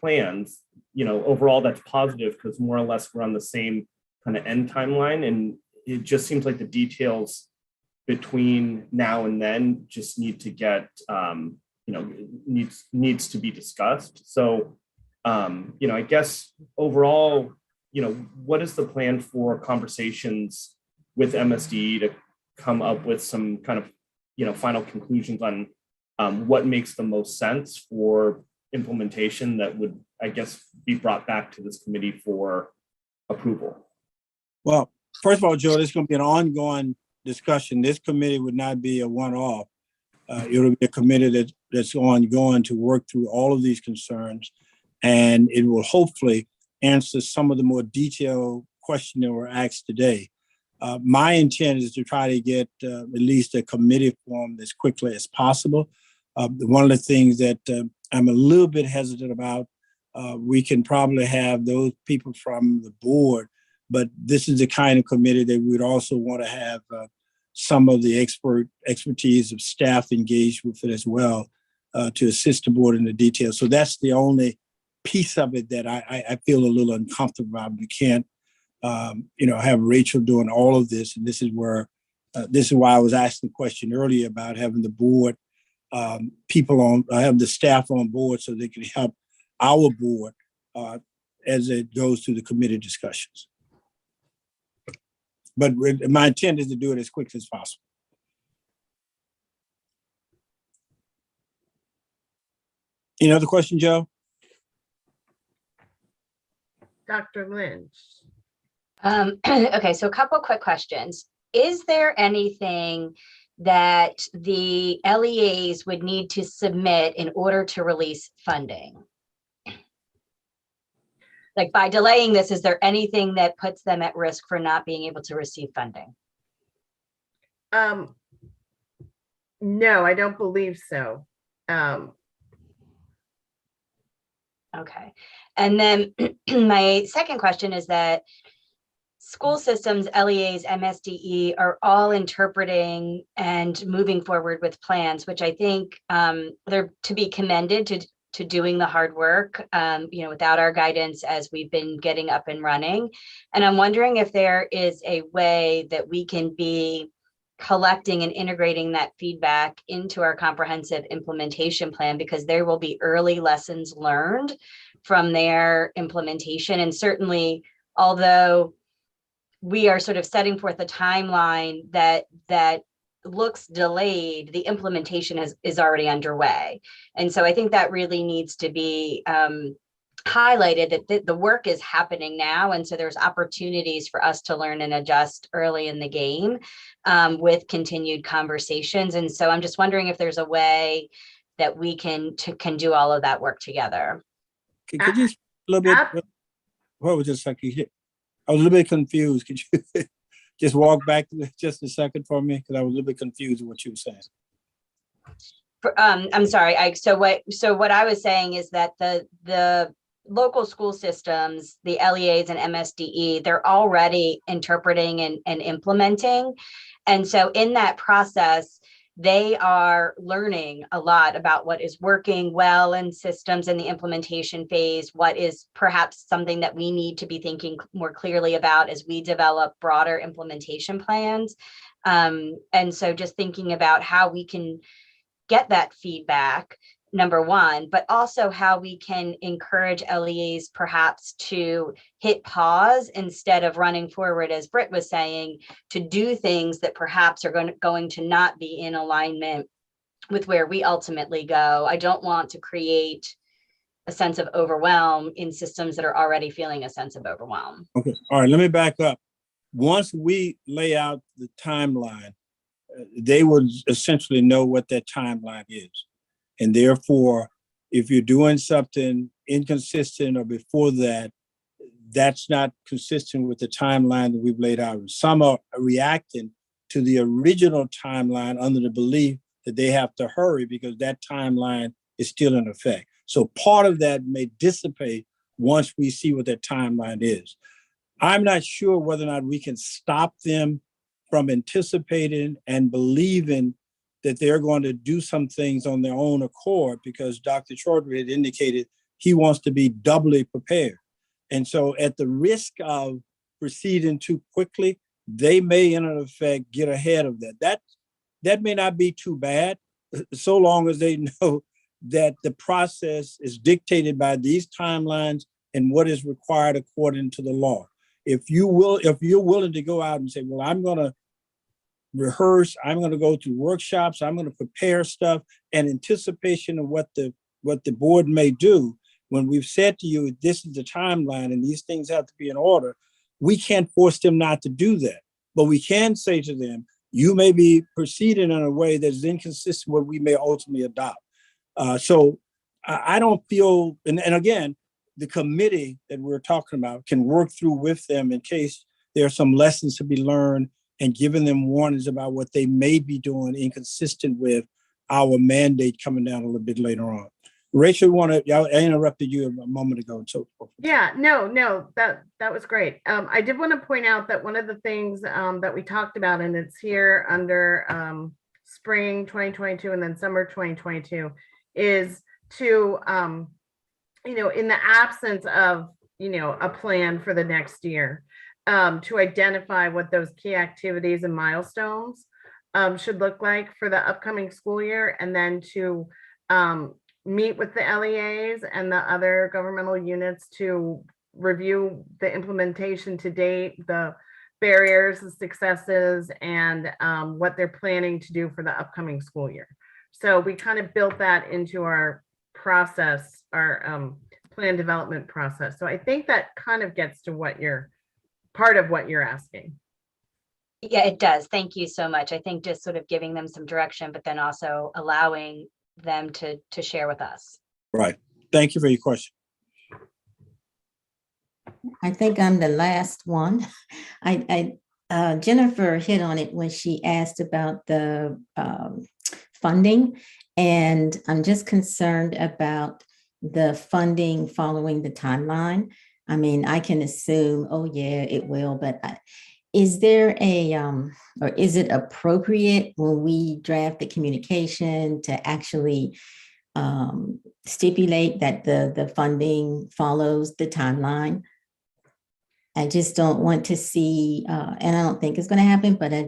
plans, you know, overall that's positive because more or less we're on the same kind of end timeline, and it just seems like the details between now and then just need to get, you know, needs to be discussed. So, you know, I guess overall, you know, what is the plan for conversations with MSD to come up with some kind of, you know, final conclusions on what makes the most sense for implementation that would, I guess, be brought back to this committee for approval? Well, first of all, Joe, this is going to be an ongoing discussion. This committee would not be a one-off. It'll be a committee that's ongoing to work through all of these concerns, and it will hopefully answer some of the more detailed questions that were asked today. My intent is to try to get at least a committee formed as quickly as possible. One of the things that I'm a little bit hesitant about, we can probably have those people from the board, but this is the kind of committee that we'd also want to have some of the expertise of staff engaged with it as well to assist the board in the details. So that's the only piece of it that I feel a little uncomfortable about. We can't, you know, have Rachel doing all of this, and this is where, this is why I was asking the question earlier about having the board people on, have the staff on board so they can help our board as it goes through the committee discussions. But my intent is to do it as quickly as possible. Any other question, Joe? Dr. Lynch. Okay, so a couple quick questions. Is there anything that the LEAs would need to submit in order to release funding? Like by delaying this, is there anything that puts them at risk for not being able to receive funding? No, I don't believe so. Okay. And then my second question is that school systems, LEAs, MSDE are all interpreting and moving forward with plans, which I think they're to be commended to doing the hard work, without our guidance as we've been getting up and running. And I'm wondering if there is a way that we can be collecting and integrating that feedback into our comprehensive implementation plan, because there will be early lessons learned from their implementation. And certainly, although we are sort of setting forth a timeline that looks delayed, the implementation is already underway. And so I think that really needs to be highlighted, that the work is happening now. And so there's opportunities for us to learn and adjust early in the game with continued conversations. And so I'm just wondering if there's a way that we can do all of that work together. Could you speak a little bit? What was just like I was a little bit confused. Could you just walk back just a second for me? Because I was a little bit confused with what you were saying. I'm sorry. So what I was saying is that the local school systems, the LEAs and MSDE, they're already interpreting and implementing. And so in that process, they are learning a lot about what is working well in systems in the implementation phase, what is perhaps something that we need to be thinking more clearly about as we develop broader implementation plans. And so just thinking about how we can get that feedback, number one, but also how we can encourage LEAs perhaps to hit pause instead of running forward, as Britt was saying, to do things that perhaps are going to not be in alignment with where we ultimately go. I don't want to create a sense of overwhelm in systems that are already feeling a sense of overwhelm. Okay, all right, let me back up. Once we lay out the timeline, they would essentially know what that timeline is. And therefore, if you're doing something inconsistent or before that, that's not consistent with the timeline that we've laid out. Some are reacting to the original timeline under the belief that they have to hurry because that timeline is still in effect. So part of that may dissipate once we see what that timeline is. I'm not sure whether or not we can stop them from anticipating and believing that they're going to do some things on their own accord, because Dr. Chaudhry had indicated he wants to be doubly prepared. And so at the risk of proceeding too quickly, they may in effect get ahead of that. That may not be too bad, so long as they know that the process is dictated by these timelines and what is required according to the law. If you're willing to go out and say, well, I'm going to rehearse, I'm going to go to workshops, I'm going to prepare stuff in anticipation of what the board may do. When we've said to you, this is the timeline and these things have to be in order, we can't force them not to do that. But we can say to them, you may be proceeding in a way that is inconsistent with what we may ultimately adopt. So I don't feel, and again, the committee that we're talking about can work through with them in case there are some lessons to be learned and giving them warnings about what they may be doing inconsistent with our mandate coming down a little bit later on. Rachel, I interrupted you a moment ago and so forth. Yeah, no, that was great. I did want to point out that one of the things that we talked about, and it's here under spring 2022 and then summer 2022, is to, in the absence of, a plan for the next year, to identify what those key activities and milestones should look like for the upcoming school year, and then to meet with the LEAs and the other governmental units to review the implementation to date, the barriers, the successes, and what they're planning to do for the upcoming school year. So we kind of built that into our process, our plan development process. So I think that kind of gets to what you're, part of what you're asking. Yeah, it does. Thank you so much. I think just sort of giving them some direction, but then also allowing them to share with us. Right. Thank you for your question. I think I'm the last one. Jennifer hit on it when she asked about the funding, and I'm just concerned about the funding following the timeline. I mean, I can assume, oh yeah, it will, but is there a, or is it appropriate when we draft the communication to actually stipulate that the funding follows the timeline? I just don't want to see, and I don't think it's going to happen, but I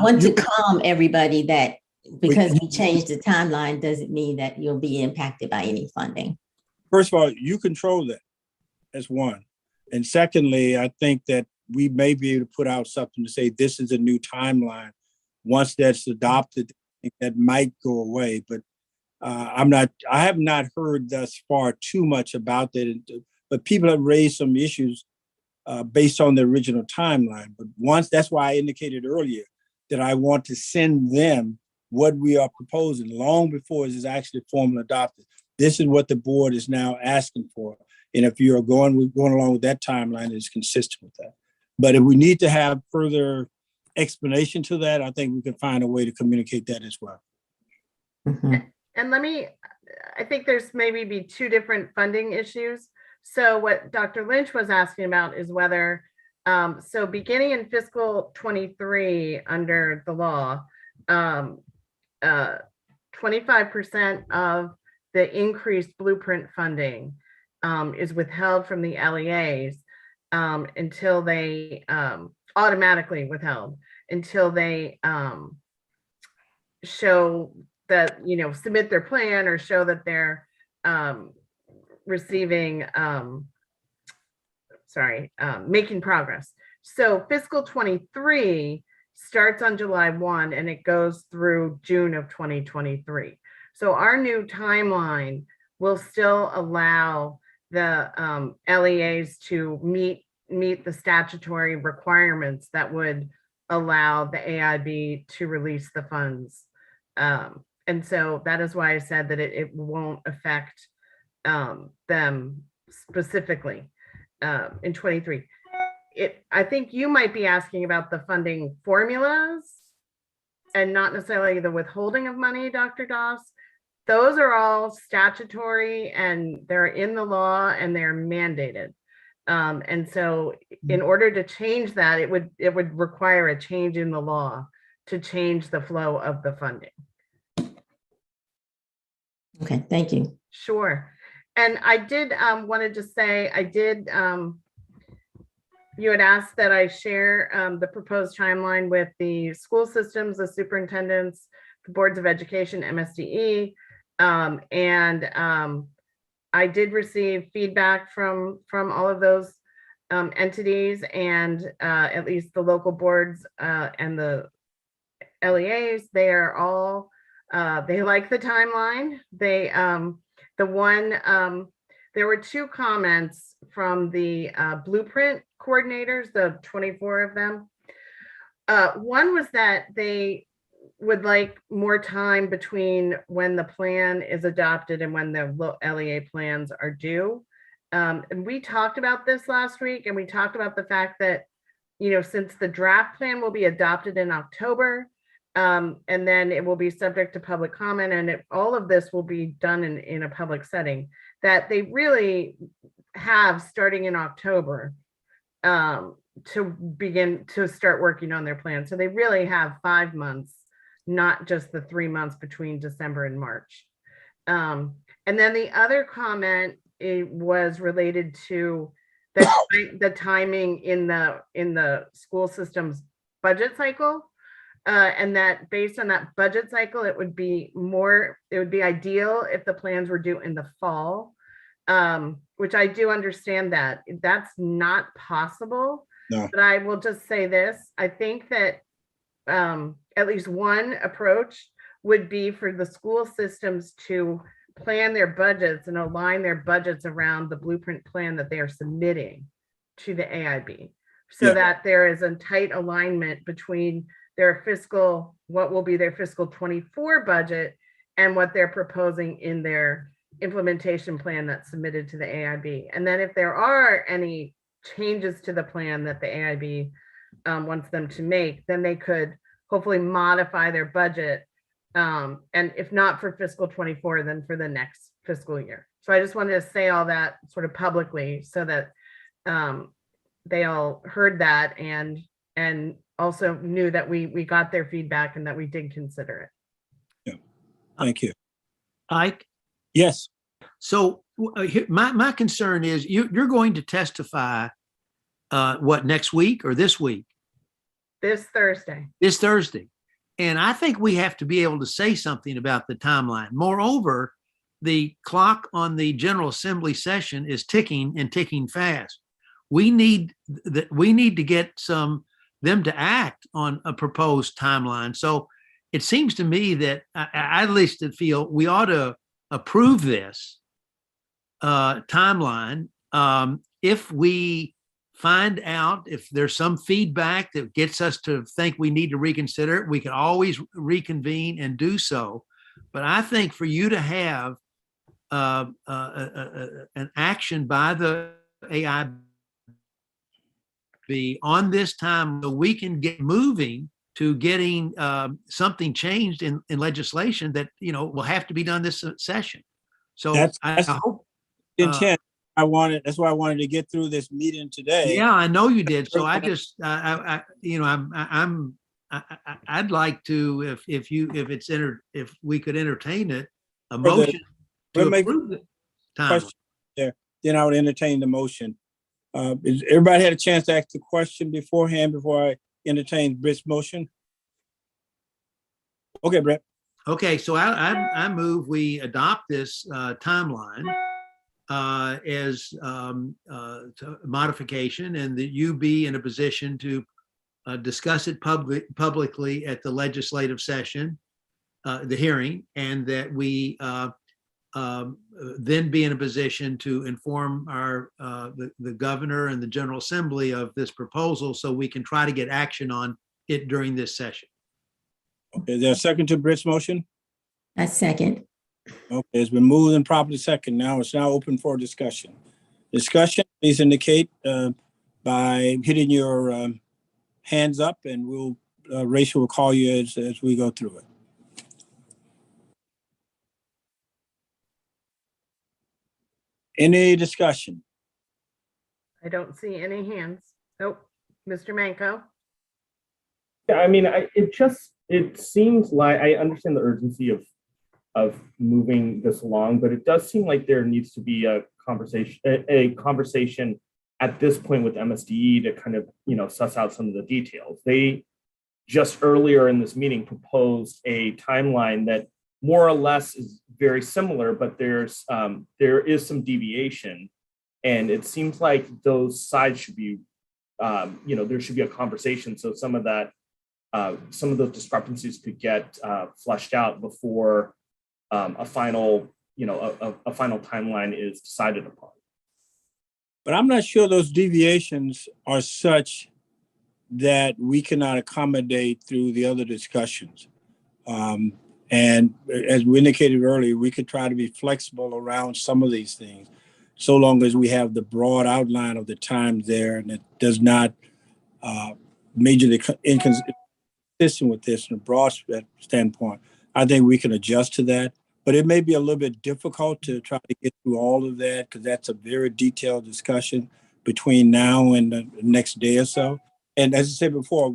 want to calm everybody that because we changed the timeline doesn't mean that you'll be impacted by any funding. First of all, you control that as one. And secondly, I think that we may be able to put out something to say this is a new timeline. Once that's adopted, I think that might go away. But I have not heard thus far too much about that. But people have raised some issues based on the original timeline. But that's why I indicated earlier that I want to send them what we are proposing long before it is actually formally adopted. This is what the board is now asking for. And if you're going along with that timeline, it's consistent with that. But if we need to have further explanation to that, I think we can find a way to communicate that as well. Mm-hmm. And I think there's maybe two different funding issues. So what Dr. Lynch was asking about is whether, so beginning in fiscal 23 under the law, 25% of the increased blueprint funding is withheld from the LEAs until they automatically withheld until they show that, submit their plan or show that they're receiving, making progress. So fiscal 23 starts on July 1 and it goes through June of 2023. So our new timeline will still allow the LEAs to meet the statutory requirements that would allow the AIB to release the funds. And so that is why I said that it won't affect them specifically in 23. I think you might be asking about the funding formulas and not necessarily the withholding of money, Dr. Doss. Those are all statutory and they're in the law and they're mandated. And so in order to change that, it would require a change in the law to change the flow of the funding. Okay, thank you. Sure. And I did wanted to say, you had asked that I share the proposed timeline with the school systems, the superintendents, the boards of education, MSDE, and I did receive feedback from all of those entities, and at least the local boards and the LEAs. They are all they like the timeline. They there were two comments from the blueprint coordinators, the 24 of them. One was that they would like more time between when the plan is adopted and when the LEA plans are due. And we talked about this last week, and we talked about the fact that, since the draft plan will be adopted in October, and then it will be subject to public comment, and all of this will be done in a public setting, that they really have, starting in October, to begin to start working on their plan. So they really have 5 months, not just the 3 months between December and March. And then the other comment, it was related to the timing in the school system's budget cycle. And that based on that budget cycle, it would be ideal if the plans were due in the fall, which I do understand that that's not possible No. But I will just say this, I think that at least one approach would be for the school systems to plan their budgets and align their budgets around the blueprint plan that they are submitting to the AIB, so Yeah. that there is a tight alignment between their fiscal, what will be their fiscal 24 budget and what they're proposing in their implementation plan that's submitted to the AIB. And then if there are any changes to the plan that the AIB wants them to make, then they could hopefully modify their budget. And if not for fiscal 24, then for the next fiscal year. So I just wanted to say all that sort of publicly so that they all heard that and also knew that we got their feedback and that we did consider it. Thank you. Ike, Yes. so my concern is you're going to testify what, next week or this week? This Thursday. This Thursday. And I think we have to be able to say something about the timeline. Moreover, the clock on the General Assembly session is ticking and ticking fast. We need to get them to act on a proposed timeline. So it seems to me that I at least feel we ought to approve this timeline. If we find out if there's some feedback that gets us to think we need to reconsider it, we can always reconvene and do so. But I think for you to have an action by the AIB on this time, so we can get moving to getting something changed in legislation that, will have to be done this session. So That's I hope. intent. That's why I wanted to get through this meeting today. Yeah, I know you did. So I'd like to, if we could entertain it, a motion to approve the time. Then I would entertain the motion. Everybody had a chance to ask the question beforehand before I entertain Brett's motion? Okay, Brett. Okay, so I move we adopt this timeline as modification, and that you be in a position to discuss it publicly at the legislative session, the hearing, and that we then be in a position to inform the governor and the General Assembly of this proposal, so we can try to get action on it during this session. Okay, is there a second to Brett's motion? A second. Okay, it's been moved and properly second. Now it's open for discussion. Discussion, please indicate by hitting your hands up, and Rachel will call you as we go through it. Any discussion? I don't see any hands. Nope. Mr. Manco. Yeah, I mean, it seems like I understand the urgency of moving this along, but it does seem like there needs to be a conversation at this point with MSDE to kind of, suss out some of the details. They just earlier in this meeting proposed a timeline that more or less is very similar, but there is some deviation, and it seems like those sides should be, there should be a conversation. So some of those discrepancies could get fleshed out before a final timeline is decided upon. But I'm not sure those deviations are such that we cannot accommodate through the other discussions. And as we indicated earlier, we could try to be flexible around some of these things, so long as we have the broad outline of the times there, and it does not majorly inconsistent with this from a broad standpoint. I think we can adjust to that, but it may be a little bit difficult to try to get through all of that, because that's a very detailed discussion between now and the next day or so. And as I said before,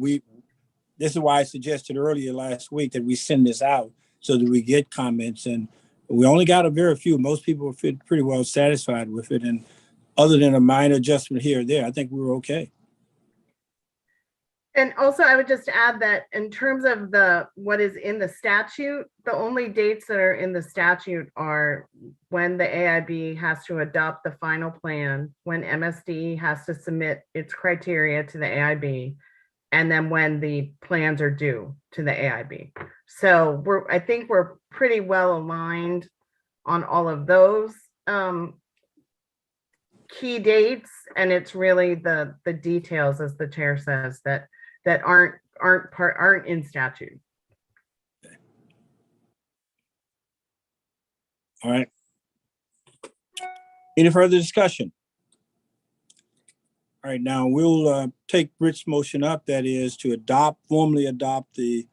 this is why I suggested earlier last week that we send this out so that we get comments, and we only got a very few. Most people were pretty well satisfied with it, and other than a minor adjustment here or there, I think we were okay. And also, I would just add that in terms of what is in the statute, the only dates that are in the statute are when the AIB has to adopt the final plan, when MSD has to submit its criteria to the AIB, and then when the plans are due to the AIB. So I think we're pretty well aligned on all of those key dates, and it's really the details, as the chair says, that aren't in statute. All right. Any further discussion? All right, now we'll take Rich's motion up, that is to formally adopt the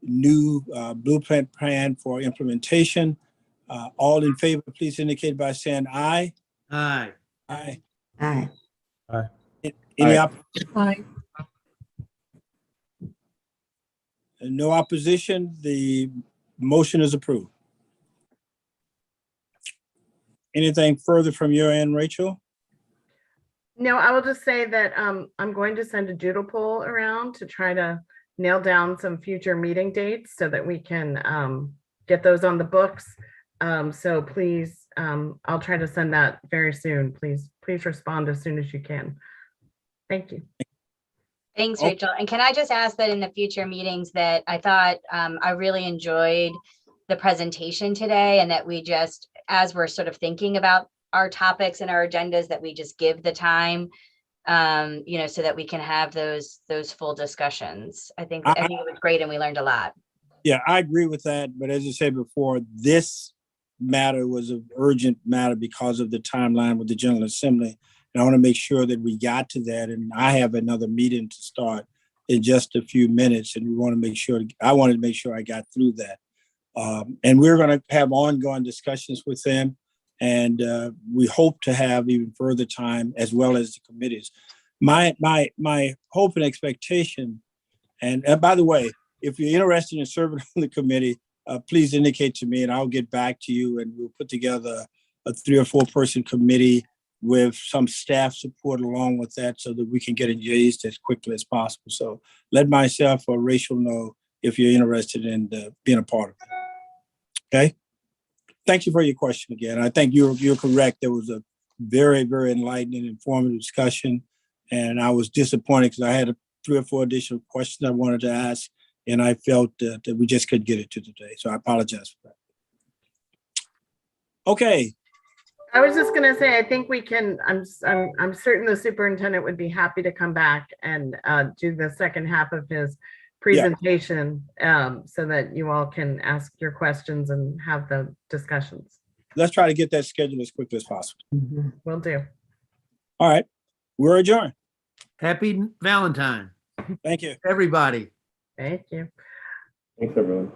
new blueprint plan for implementation. All in favor, please indicate by saying aye. Aye. Aye. Aye. Any Aye. Aye. no opposition? The motion is approved. Anything further from your end, Rachel? No, I will just say that I'm going to send a doodle poll around to try to nail down some future meeting dates so that we can get those on the books. So please, I'll try to send that very soon. Please respond as soon as you can. Thank you. Thanks, Oh. Rachel. And can I just ask that in the future meetings that I thought I really enjoyed the presentation today, and that we just, as we're sort of thinking about our topics and our agendas, that we just give the time, so that we can have those full discussions. I think it was great and we learned a lot. Yeah, I agree with that. But as I said before, this matter was an urgent matter because of the timeline with the General Assembly. And I want to make sure that we got to that. And I have another meeting to start in just a few minutes. And I wanted to make sure I got through that. And we're going to have ongoing discussions with them. And we hope to have even further time, as well as the committees. My hope and expectation, and by the way, if you're interested in serving on the committee, please indicate to me and I'll get back to you, and we'll put together a 3 or 4 person committee with some staff support along with that, so that we can get engaged as quickly as possible. So let myself or Rachel know if you're interested in being a part of it. Okay. Thank you for your question again. I think you're correct. There was a very, very enlightening, informative discussion, and I was disappointed because I had 3 or 4 additional questions I wanted to ask, and I felt that we just couldn't get it to today. So I apologize for that. Okay. I was just going to say, I think we can, I'm certain the superintendent would be happy to come back and do the second half of his presentation, so that you all can ask your questions and have the discussions. Let's try to get that scheduled as quickly as possible. Will do. All right. We're adjourned. Happy Valentine, Thank you. everybody. Thank you. Thanks, everyone.